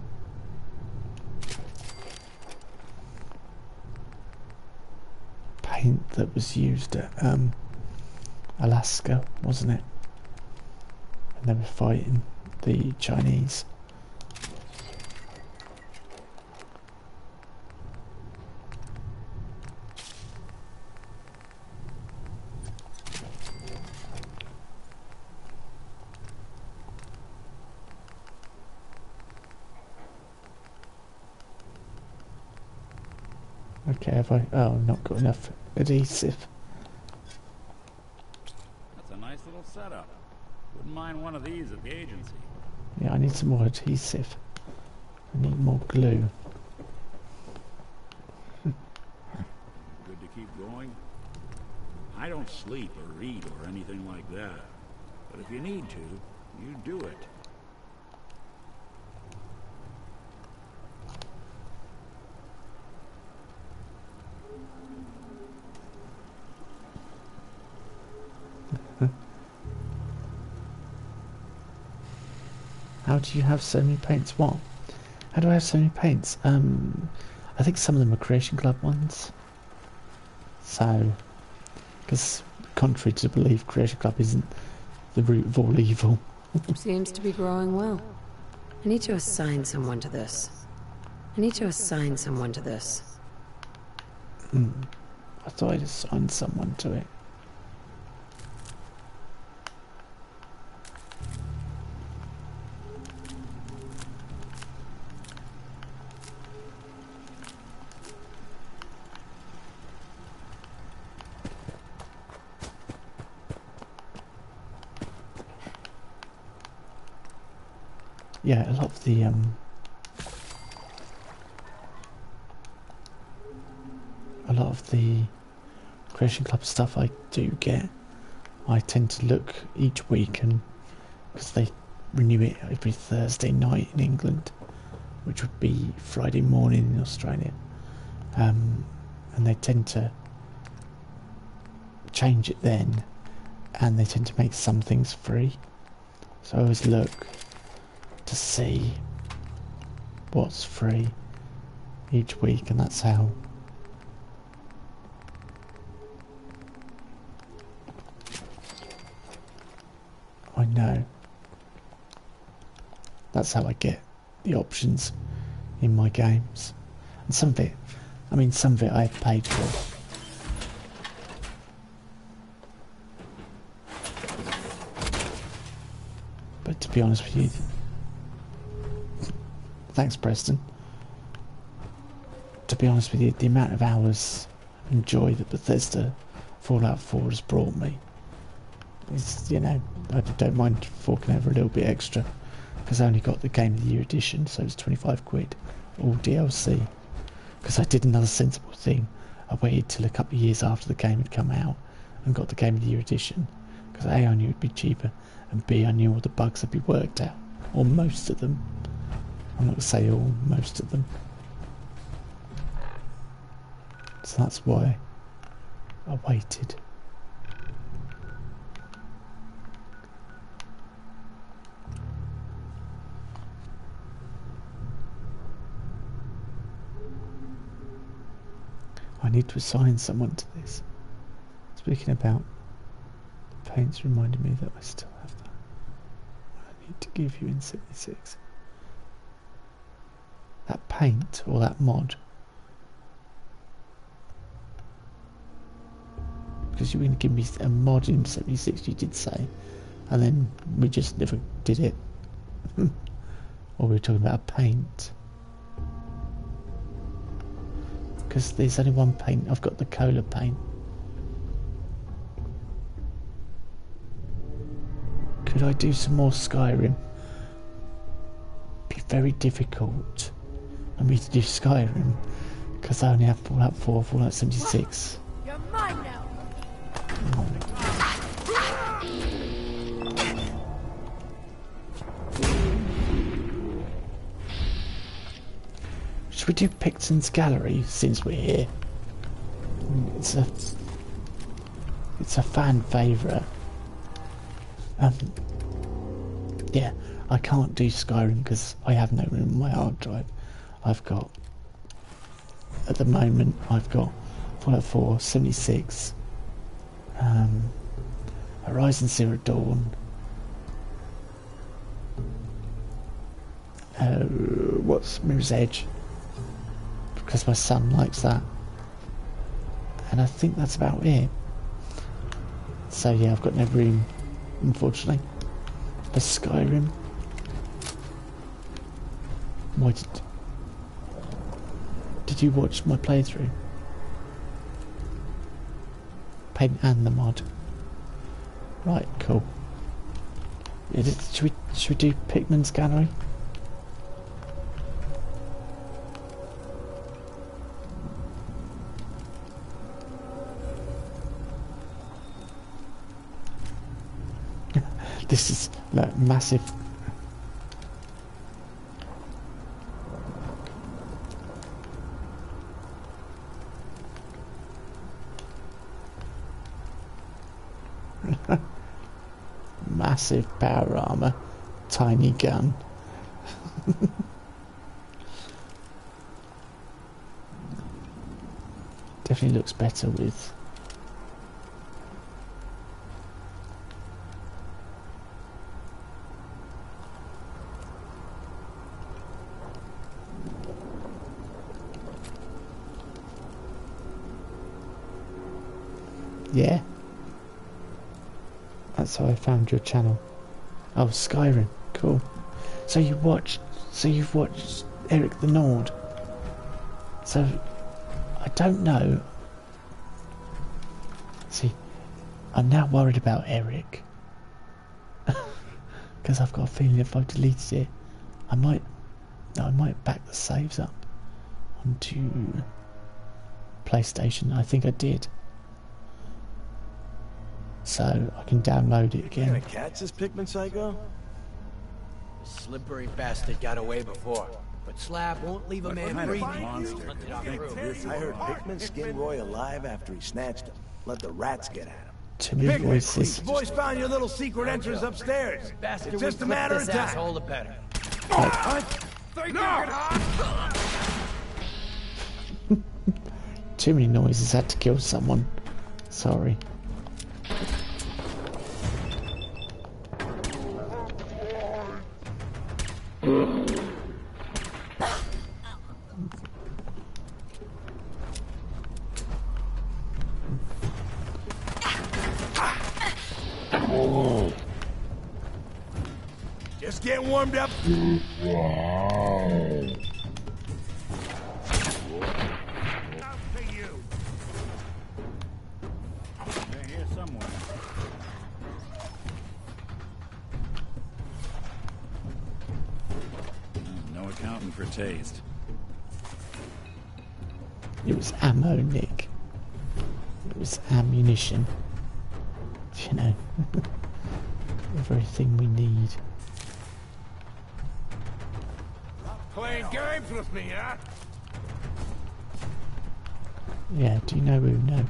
paint that was used at Alaska, wasn't it? And they were fighting the Chinese. Okay, have I? Oh, not got enough adhesive. That's a nice little setup. Wouldn't mind one of these at the agency. Yeah, I need some more adhesive. I need more glue. Good to keep going. I don't sleep or eat or anything like that. But if you need to, you do it. How do you have so many paints? What? How do I have so many paints? I think some of them are Creation Club ones. So, because contrary to belief, Creation Club isn't the root of all evil. Seems to be growing well. I need to assign someone to this. I thought I'd assigned someone to it. Yeah, a lot of the Creation Club stuff I do get, I tend to look each week, and because they renew it every Thursday night in England, which would be Friday morning in Australia, and they tend to change it then, and they tend to make some things free. So I always look to see what's free each week, and that's how I know. That's how I get the options in my games. And some of it, some of it I paid for. But to be honest with you, thanks, Preston. To be honest with you, the amount of hours and joy that Bethesda Fallout 4 has brought me is, I don't mind forking over a little bit extra, because I only got the Game of the Year edition, so it's 25 quid, all DLC. Because I did another sensible thing. I waited till a couple of years after the game had come out and got the Game of the Year edition, because A, I knew it'd be cheaper, and B, I knew all the bugs had been worked out, or most of them. I'm not going to say all, most of them. So that's why I waited. I need to assign someone to this. Speaking about the paints, reminded me that I still have that. I need to give you in 76. That paint, or that mod, because you were going to give me a mod in 76, you did say, and then we just never did it. Or we were talking about a paint. Because there's only one paint. I've got the cola paint. Could I do some more Skyrim? Be very difficult for me to do Skyrim, because I only have Fallout 4, Fallout 76. You're mine now. Should we do Picton's Gallery since we're here? It's a fan favourite. Yeah, I can't do Skyrim because I have no room in my hard drive. At the moment, I've got Fallout 4, 76, Horizon Zero Dawn, what's Mirror's Edge, because my son likes that, and I think that's about it. So yeah, I've got no room, unfortunately. For Skyrim, why did you watch my playthrough? Paint and the mod. Right, cool. Should we do Pikmin's Gallery? This is like massive. Massive power armor, tiny gun. Definitely looks better with. Yeah. That's how I found your channel. Oh, Skyrim. Cool. So you've watched Eric the Nord. So, I don't know. See, I'm now worried about Eric. Because I've got a feeling if I deleted it, I might back the saves up onto PlayStation. I think I did. So I can download it again. Can I catch this Pikmin psycho? The slippery bastard got away before, but Slab won't leave a man breathing. I heard Pikmin skinned Roy alive after he snatched him. Let the rats get at him. Too many voices. The boys found your little secret entrance upstairs. It's just a matter of time. Asshole the better. Too many noises had to kill someone. Sorry. Just getting warmed up. They're here somewhere. No accounting for taste. It was ammo, Nick. It was ammunition. You know, everything we need. Playing games with me, huh? Yeah, do you know Uno?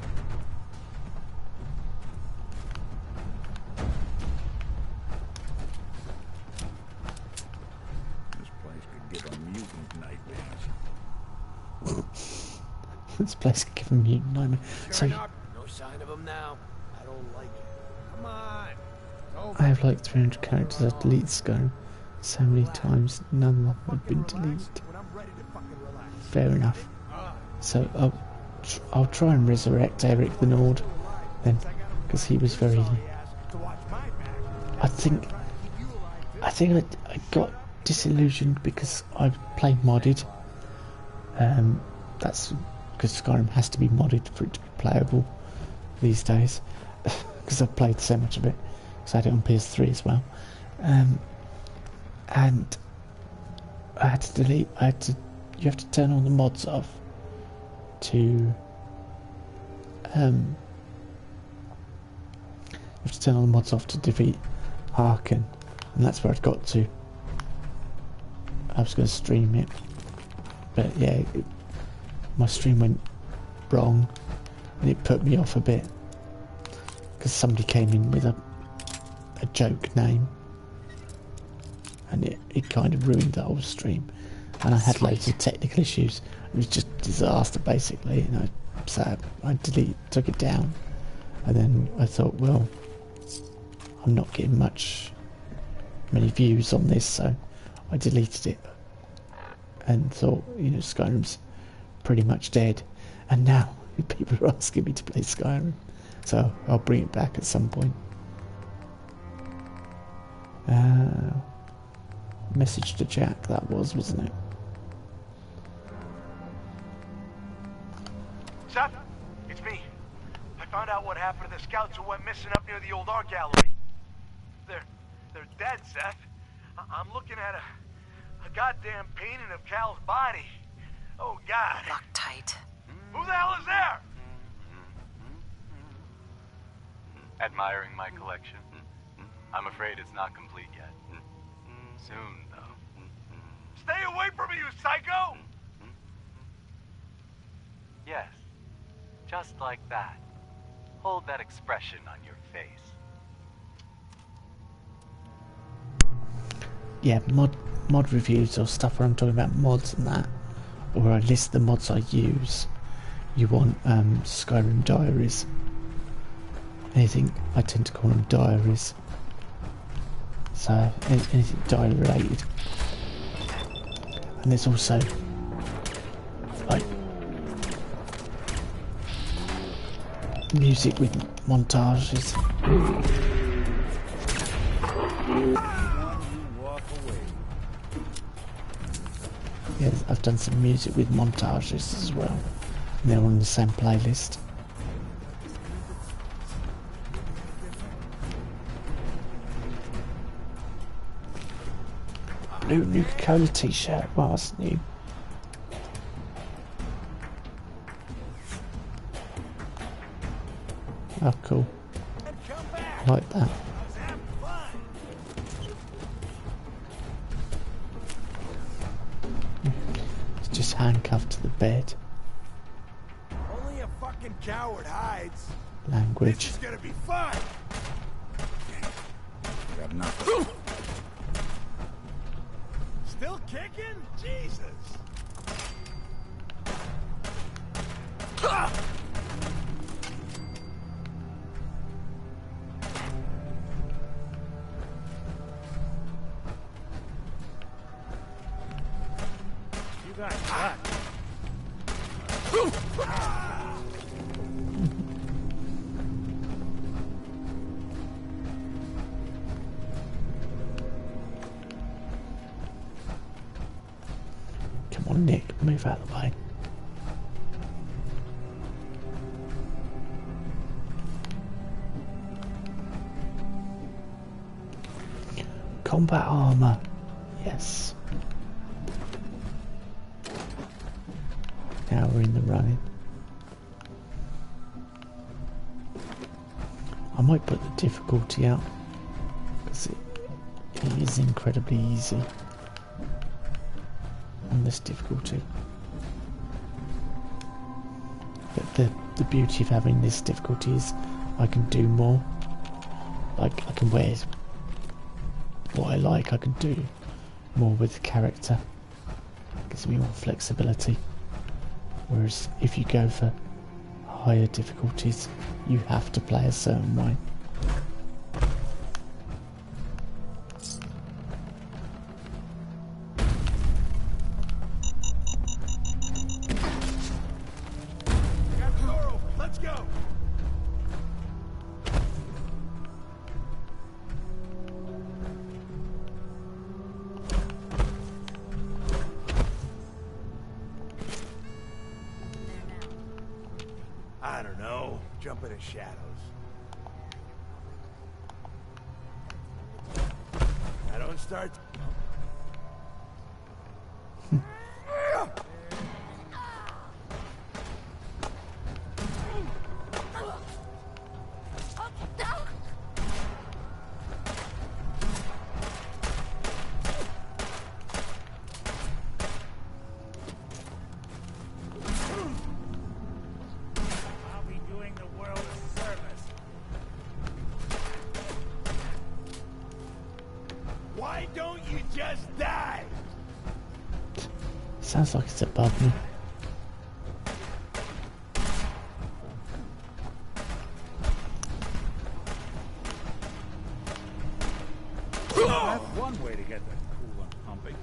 This place could give a mutant nightmares. This place could give a mutant nightmare. So No sign of him now. I don't like it. Come on. I have like 300 characters. I deleted Skyrim so many times, none of them have been deleted. Fair enough. So I'll try and resurrect Eric the Nord then, because he was very. I think I got disillusioned because I played modded. That's because Skyrim has to be modded for it to be playable these days, because I've played so much of it. Because I had it on PS3 as well, and I had to delete. You have to turn all the mods off to. You have to turn all the mods off to defeat Harkin, and that's where I'd got to. I was going to stream it, But yeah, my stream went wrong and it put me off a bit because somebody came in with a joke name and it kind of ruined the whole stream, and I had loads of technical issues. It was just a disaster basically, and I took it down, and then I thought, well, I'm not getting many views on this, so I deleted it and thought, you know, Skyrim's pretty much dead, and now people are asking me to play Skyrim, so I'll bring it back at some point. Message to Jack, that wasn't it? Seth, it's me. I found out what happened to the scouts who went missing up near the old art gallery. They're dead, Seth. I'm looking at a goddamn painting of Cal's body. Oh, God. Lock tight. Who the hell is there? Admiring my collection. I'm afraid it's not complete yet. Soon, though. Stay away from me, you psycho! Yes. Just like that. Hold that expression on your face. Yeah, mod reviews or stuff where I'm talking about mods and that, or I list the mods I use. You want Skyrim diaries. Anything, I tend to call them diaries. So anything diary related. And there's also like music with montages. Yeah, I've done some music with montages as well, and they're on the same playlist. New Nuka-Cola t-shirt. Wow, that's new. Oh, cool. I like that. It's just handcuffed to the bed. Only a fucking coward hides. Language. This is gonna be fun. Got nothing. Still kicking? Jesus. You got cut. Come on, Nick, move out of the way. Combat armor. Yes. Now we're in the running. I might put the difficulty out because it is incredibly easy on this difficulty. But the beauty of having this difficulty is I can do more. Like I can wear what I like, I can do more with the character. Gives me more flexibility. Whereas if you go for higher difficulties, you have to play a certain way. Got the door open. Let's go. I don't know. Jumping in shadows. I don't start. you just died! Sounds like it's above me. That's one way to get that coolant pumping.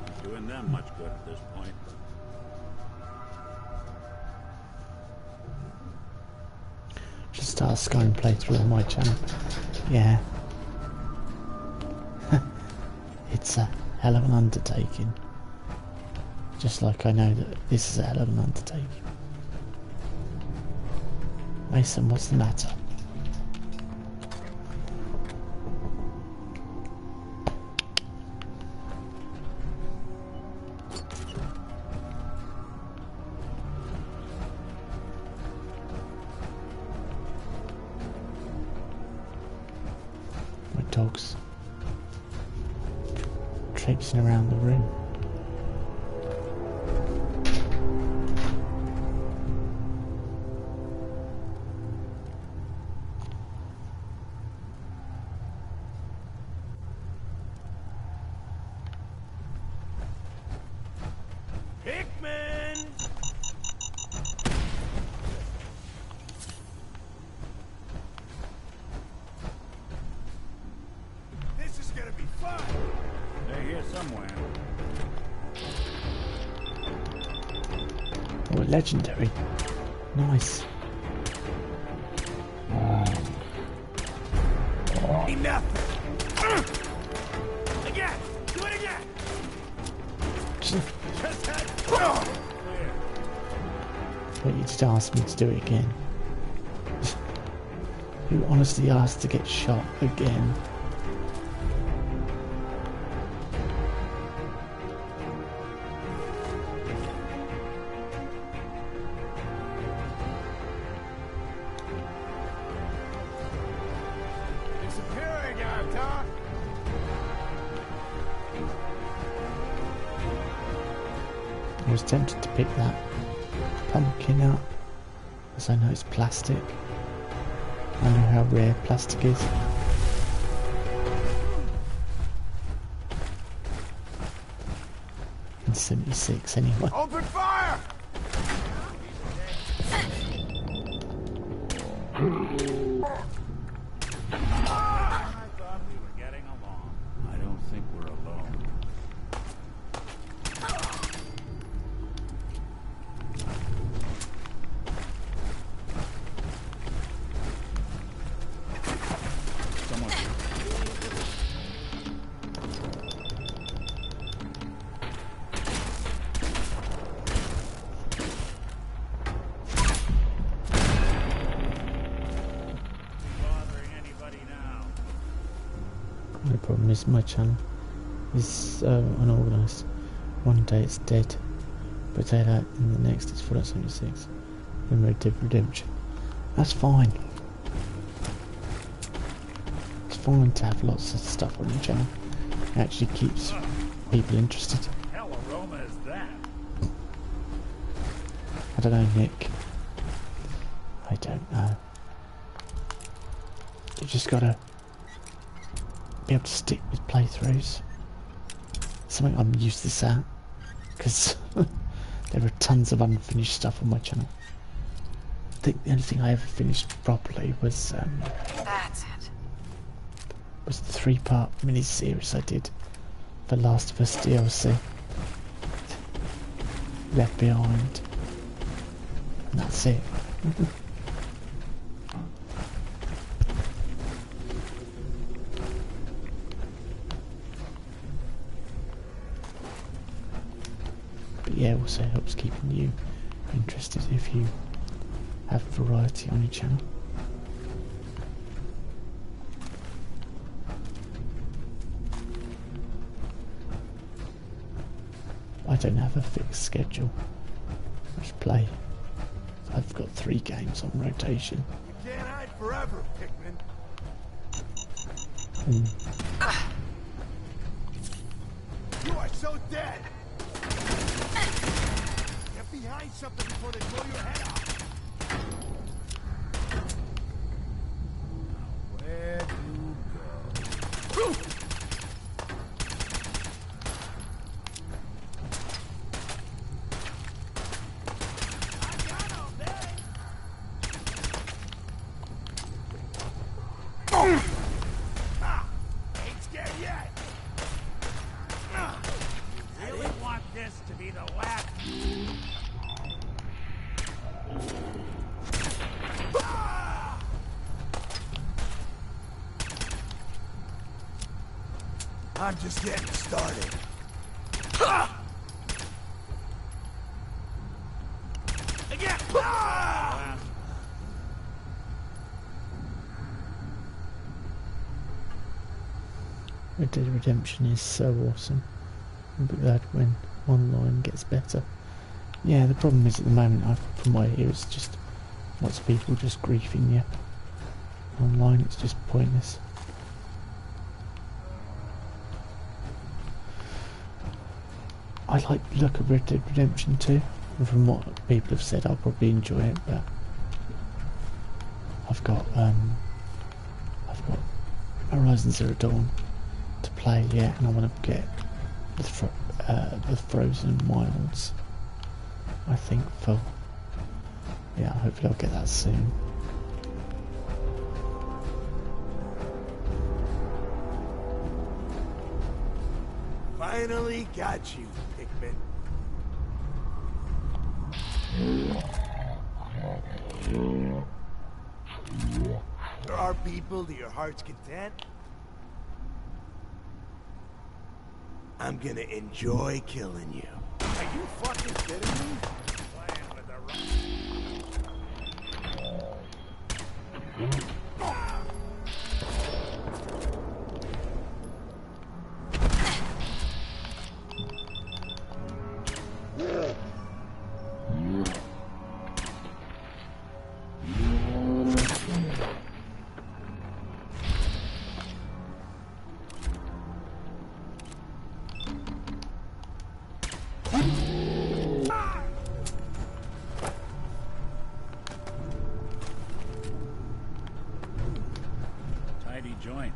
Not doing them much good at this point. Just start a Skyrim playthrough on my channel. Yeah. It's a hell of an undertaking. Just like I know that this is a hell of an undertaking. Mason, what's the matter? My dog's traipsing around the room. Legendary. Nice. Enough! Again! Do it again! What, you just asked me to do it again? Who honestly asked to get shot again? I was tempted to pick that pumpkin up, as I know it's plastic. I know how rare plastic is. In 76 anyway. Open fire! I thought we were getting along. I don't think we're alone. The problem is my channel is so unorganised. One day it's dead, but daylight, and the next it's Fallout 76. Then Red Dead Redemption. That's fine. It's fine to have lots of stuff on your channel. It actually keeps people interested. What the hell aroma is that? I don't know, Nick. I don't know. You just gotta be able to stick with playthroughs. Something I'm useless at, because there are tons of unfinished stuff on my channel. I think the only thing I ever finished properly was That's it. was the 3-part mini-series I did for Last of Us DLC. Left Behind. And that's it. But yeah, also helps keeping you interested if you have variety on your channel. I don't have a fixed schedule. I just play. I've got 3 games on rotation. You can't hide forever, Pikmin. You are so dead! Get behind something before they blow your head off! Ain't scared yet. You really want this to be the last? I'm just getting started. Again! Red Dead Redemption is so awesome. I'll be glad when online gets better. Yeah, the problem is at the moment, from what I hear, it's just lots of people just griefing you. Online, it's just pointless. I like the look of Red Dead Redemption 2, and from what people have said, I'll probably enjoy it. But I've got Horizon Zero Dawn to play yet, and I want to get the Frozen Wilds. I think for hopefully I'll get that soon. Finally got you, Pikmin. There are people to your heart's content. I'm gonna enjoy killing you. Are you fucking kidding me? Playing with the Tidy joint.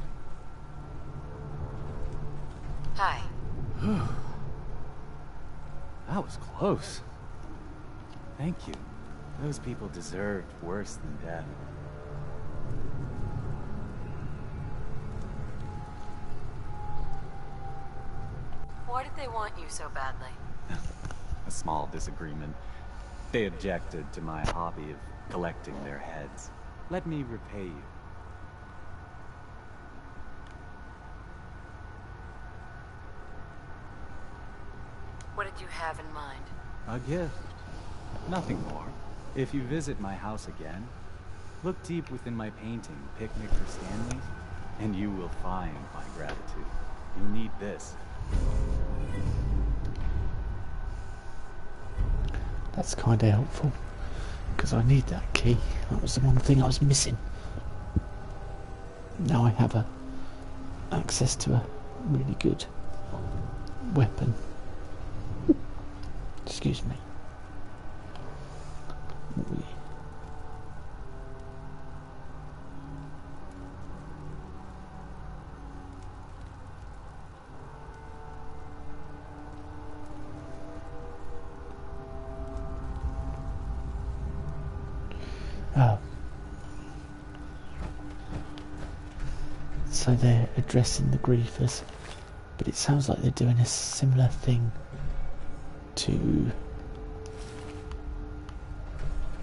Hi. That was close. Thank you. Those people deserved worse than death. Why did they want you so badly? A small disagreement. They objected to my hobby of collecting their heads. Let me repay you. What did you have in mind? A gift. Nothing more. If you visit my house again, look deep within my painting, Picnic for Stanley's, and you will find my gratitude. You need this. That's kind of helpful, because I need that key. That was the one thing I was missing. Now I have access to a really good weapon. Excuse me. Oh. So they're addressing the griefers, but it sounds like they're doing a similar thing to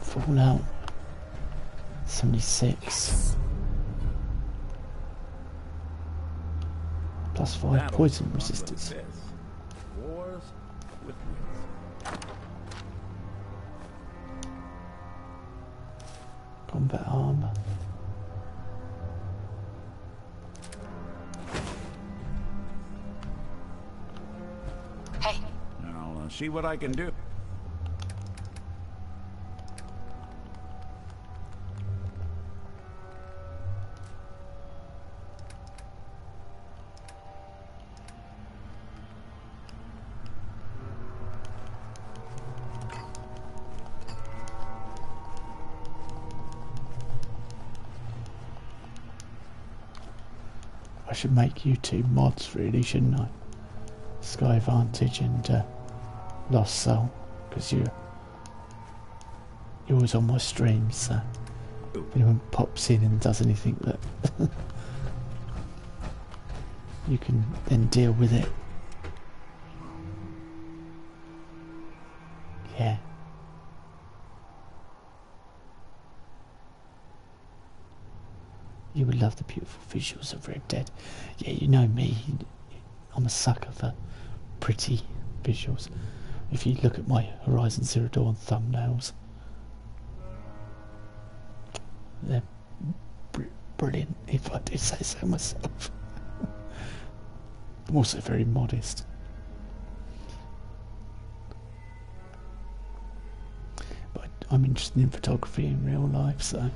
Fallout 76. +5 poison resistance. Wars with Combat armor. Hey. I'll see what I can do. I should make you two mods really, shouldn't I? Sky Vantage and Lost Soul, because you're always on my streams, so if anyone pops in and does anything that you can then deal with it. Yeah. You would love the beautiful visuals of Red Dead. Yeah, you know me. I'm a sucker for pretty visuals. If you look at my Horizon Zero Dawn thumbnails, they're brilliant, if I do say so myself. I'm also very modest. But I'm interested in photography in real life, so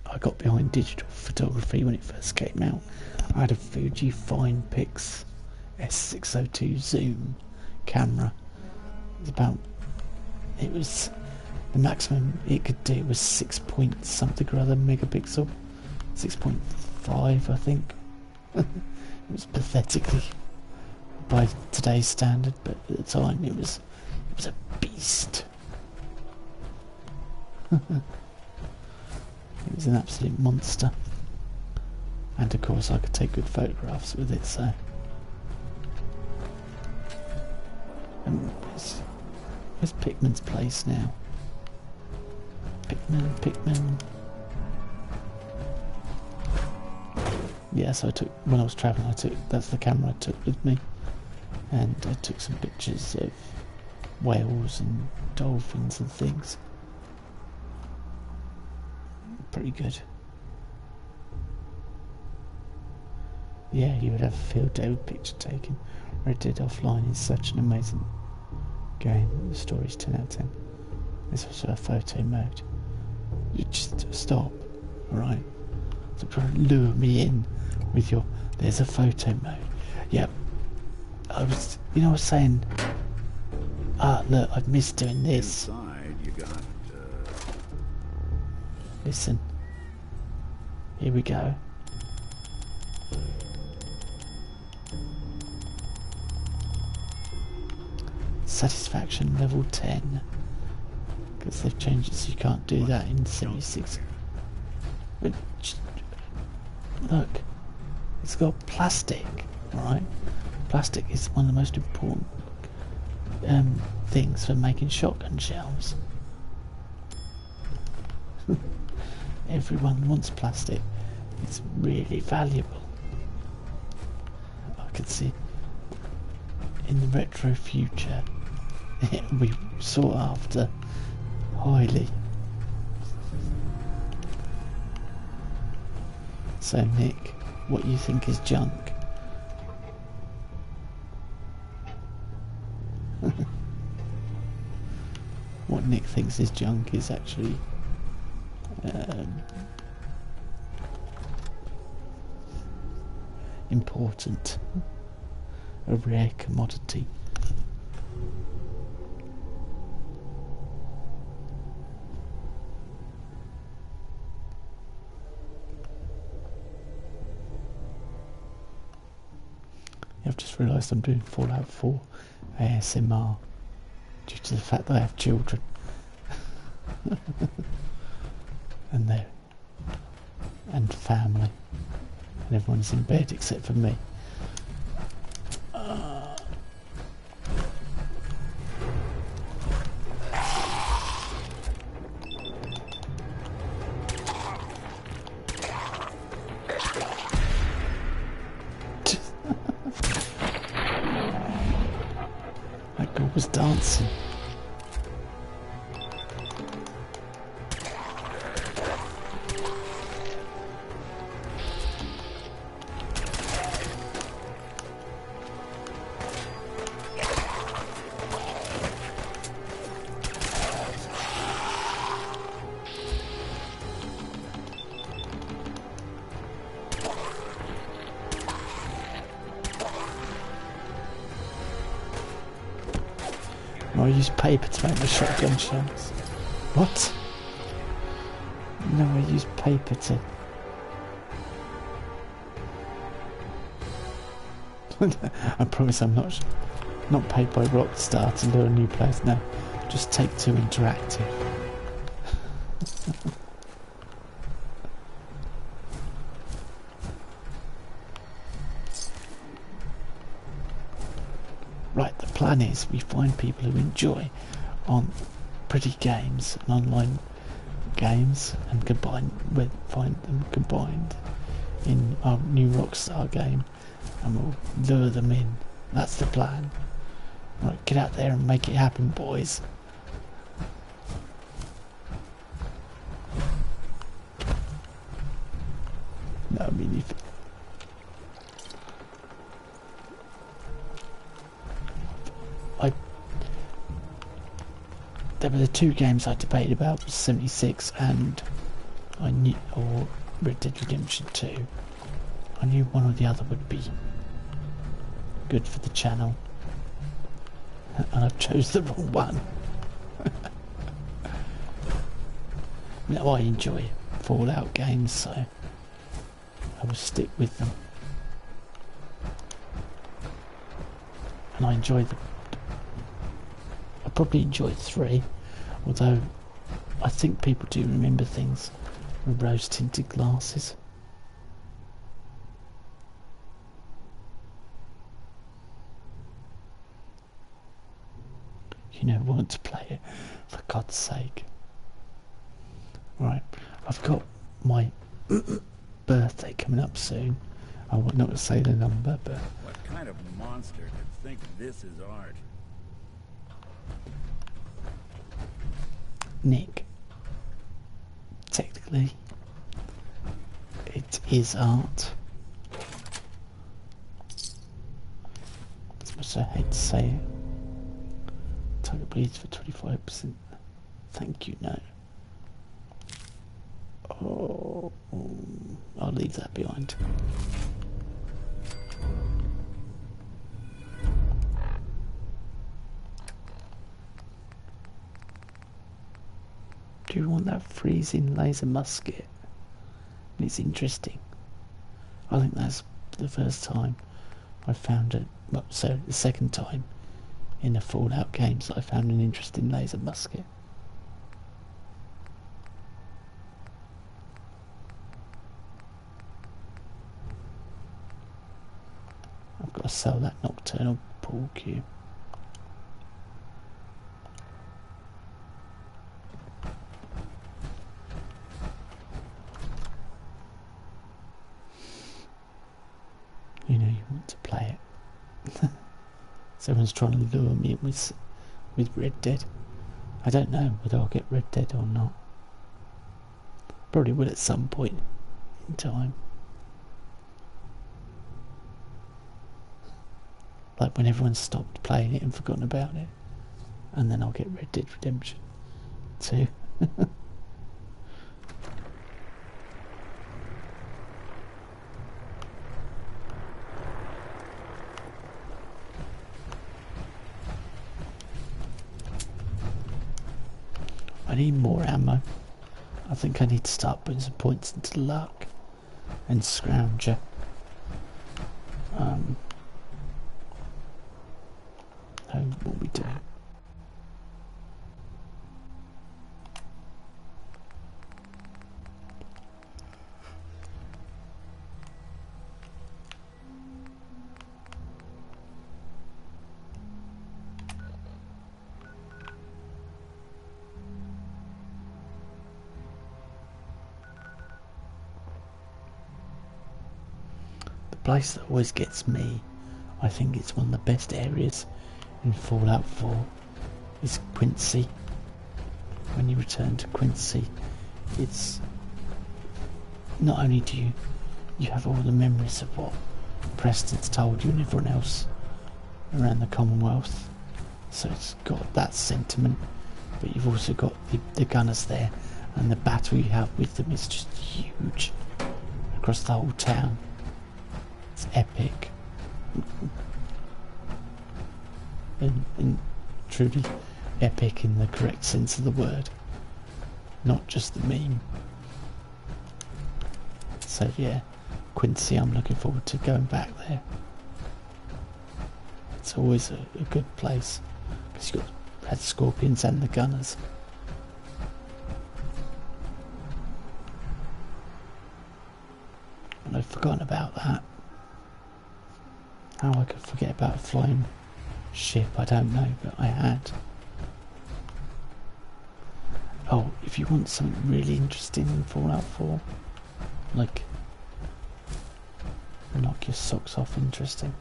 I got behind digital photography when it first came out. I had a Fuji Fine Pix S602 zoom camera. It was the maximum it could do was 6 point something or other megapixel, 6.5 I think. It was pathetically by today's standard, but at the time it was a beast. It was an absolute monster, and of course I could take good photographs with it. So where's Pickman's place now? Pickman. Yeah, so when I was travelling, that's the camera I took with me, and I took some pictures of whales and dolphins and things. Pretty good. Yeah, you would have a field day with picture taking. Red Dead Offline is such an amazing game. The story's 10 out of 10. There's also a photo mode. You just stop, alright? So try to lure me in with your, there's a photo mode. Yep. I was saying, look, I've missed doing this. Inside, you got, Listen. Here we go. Satisfaction level 10. Because they've changed it so you can't do that in 76. But look, it's got plastic, alright? Plastic is one of the most important things for making shotgun shells. Everyone wants plastic. It's really valuable. I can see in the retro future it will be sought after highly. So Nick, what you think is junk? What Nick thinks is junk is actually important, a rare commodity. I've just realised I'm doing Fallout 4 ASMR due to the fact that I have children. and family, and everyone's in bed except for me. That girl was dancing. I use paper to make my shotgun shells. What? No, I use paper to... I promise I'm not paid by Rockstar to lure new players. No, just Take-Two Interactive. plan is we find people who enjoy on pretty games and online games and find them combined in our new Rockstar game, and we'll lure them in. That's the plan. Right, get out there and make it happen, boys. No, I mean, if there were the two games I debated about, 76 and or Red Dead Redemption 2. I knew one or the other would be good for the channel, and I've chose the wrong one. Now I enjoy Fallout games, so I will stick with them. And I probably enjoyed 3, although I think people do remember things with rose-tinted glasses. You never want to play it, for God's sake. Right, I've got my birthday coming up soon. I'm not going to say the number, but... What kind of monster could think this is art? Nick, technically, it is art. As much as I hate to say it. Tiger bleeds for 25%. Thank you, no. Oh, I'll leave that behind. Do you want that freezing laser musket? And it's interesting. I think that's the first time I found it. Well, so the second time in the Fallout games I found an interesting laser musket. I've got to sell that nocturnal pool cue. You know you want to play it. Someone's trying to lure me in with Red Dead. I don't know whether I'll get Red Dead or not. Probably will at some point in time. Like when everyone's stopped playing it and forgotten about it. And then I'll get Red Dead Redemption 2. I need more ammo. I think I need to start putting some points into luck and scrounger. What we do? The place that always gets me, I think it's one of the best areas in Fallout 4, is Quincy. When you return to Quincy, it's not only do you have all the memories of what Preston's told you and everyone else around the Commonwealth, so it's got that sentiment, but you've also got the gunners there, and the battle you have with them is just huge across the whole town. It's epic. And truly epic in the correct sense of the word, not just the meme. So yeah, Quincy, I'm looking forward to going back there. It's always a good place because you've got Red Scorpions and the Gunners. And I've forgotten about that. How I could forget about flying ship, I don't know, but I had. Oh, if you want something really interesting in Fallout 4, like knock your socks off interesting.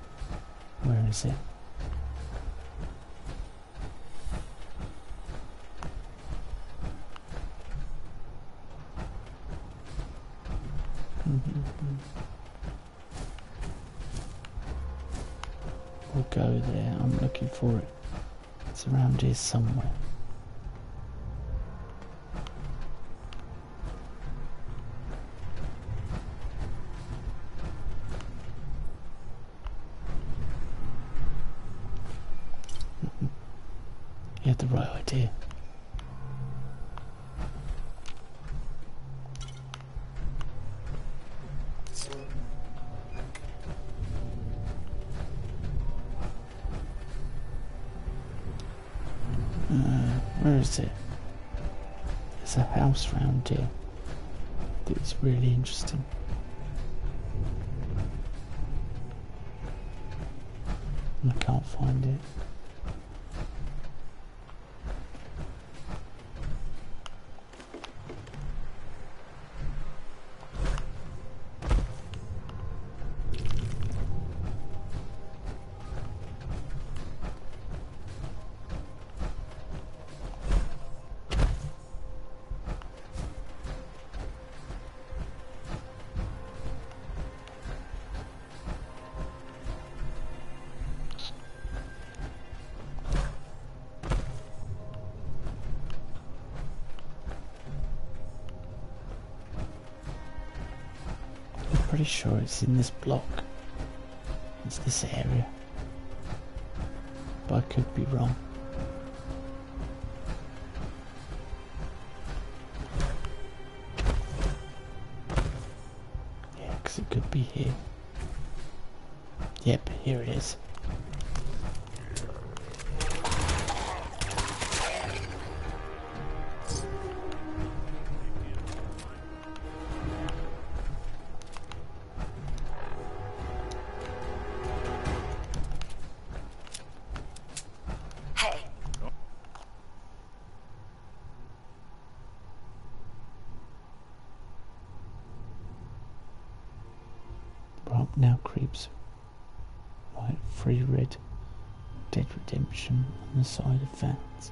Where is it? We'll go there. I'm looking for it. It's around here somewhere. You had the right idea. Where is it? There's a house round here that's really interesting. I can't find it. Pretty sure it's in this block. It's this area. But I could be wrong. Yeah, because it could be here. Yep, here it is. Now creeps. Right, free red. Dead redemption on the side of fans.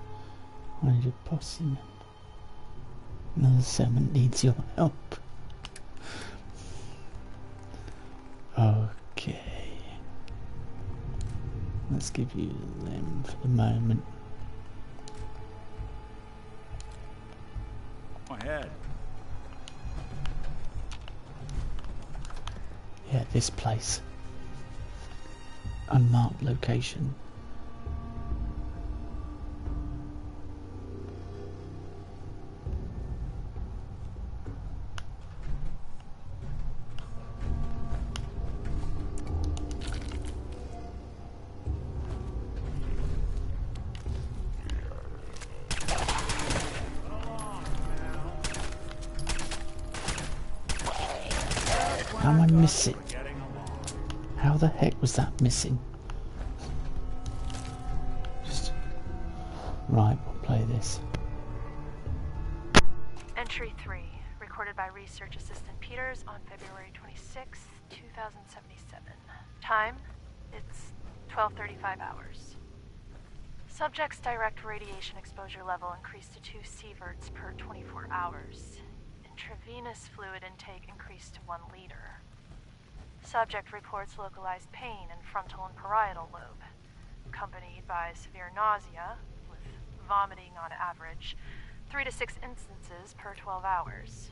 I need a boss in it. Another settlement needs your help. Okay. Let's give you them for the moment. Go ahead. Yeah, this place. Unmarked location. How am I missing? How the heck was that missing? Just... Right, we'll play this. Entry 3, recorded by Research Assistant Peters on February 26, 2077. Time, it's 12:35 hours. Subject's direct radiation exposure level increased to 2 sieverts per 24 hours. Intravenous fluid intake increased to 1 liter. Subject reports localized pain in frontal and parietal lobe, accompanied by severe nausea, with vomiting on average, 3 to 6 instances per 12 hours.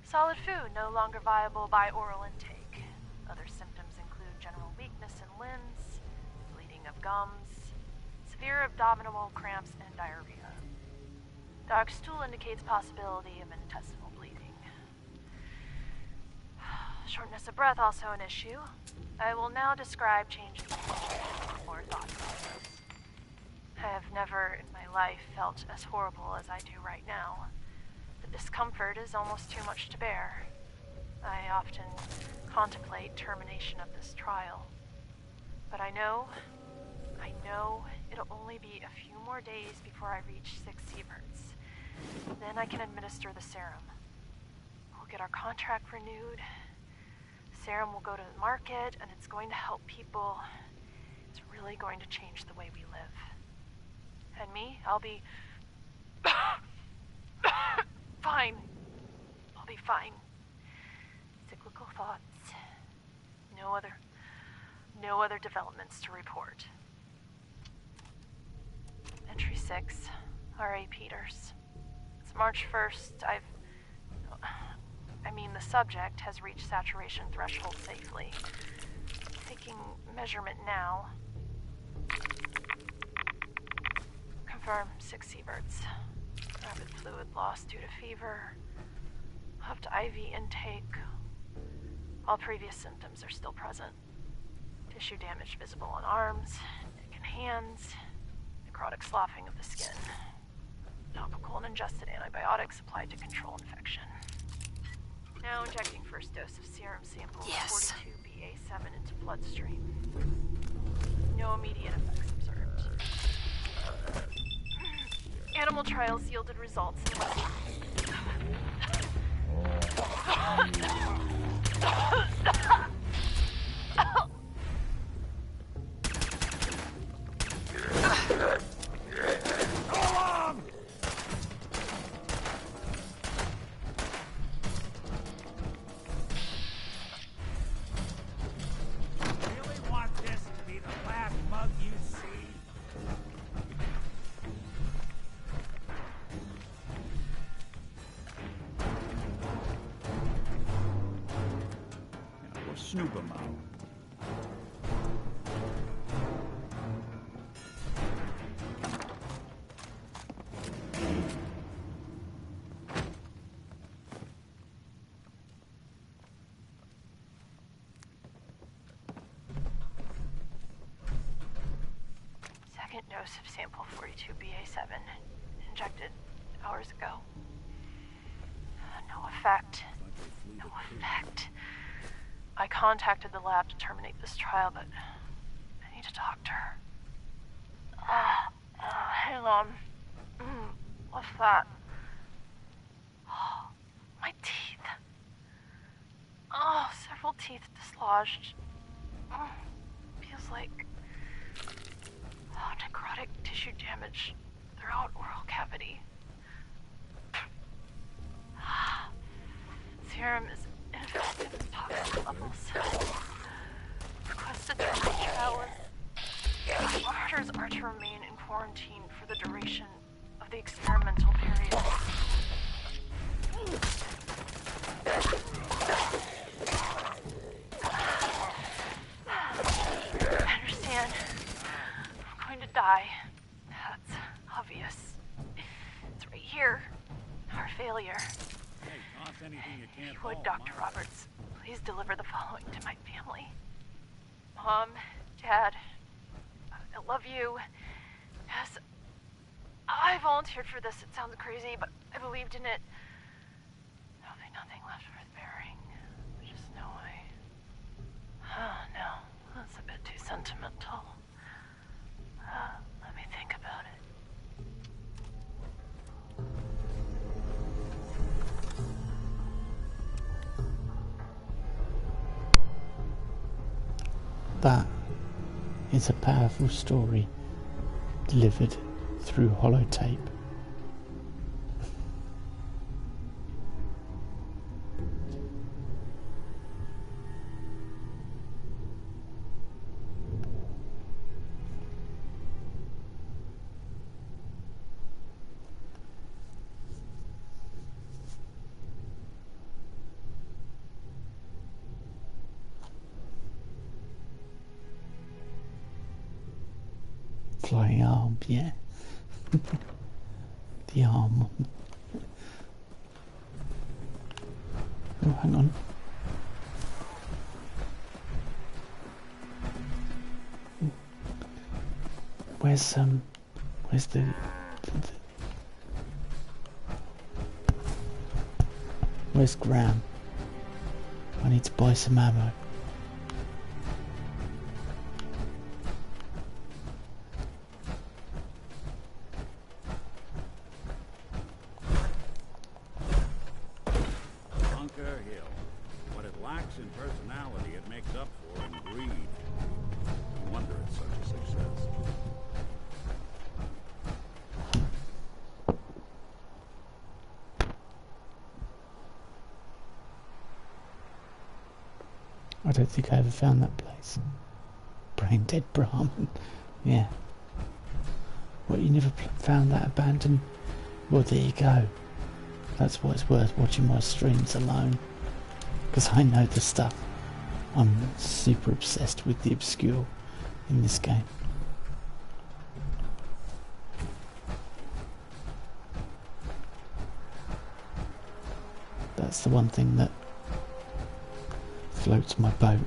Solid food no longer viable by oral intake. Other symptoms include general weakness in limbs, bleeding of gums, severe abdominal cramps, and diarrhea. Dark stool indicates possibility of intestinal bleeding. Shortness of breath also an issue. I will now describe changes or thought process. I have never in my life felt as horrible as I do right now. The discomfort is almost too much to bear. I often contemplate termination of this trial. But I know I know it'll only be a few more days before I reach 6 Sieverts. Then I can administer the serum. We'll get our contract renewed. The serum will go to the market, and it's going to help people. It's really going to change the way we live. And me, I'll be... fine. I'll be fine. Cyclical thoughts. No other developments to report. Entry 6, R.A. Peters. It's March 1st. The subject has reached saturation threshold safely. Taking measurement now. Confirm 6 Sieverts. Rapid fluid loss due to fever. Upped IV intake. All previous symptoms are still present. Tissue damage visible on arms, neck and hands. Necrotic sloughing of the skin. Topical and ingested antibiotics applied to control infection. Now injecting first dose of serum sample 42BA7 into bloodstream. No immediate effects observed. Animal trials yielded results in less Snoop 'em out. Second dose of sample 42BA7, injected hours ago. No effect. No effect. I contacted the lab to terminate this trial, but I need a doctor. Hang on. What's that? Oh, my teeth. Oh, several teeth dislodged. Feels like necrotic tissue damage throughout oral cavity. Serum is ineffective at toxic levels. Requested terminate trial. Orders are to remain in quarantine for the duration of the experimental period. I understand. I'm going to die. That's obvious. It's right here. Our failure. If you would, Dr. Roberts, please deliver the following to my family. Mom, Dad, I love you. Yes, I volunteered for this. It sounds crazy, but I believed in it. There'll be nothing left worth bearing. Just know no, that's a bit too sentimental. Let me think about it. That is a powerful story delivered through holotape. Flying arm, yeah. The arm. Oh, hang on. Where's the where's Graham? I need to buy some ammo. lacks in personality, it makes up for in greed. No wonder it's such a success. I don't think I ever found that place. Brain dead Brahmin. Yeah. What, you never found that abandoned? Well, there you go. That's why it's worth watching my streams alone. Because I know the stuff. I'm super obsessed with the obscure in this game. That's the one thing that floats my boat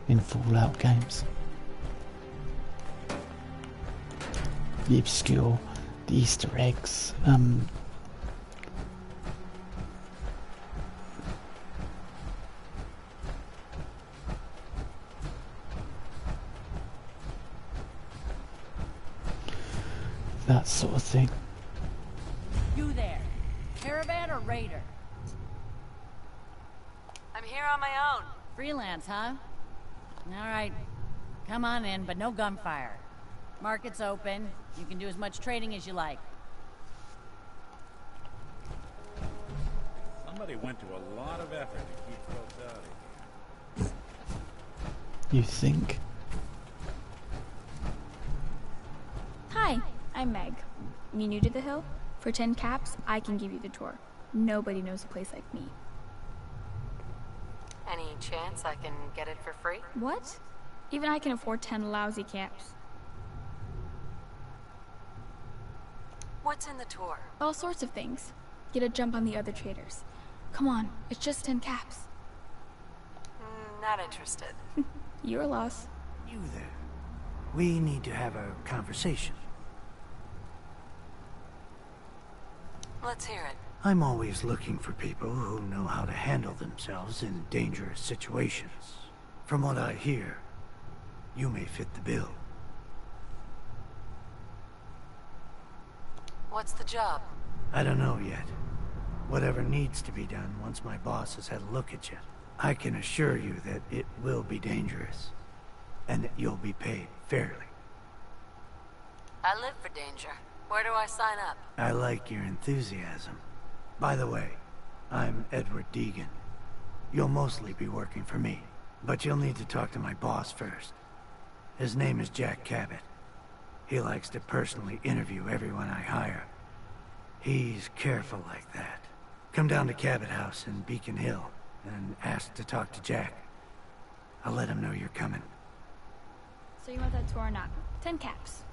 in Fallout games. The obscure, the Easter eggs, that sort of thing. You there, caravan or raider? I'm here on my own. Freelance, huh? Alright. Come on in, but no gunfire. Market's open. You can do as much trading as you like. Somebody went to a lot of effort to keep folks out of here. You think? Hi, I'm Meg. You new to the hill? For 10 caps, I can give you the tour. Nobody knows a place like me. Any chance I can get it for free? What? Even I can afford 10 lousy caps. What's in the tour? All sorts of things. Get a jump on the other traders. Come on, it's just 10 caps. Not interested. Your loss. You there. We need to have a conversation. Let's hear it. I'm always looking for people who know how to handle themselves in dangerous situations. From what I hear, you may fit the bill. What's the job? I don't know yet. Whatever needs to be done once my boss has had a look at you. I can assure you that it will be dangerous, and that you'll be paid fairly. I live for danger. Where do I sign up? I like your enthusiasm. By the way, I'm Edward Deegan. You'll mostly be working for me, but you'll need to talk to my boss first. His name is Jack Cabot. He likes to personally interview everyone I hire. He's careful like that. Come down to Cabot House in Beacon Hill and ask to talk to Jack. I'll let him know you're coming. So you want that tour or not? 10 caps.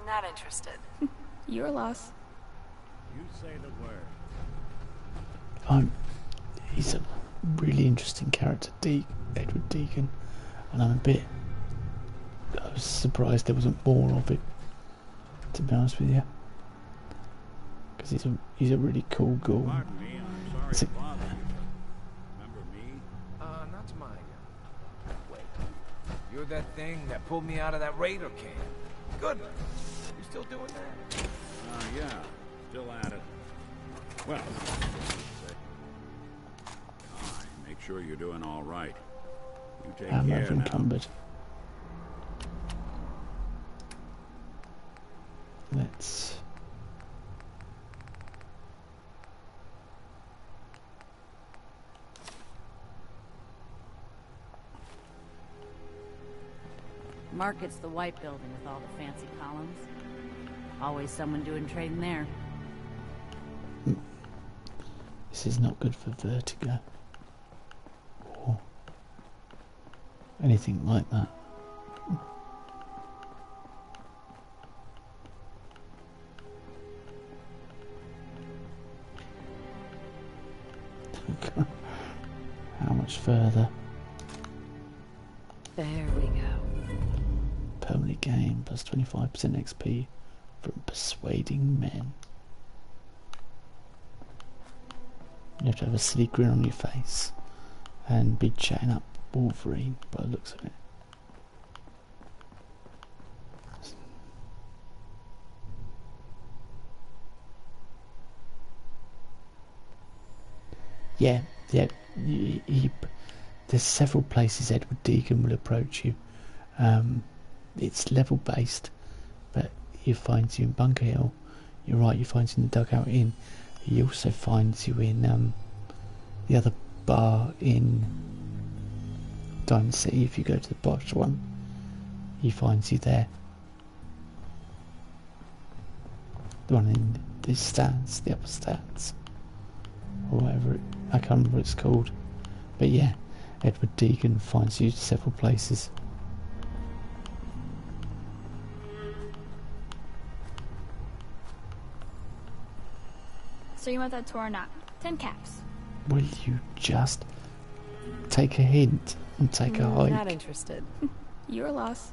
Not interested. Your loss. You say the word. He's a really interesting character, Edward Deegan, and I was surprised there wasn't more of it, to be honest with you, because he's a really cool ghoul. Pardon me, I'm sorry to bother you, but remember me? Not to mind. Wait, you're that thing that pulled me out of that raider camp. Goodness, you still doing that? Yeah, still at it. Well, make sure you're doing all right. You take I'm care over now. encumbered. Let's... Market's the white building with all the fancy columns. Always someone doing trading there. This is not good for Vertigo. Or anything like that. How much further? There we go. Permanent gain plus 25% XP from persuading men. You have to have a silly grin on your face and be chatting up Wolverine by the looks of it. yeah. There's several places Edward Deegan will approach you. It's level based, but he finds you in Bunker Hill. You're right, he finds you in the Dugout Inn. He also finds you in the other bar in Diamond City. If you go to the posh one, he finds you there. The one in the stands, the upper stands, or whatever I can't remember what it's called. But yeah, Edward Deegan finds you several places. So you want that tour or not? 10 caps. Will you just take a hint and take a hike? Not interested. Your loss.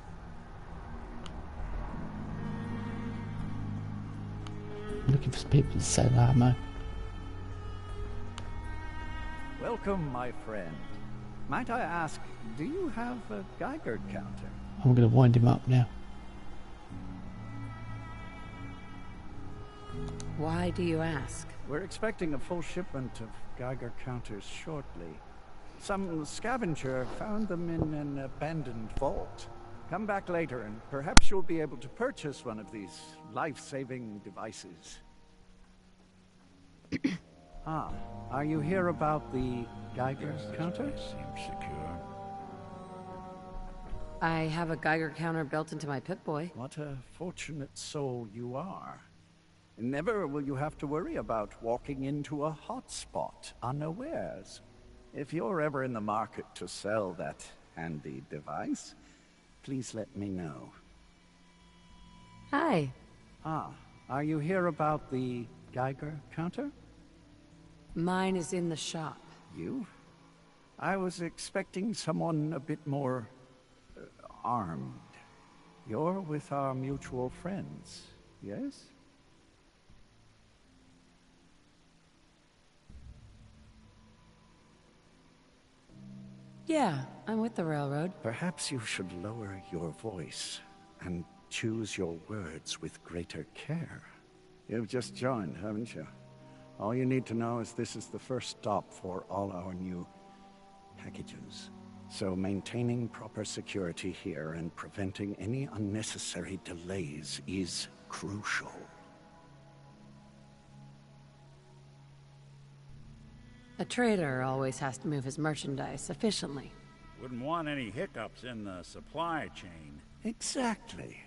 I'm looking for people to sell ammo. Welcome, my friend. Might I ask, do you have a Geiger counter? I'm going to wind him up now. Why do you ask? We're expecting a full shipment of Geiger counters shortly. Some scavenger found them in an abandoned vault. Come back later and perhaps you'll be able to purchase one of these life-saving devices. Are you here about the Geiger counter? Seems secure. I have a Geiger counter built into my Pip-Boy. What a fortunate soul you are. Never will you have to worry about walking into a hotspot unawares. If you're ever in the market to sell that handy device, please let me know. Hi. Are you here about the Geiger counter? Mine is in the shop. You? I was expecting someone a bit more armed. You're with our mutual friends, yes? Yeah, I'm with the railroad. Perhaps you should lower your voice and choose your words with greater care. You've just joined, haven't you? All you need to know is this is the first stop for all our new packages. So maintaining proper security here and preventing any unnecessary delays is crucial. A trader always has to move his merchandise efficiently. Wouldn't want any hiccups in the supply chain. Exactly.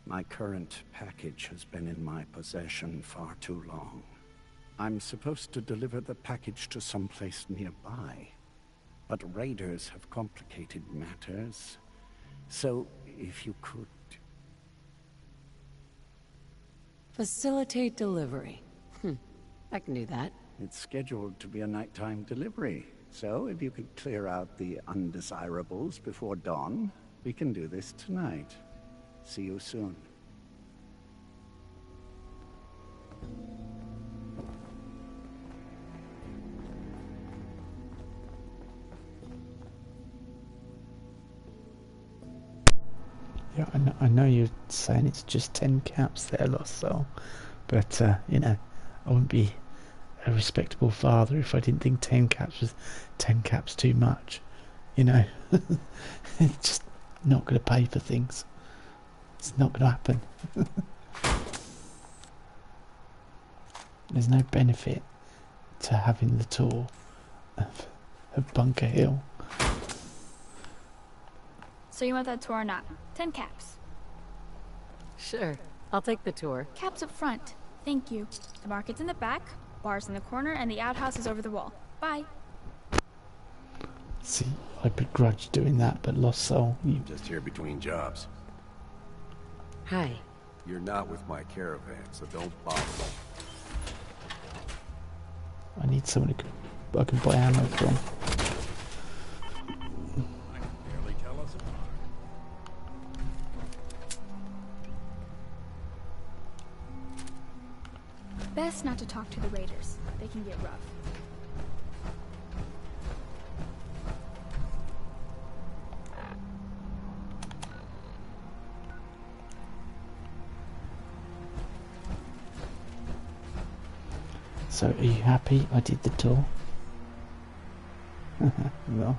My current package has been in my possession far too long. I'm supposed to deliver the package to someplace nearby, but raiders have complicated matters. So, if you could... Facilitate delivery. I can do that. It's scheduled to be a nighttime delivery, so if you could clear out the undesirables before dawn, we can do this tonight. See you soon. Yeah, I know you're saying it's just 10 caps there, Lost Soul, but, you know, I wouldn't be a respectable father if I didn't think 10 caps was 10 caps too much. You know, it's just not going to pay for things. It's not going to happen. There's no benefit to having the tour of Bunker Hill. So you want that tour or not? 10 caps. Sure, I'll take the tour. Caps up front. Thank you. The market's in the back, bar's in the corner, and the outhouse is over the wall. Bye. See, I begrudge doing that, but Lost Soul, you... Just here between jobs. Hi. You're not with my caravan, so don't bother. I need someone I can buy ammo from. I can barely tell us apart. Best not to talk to the raiders. They can get rough. So, are you happy I did the tour? Well.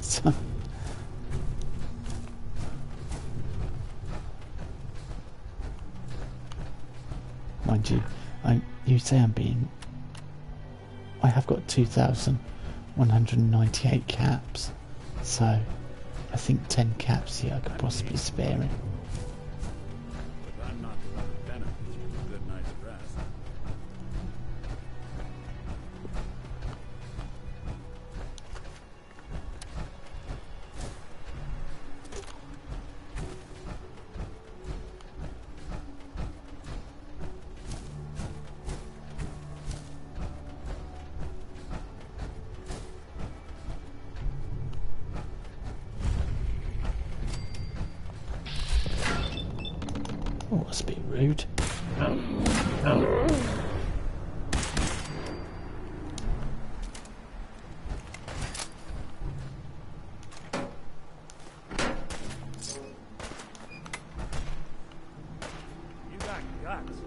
So. Mind you, you say I'm being... I have got 2,198 caps, so I think 10 caps here I could possibly spare it. But I'm not the one who benefits from a good night's rest. Oh, that's a bit rude. You got guts.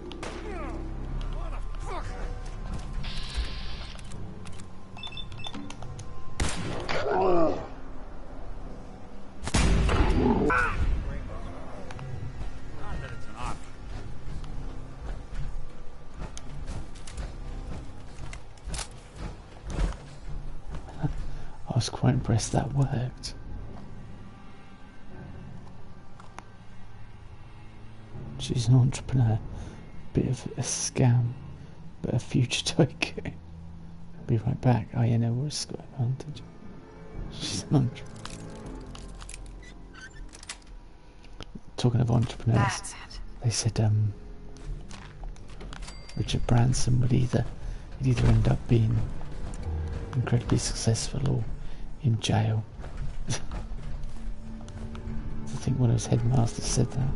Motherfucker! Not that it's an option. I was quite impressed that worked. She's an entrepreneur, bit of a scam, but a future tycoon. Be right back. Oh yeah, no risk or advantage. She's an entrepreneur. Talking of entrepreneurs, they said Richard Branson would either end up being incredibly successful or in jail. I think one of his headmasters said that.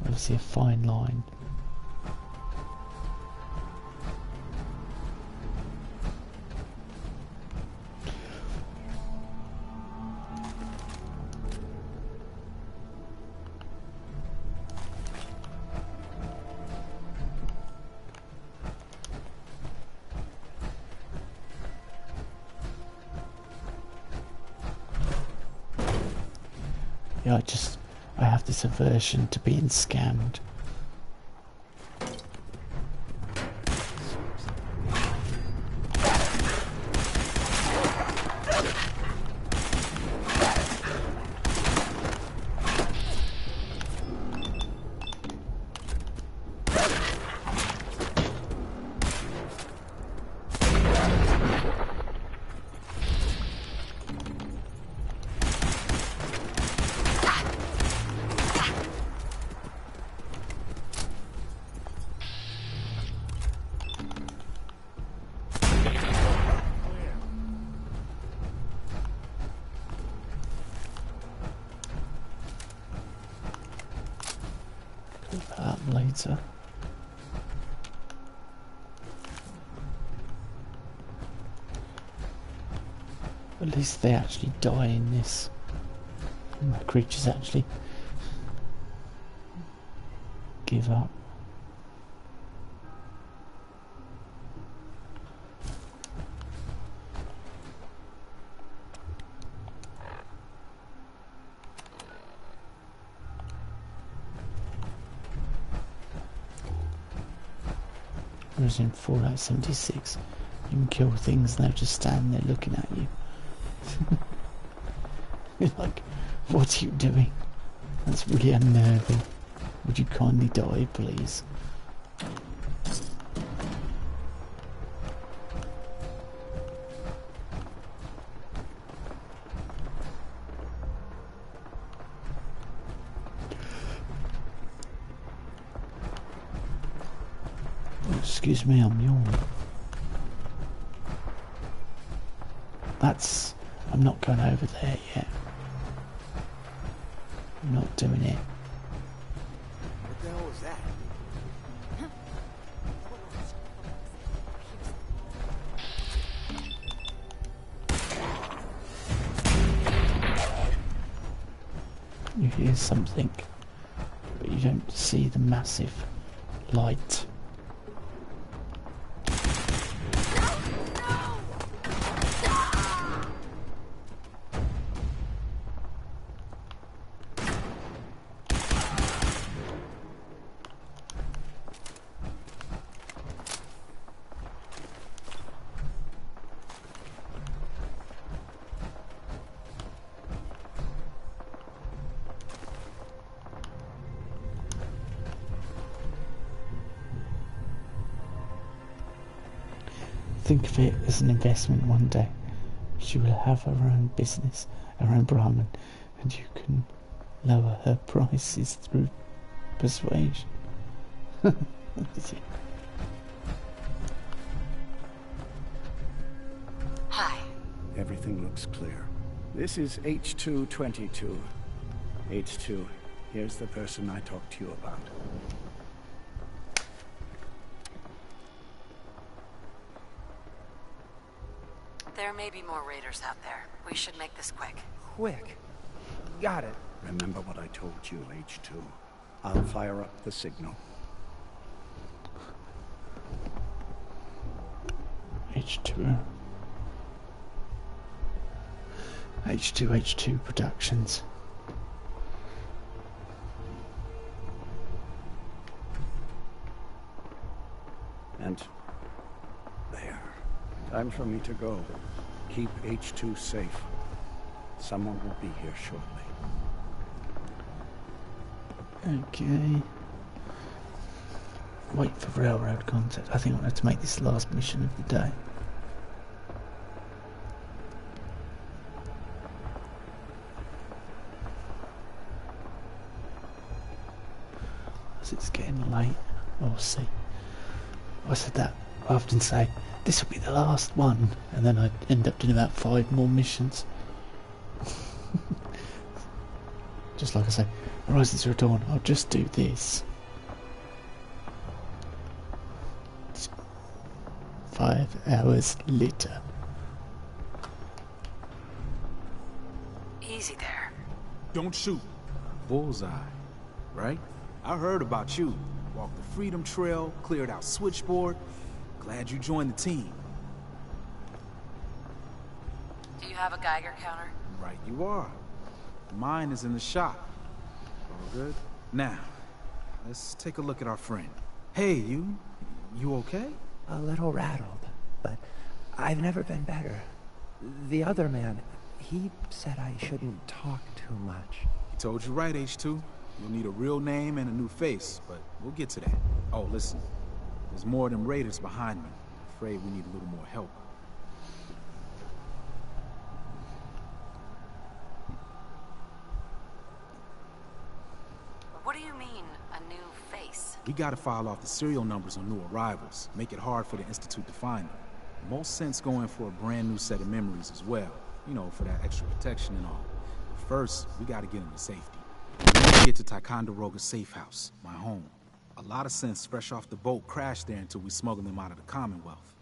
Obviously a fine line. Yeah, I have this aversion to being scammed. Later. At least they actually die in this. My creatures actually give up. Whereas in Fallout 76, you can kill things and they'll just stand there looking at you. You're like, what are you doing? That's really unnerving. Would you kindly die, please? Excuse me, I'm yawning. I'm not going over there yet. I'm not doing it. What the hell was that? You hear something, but you don't see the massive light. Think of it as an investment one day. She will have her own business, her own Brahmin, and you can lower her prices through persuasion. Hi. Everything looks clear. This is H222. H2, here's the person I talked to you about. There may be more raiders out there. We should make this quick. Quick. Got it. Remember what I told you, H2. I'll fire up the signal. H2 Productions. And there. Time for me to go. Keep H2 safe. Someone will be here shortly. Okay. Wait for railroad contact. I think I'm going to make this last mission of the day. As it's getting late, we'll see. I said that. I often say, this will be the last one, and then I end up doing about 5 more missions. Just like I say, Horizon Zero Dawn, I'll just do this. 5 hours later. Easy there. Don't shoot. Bullseye, right? I heard about you. Walked the Freedom Trail, cleared out Switchboard. Glad you joined the team. Do you have a Geiger counter? Right you are. Mine is in the shop. All good? Now, let's take a look at our friend. Hey, you okay? A little rattled, but I've never been better. The other man, he said I shouldn't talk too much. He told you right, H2. You'll need a real name and a new face, but we'll get to that. Oh, listen. There's more of them raiders behind me. Afraid we need a little more help. What do you mean, a new face? We gotta file off the serial numbers on new arrivals. Make it hard for the Institute to find them. Most sense going for a brand new set of memories as well. You know, for that extra protection and all. First, we gotta get them to safety. We need to get to Ticonderoga's safe house, my home. A lot of sense fresh off the boat crashed there until we smuggle them out of the Commonwealth.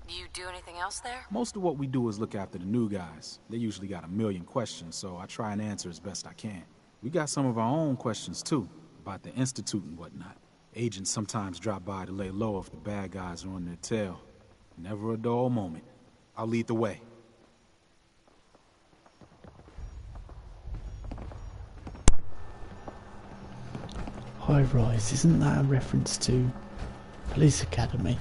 Do you do anything else there? Most of what we do is look after the new guys. They usually got a million questions, so I try and answer as best I can. We got some of our own questions too, about the Institute and whatnot. Agents sometimes drop by to lay low if the bad guys are on their tail. Never a dull moment. I'll lead the way. High Rise, isn't that a reference to Police Academy?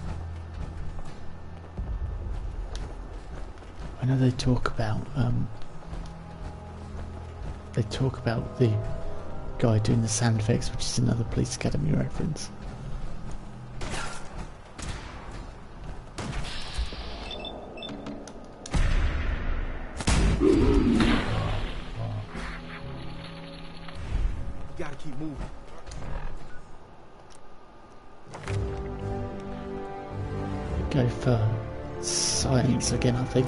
I know they talk about the guy doing the sound effects, which is another Police Academy reference. You gotta keep moving. Go for science again, I think.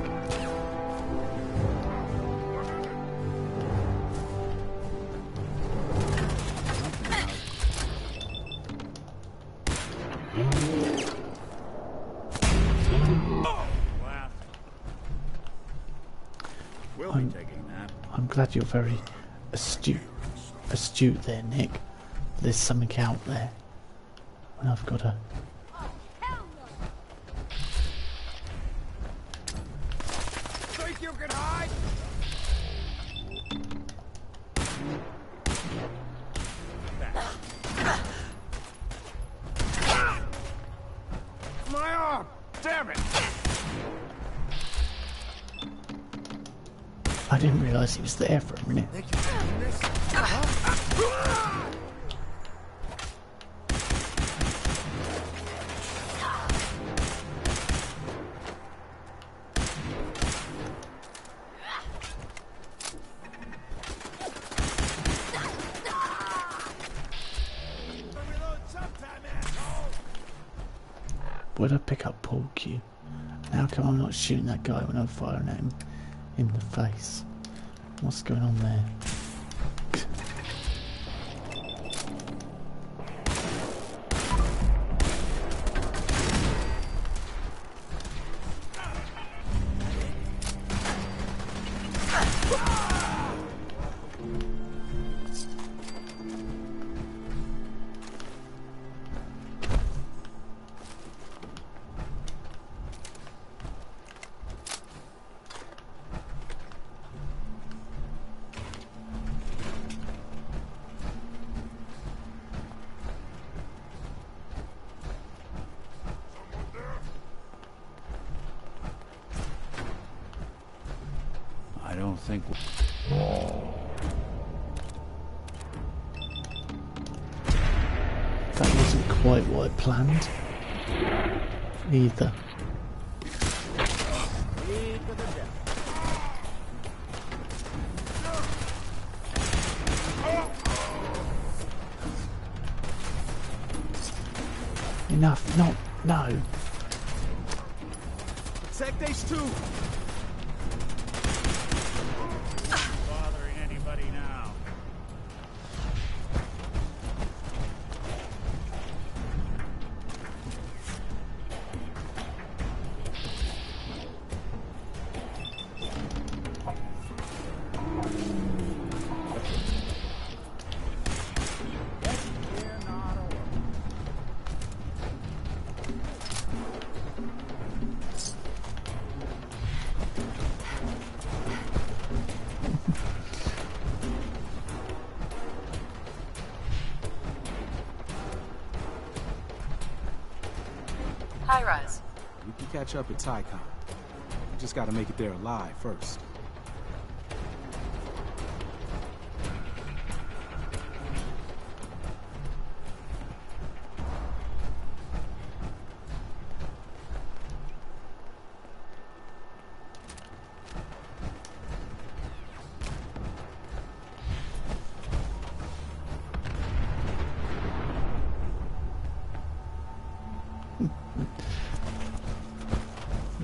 glad you're very astute there, Nick. There's something out there. And I've got to... Think you can hide? My arm! Damn it! I didn't realise he was there for a minute. Where'd I pick up Paul Q? And how come I'm not shooting that guy when I'm firing at him in the face? What's going on there? I don't think... That wasn't quite what I planned. Either. Enough, no. Protect H2! Bothering anybody now. High-rise. We can catch up at Tycon. We just gotta make it there alive first.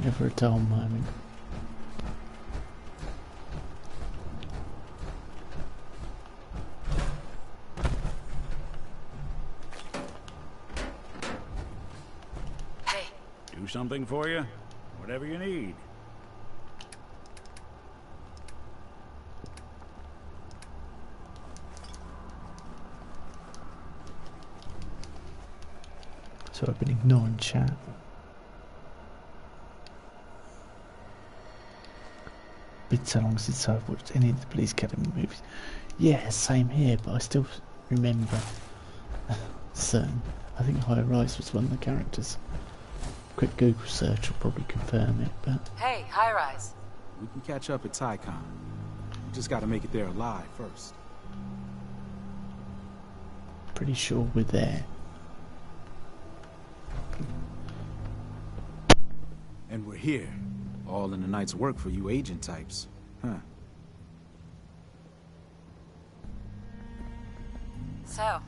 Never a dull moment. Hey. Do something for you? Whatever you need. So I've been ignoring chat. Been so long since I've watched any of the Police Academy movies. Yeah, same here, but I still remember certain. I think High Rise was one of the characters. Quick Google search will probably confirm it, but... Hey, High-rise. We can catch up at Tycon. We just gotta make it there alive first. Pretty sure we're there. And we're here. All in a night's work for you agent types. Huh. So,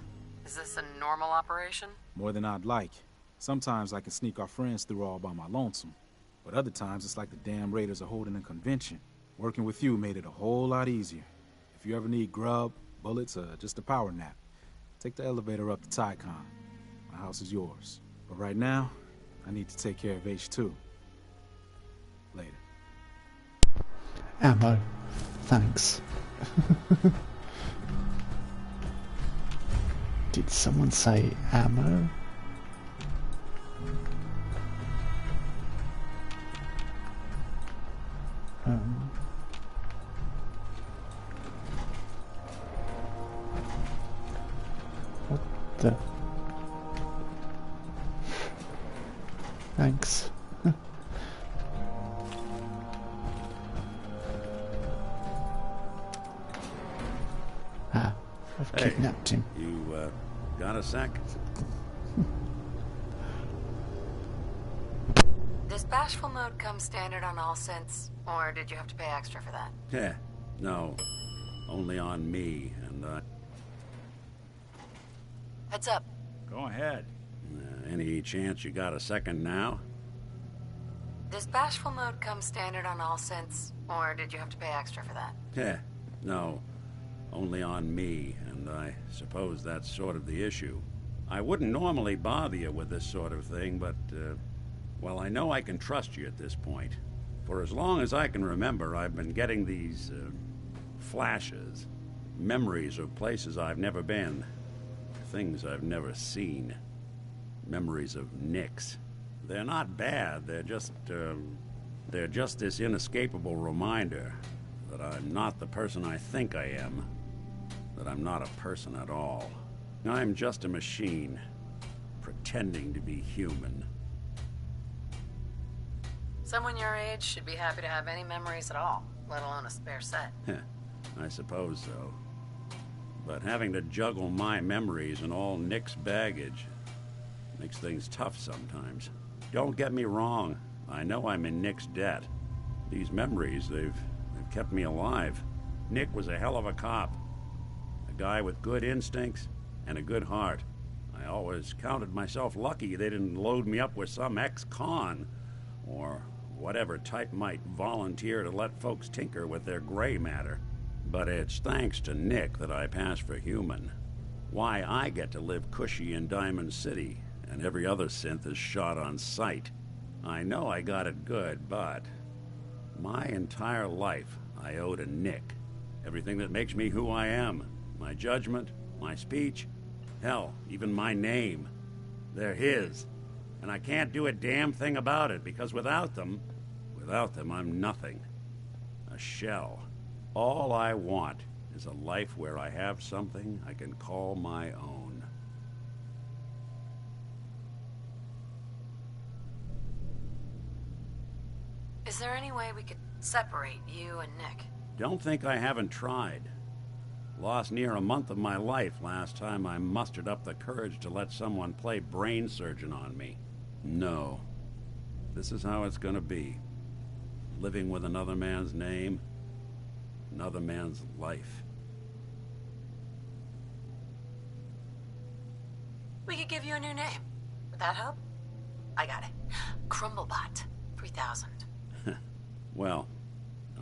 is this a normal operation? More than I'd like. Sometimes I can sneak our friends through all by my lonesome. But other times it's like the damn Raiders are holding a convention. Working with you made it a whole lot easier. If you ever need grub, bullets, or just a power nap, take the elevator up to Tycon. My house is yours. But right now, I need to take care of H2. Later. Ammo. Thanks. Did someone say ammo? What the? Thanks. I've kidnapped him. You, got a sec? Does bashful mode come standard on all synths, or did you have to pay extra for that? Yeah, no. Only on me, and, Heads up. Go ahead. Any chance you got a second now? Does bashful mode come standard on all synths, or did you have to pay extra for that? Yeah, no. Only on me, and I suppose that's sort of the issue. I wouldn't normally bother you with this sort of thing, but, well, I know I can trust you at this point. For as long as I can remember, I've been getting these, flashes. Memories of places I've never been. Things I've never seen. Memories of Nicks. They're not bad, they're just this inescapable reminder that I'm not the person I think I am. That I'm not a person at all. I'm just a machine, pretending to be human. Someone your age should be happy to have any memories at all, let alone a spare set. I suppose so. But having to juggle my memories and all Nick's baggage makes things tough sometimes. Don't get me wrong, I know I'm in Nick's debt. These memories, they've kept me alive. Nick was a hell of a cop. A guy with good instincts and a good heart. I always counted myself lucky they didn't load me up with some ex-con, or whatever type might volunteer to let folks tinker with their gray matter. But it's thanks to Nick that I pass for human. Why I get to live cushy in Diamond City, and every other synth is shot on sight. I know I got it good, but my entire life I owe to Nick. Everything that makes me who I am. My judgment, my speech, hell, even my name. They're his. And I can't do a damn thing about it, because without them, I'm nothing. A shell. All I want is a life where I have something I can call my own. Is there any way we could separate you and Nick? Don't think I haven't tried. Lost near a month of my life last time I mustered up the courage to let someone play brain surgeon on me. No. This is how it's gonna be. Living with another man's name, another man's life. We could give you a new name. Would that help? I got it. Crumblebot 3000. Well,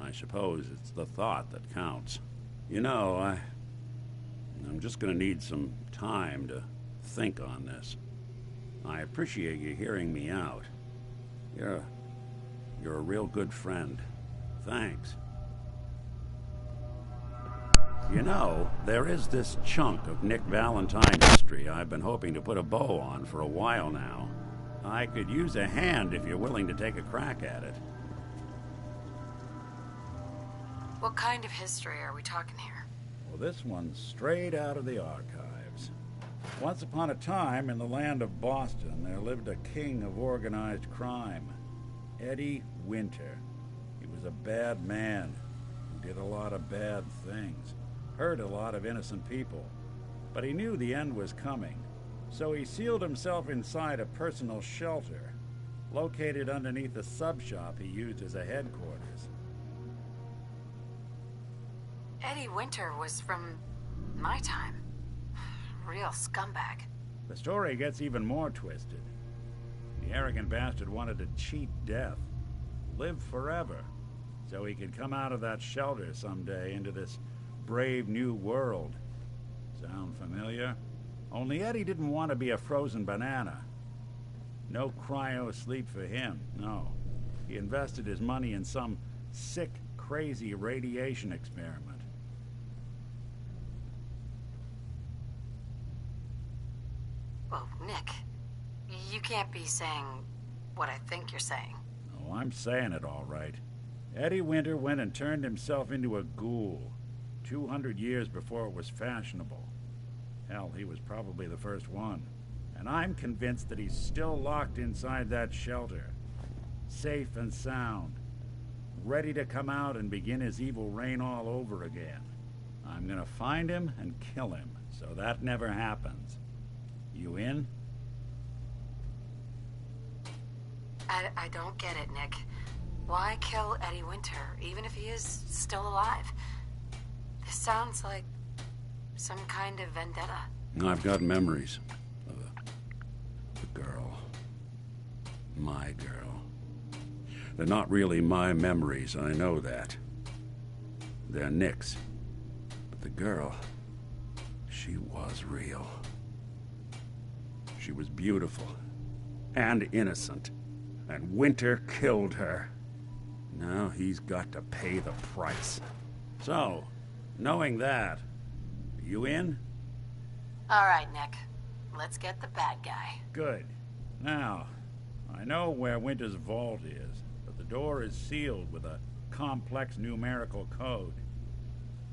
I suppose it's the thought that counts. You know, I'm just gonna need some time to think on this. I appreciate you hearing me out. You're a real good friend. Thanks. You know, there is this chunk of Nick Valentine history I've been hoping to put a bow on for a while now. I could use a hand if you're willing to take a crack at it. What kind of history are we talking here? Well, this one's straight out of the archives. Once upon a time, in the land of Boston, there lived a king of organized crime, Eddie Winter. He was a bad man who did a lot of bad things, hurt a lot of innocent people. But he knew the end was coming, so he sealed himself inside a personal shelter, located underneath the sub-shop he used as a headquarters. Eddie Winter was from my time. Real scumbag. The story gets even more twisted. The arrogant bastard wanted to cheat death, live forever, so he could come out of that shelter someday into this brave new world. Sound familiar? Only Eddie didn't want to be a frozen banana. No cryo sleep for him, no. He invested his money in some sick, crazy radiation experiment. can't be saying what I think you're saying. Oh, I'm saying it all right. Eddie Winter went and turned himself into a ghoul 200 years before it was fashionable. Hell, he was probably the first one. And I'm convinced that he's still locked inside that shelter. Safe and sound. Ready to come out and begin his evil reign all over again. I'm gonna find him and kill him, so that never happens. You in? I don't get it, Nick. Why kill Eddie Winter, even if he is still alive? This sounds like some kind of vendetta. I've got memories of a girl. My girl. They're not really my memories, I know that. They're Nick's. But the girl, she was real. She was beautiful and innocent. And Winter killed her. Now he's got to pay the price. So, knowing that, you in? All right, Nick. Let's get the bad guy. Good. Now, I know where Winter's vault is, but the door is sealed with a complex numerical code.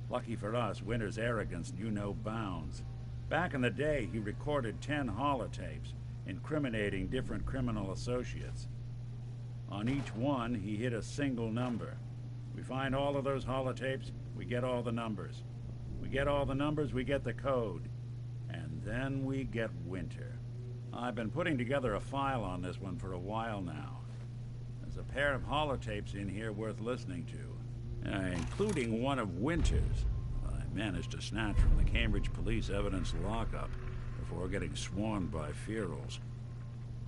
Lucky for us, Winter's arrogance knew no bounds. Back in the day, he recorded 10 holotapes, incriminating different criminal associates. On each one, he hit a single number. We find all of those holotapes, we get all the numbers. We get all the numbers, we get the code. And then we get Winter. I've been putting together a file on this one for a while now. There's a pair of holotapes in here worth listening to, including one of Winter's. I managed to snatch from the Cambridge Police evidence lockup before getting swarmed by ferals.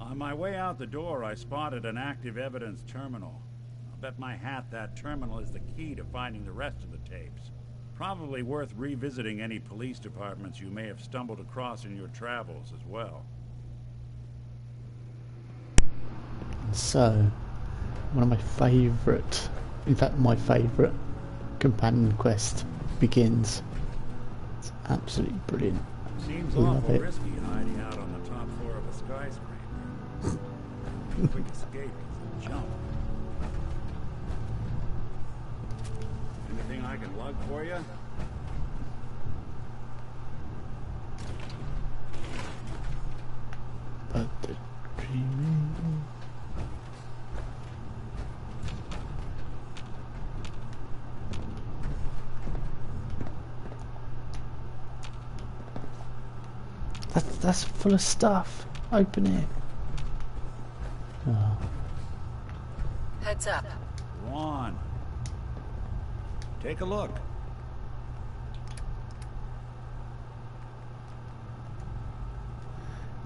On my way out the door, I spotted an active evidence terminal. I'll bet my hat that terminal is the key to finding the rest of the tapes. Probably worth revisiting any police departments you may have stumbled across in your travels as well. So, one of my favourite, in fact my favourite companion quest begins. It's absolutely brilliant. Seems Love awful it. risky hiding out on the top floor of a skyscraper. Quick escape is a jump. Anything I can lug for you? But the dreaming... That's full of stuff. Open it. Oh. Heads up. Go on. Take a look.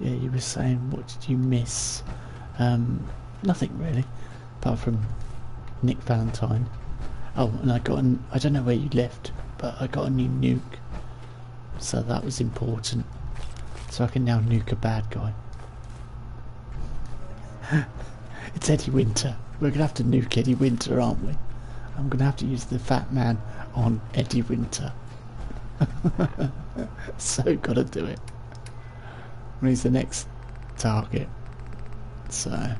Yeah, you were saying, what did you miss? Nothing really, apart from Nick Valentine. Oh, and I don't know where you left, but I got a new nuke. So that was important. So I can now nuke a bad guy. It's Eddie Winter. We're going to have to nuke Eddie Winter, aren't we? I'm going to have to use the fat man on Eddie Winter. So got to do it. And he's the next target. So...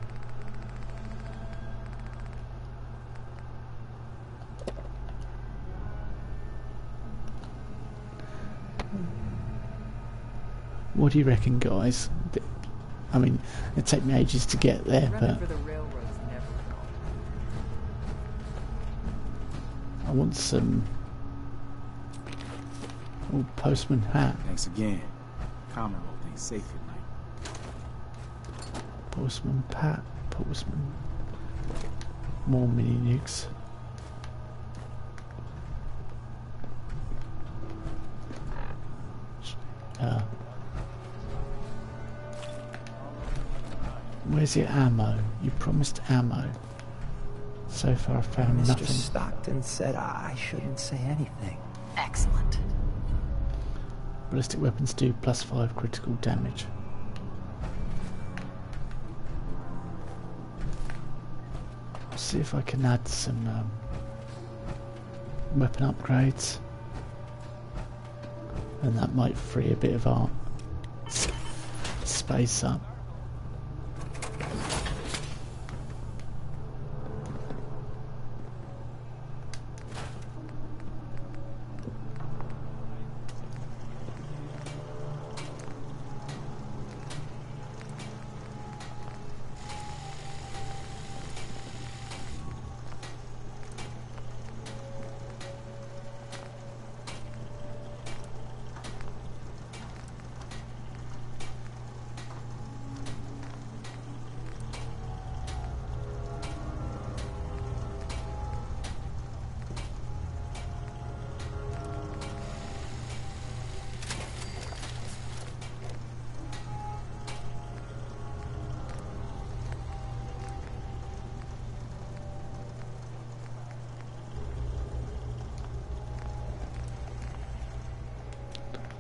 what do you reckon, guys? I mean, it'd take me ages to get there, but... I want some... oh, postman hat. Thanks again. Common roll things safe at night. Postman pat. Postman. More mini nukes. Where's your ammo? You promised ammo. So far I've found Mr. nothing. Stockton said I shouldn't say anything. Excellent. Ballistic weapons do +5 critical damage. I'll see if I can add some weapon upgrades. And that might free a bit of our space up.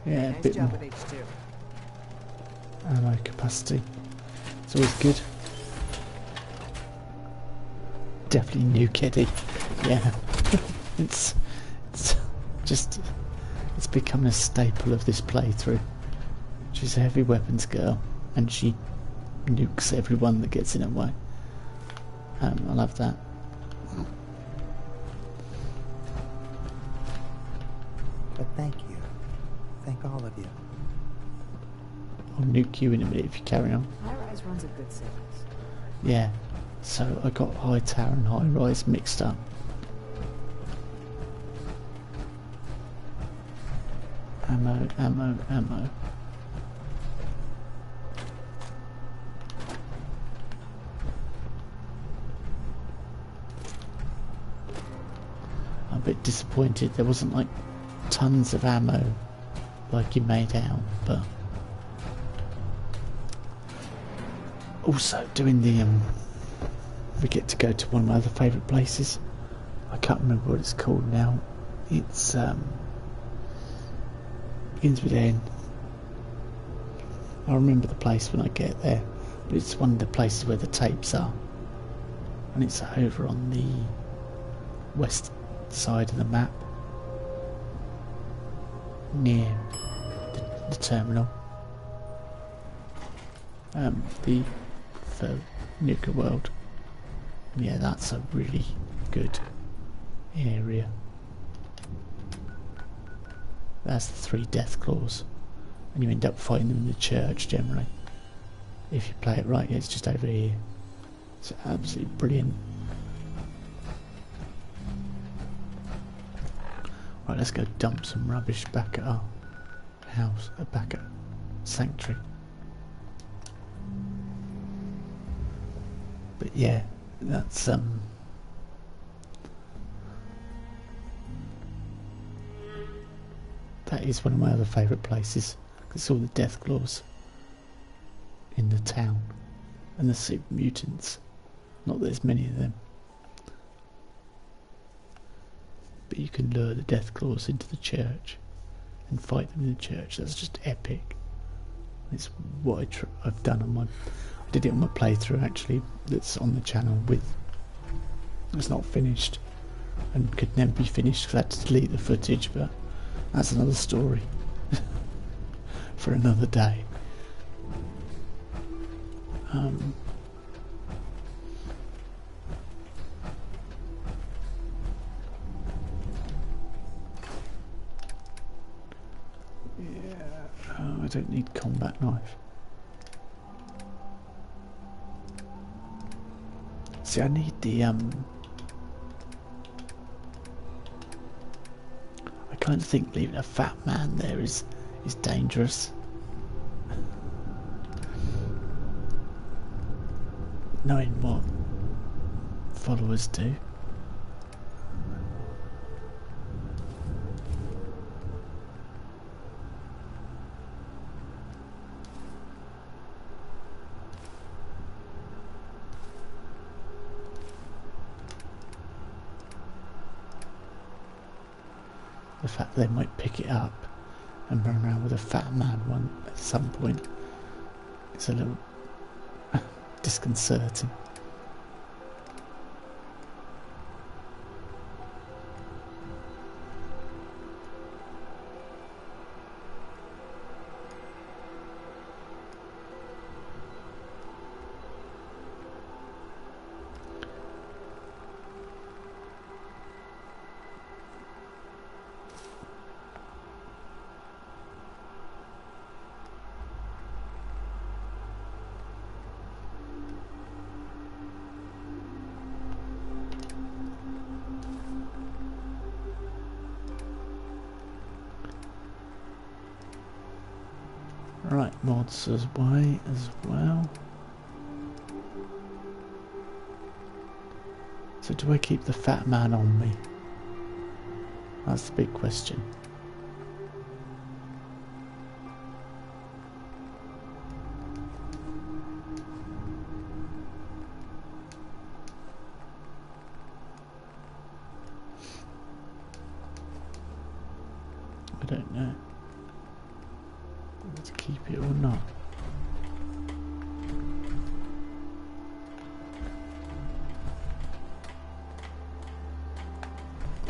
Yeah, a Nice bit job more with H2. ammo capacity. It's always good. Definitely nuke Eddie. Yeah. it's just it's become a staple of this playthrough. She's a heavy weapons girl and she nukes everyone that gets in her way. I love that. But thank you. Thank all of you. I'll nuke you in a minute if you carry on. High-rise runs a good sales. Yeah, so I got high tower and high rise mixed up. Ammo, ammo, ammo. I'm a bit disappointed there wasn't like tons of ammo like you made out, but also doing the we get to go to one of my other favourite places. I can't remember what it's called now. It's begins with N. I'll remember the place when I get there, but it's one of the places where the tapes are, and it's over on the west side of the map near the terminal, for Nuka World. Yeah, that's a really good area. That's the 3 death claws, and you end up fighting them in the church generally. If you play it right, yeah, it's just over here. It's absolutely brilliant. Right, let's go dump some rubbish back at our house, back at Sanctuary. But yeah, that's that is one of my other favourite places. It's all the death claws in the town and the super mutants. Not that there's many of them, but you can lure the death claws into the church and fight them in the church. That's just epic. It's what I've done on my. I did it on my playthrough actually. That's on the channel with. It's not finished and could never be finished because I had to delete the footage, but that's another story for another day. I don't need combat knife. See, I need the I kind of think leaving a fat man there is dangerous. Knowing what followers do. The fact they might pick it up and run around with a fat man one at some point is a little disconcerting. Right, mods as way as well. So do I keep the fat man on me? That's the big question. I don't know. to keep it or not.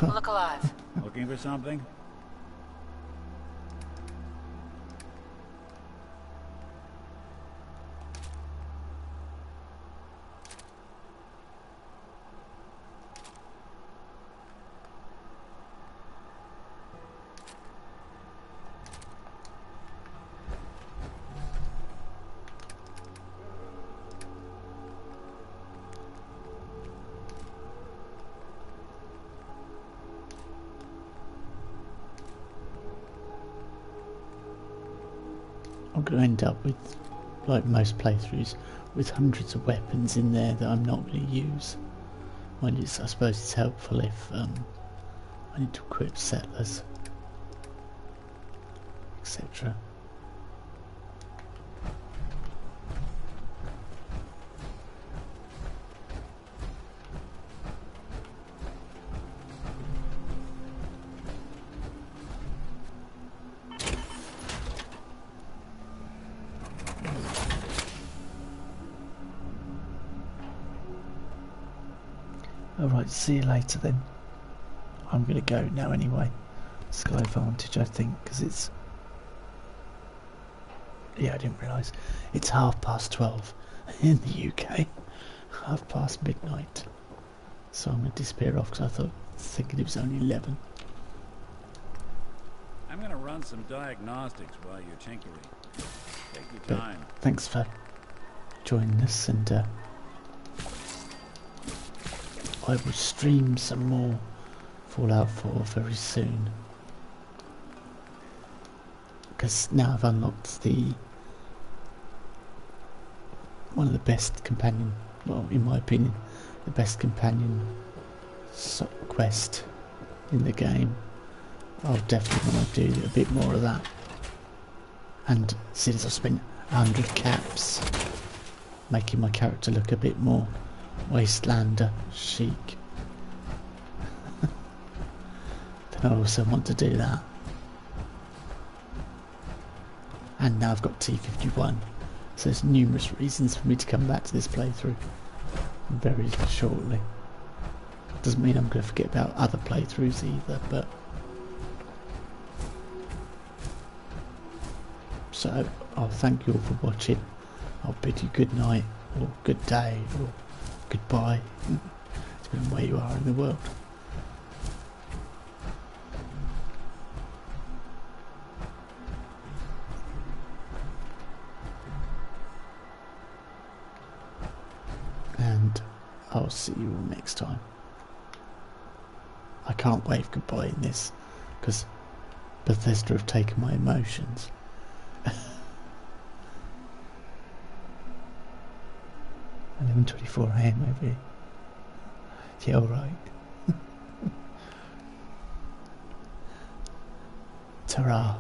Look alive. Looking for something? I'm going to end up with, like most playthroughs, with hundreds of weapons in there that I'm not going to use. I suppose it's helpful if I need to equip settlers, etc. Alright, see you later then. I'm going to go now anyway. Sky Vantage, I think, because it's... Yeah, I didn't realise. It's 12:30 in the UK. midnight. So I'm going to disappear off because I thinking it was only 11. I'm going to run some diagnostics while you're tinkering. Take your time. Thanks for joining us, and I will stream some more Fallout 4 very soon. Because now I've unlocked one of the best companion, well, in my opinion, the best companion quest in the game. I'll definitely want to do a bit more of that. And since I've spent 100 caps making my character look a bit more Wastelander chic, then I also want to do that. And now I've got T51, so there's numerous reasons for me to come back to this playthrough very shortly. Doesn't mean I'm going to forget about other playthroughs either, but so I'll thank you all for watching. I'll bid you good night, or good day, or goodbye, depending on where you are in the world. And I'll see you all next time. I can't wave goodbye in this because Bethesda have taken my emotions. 11:24 AM over here. Yeah, alright. Ta-ra.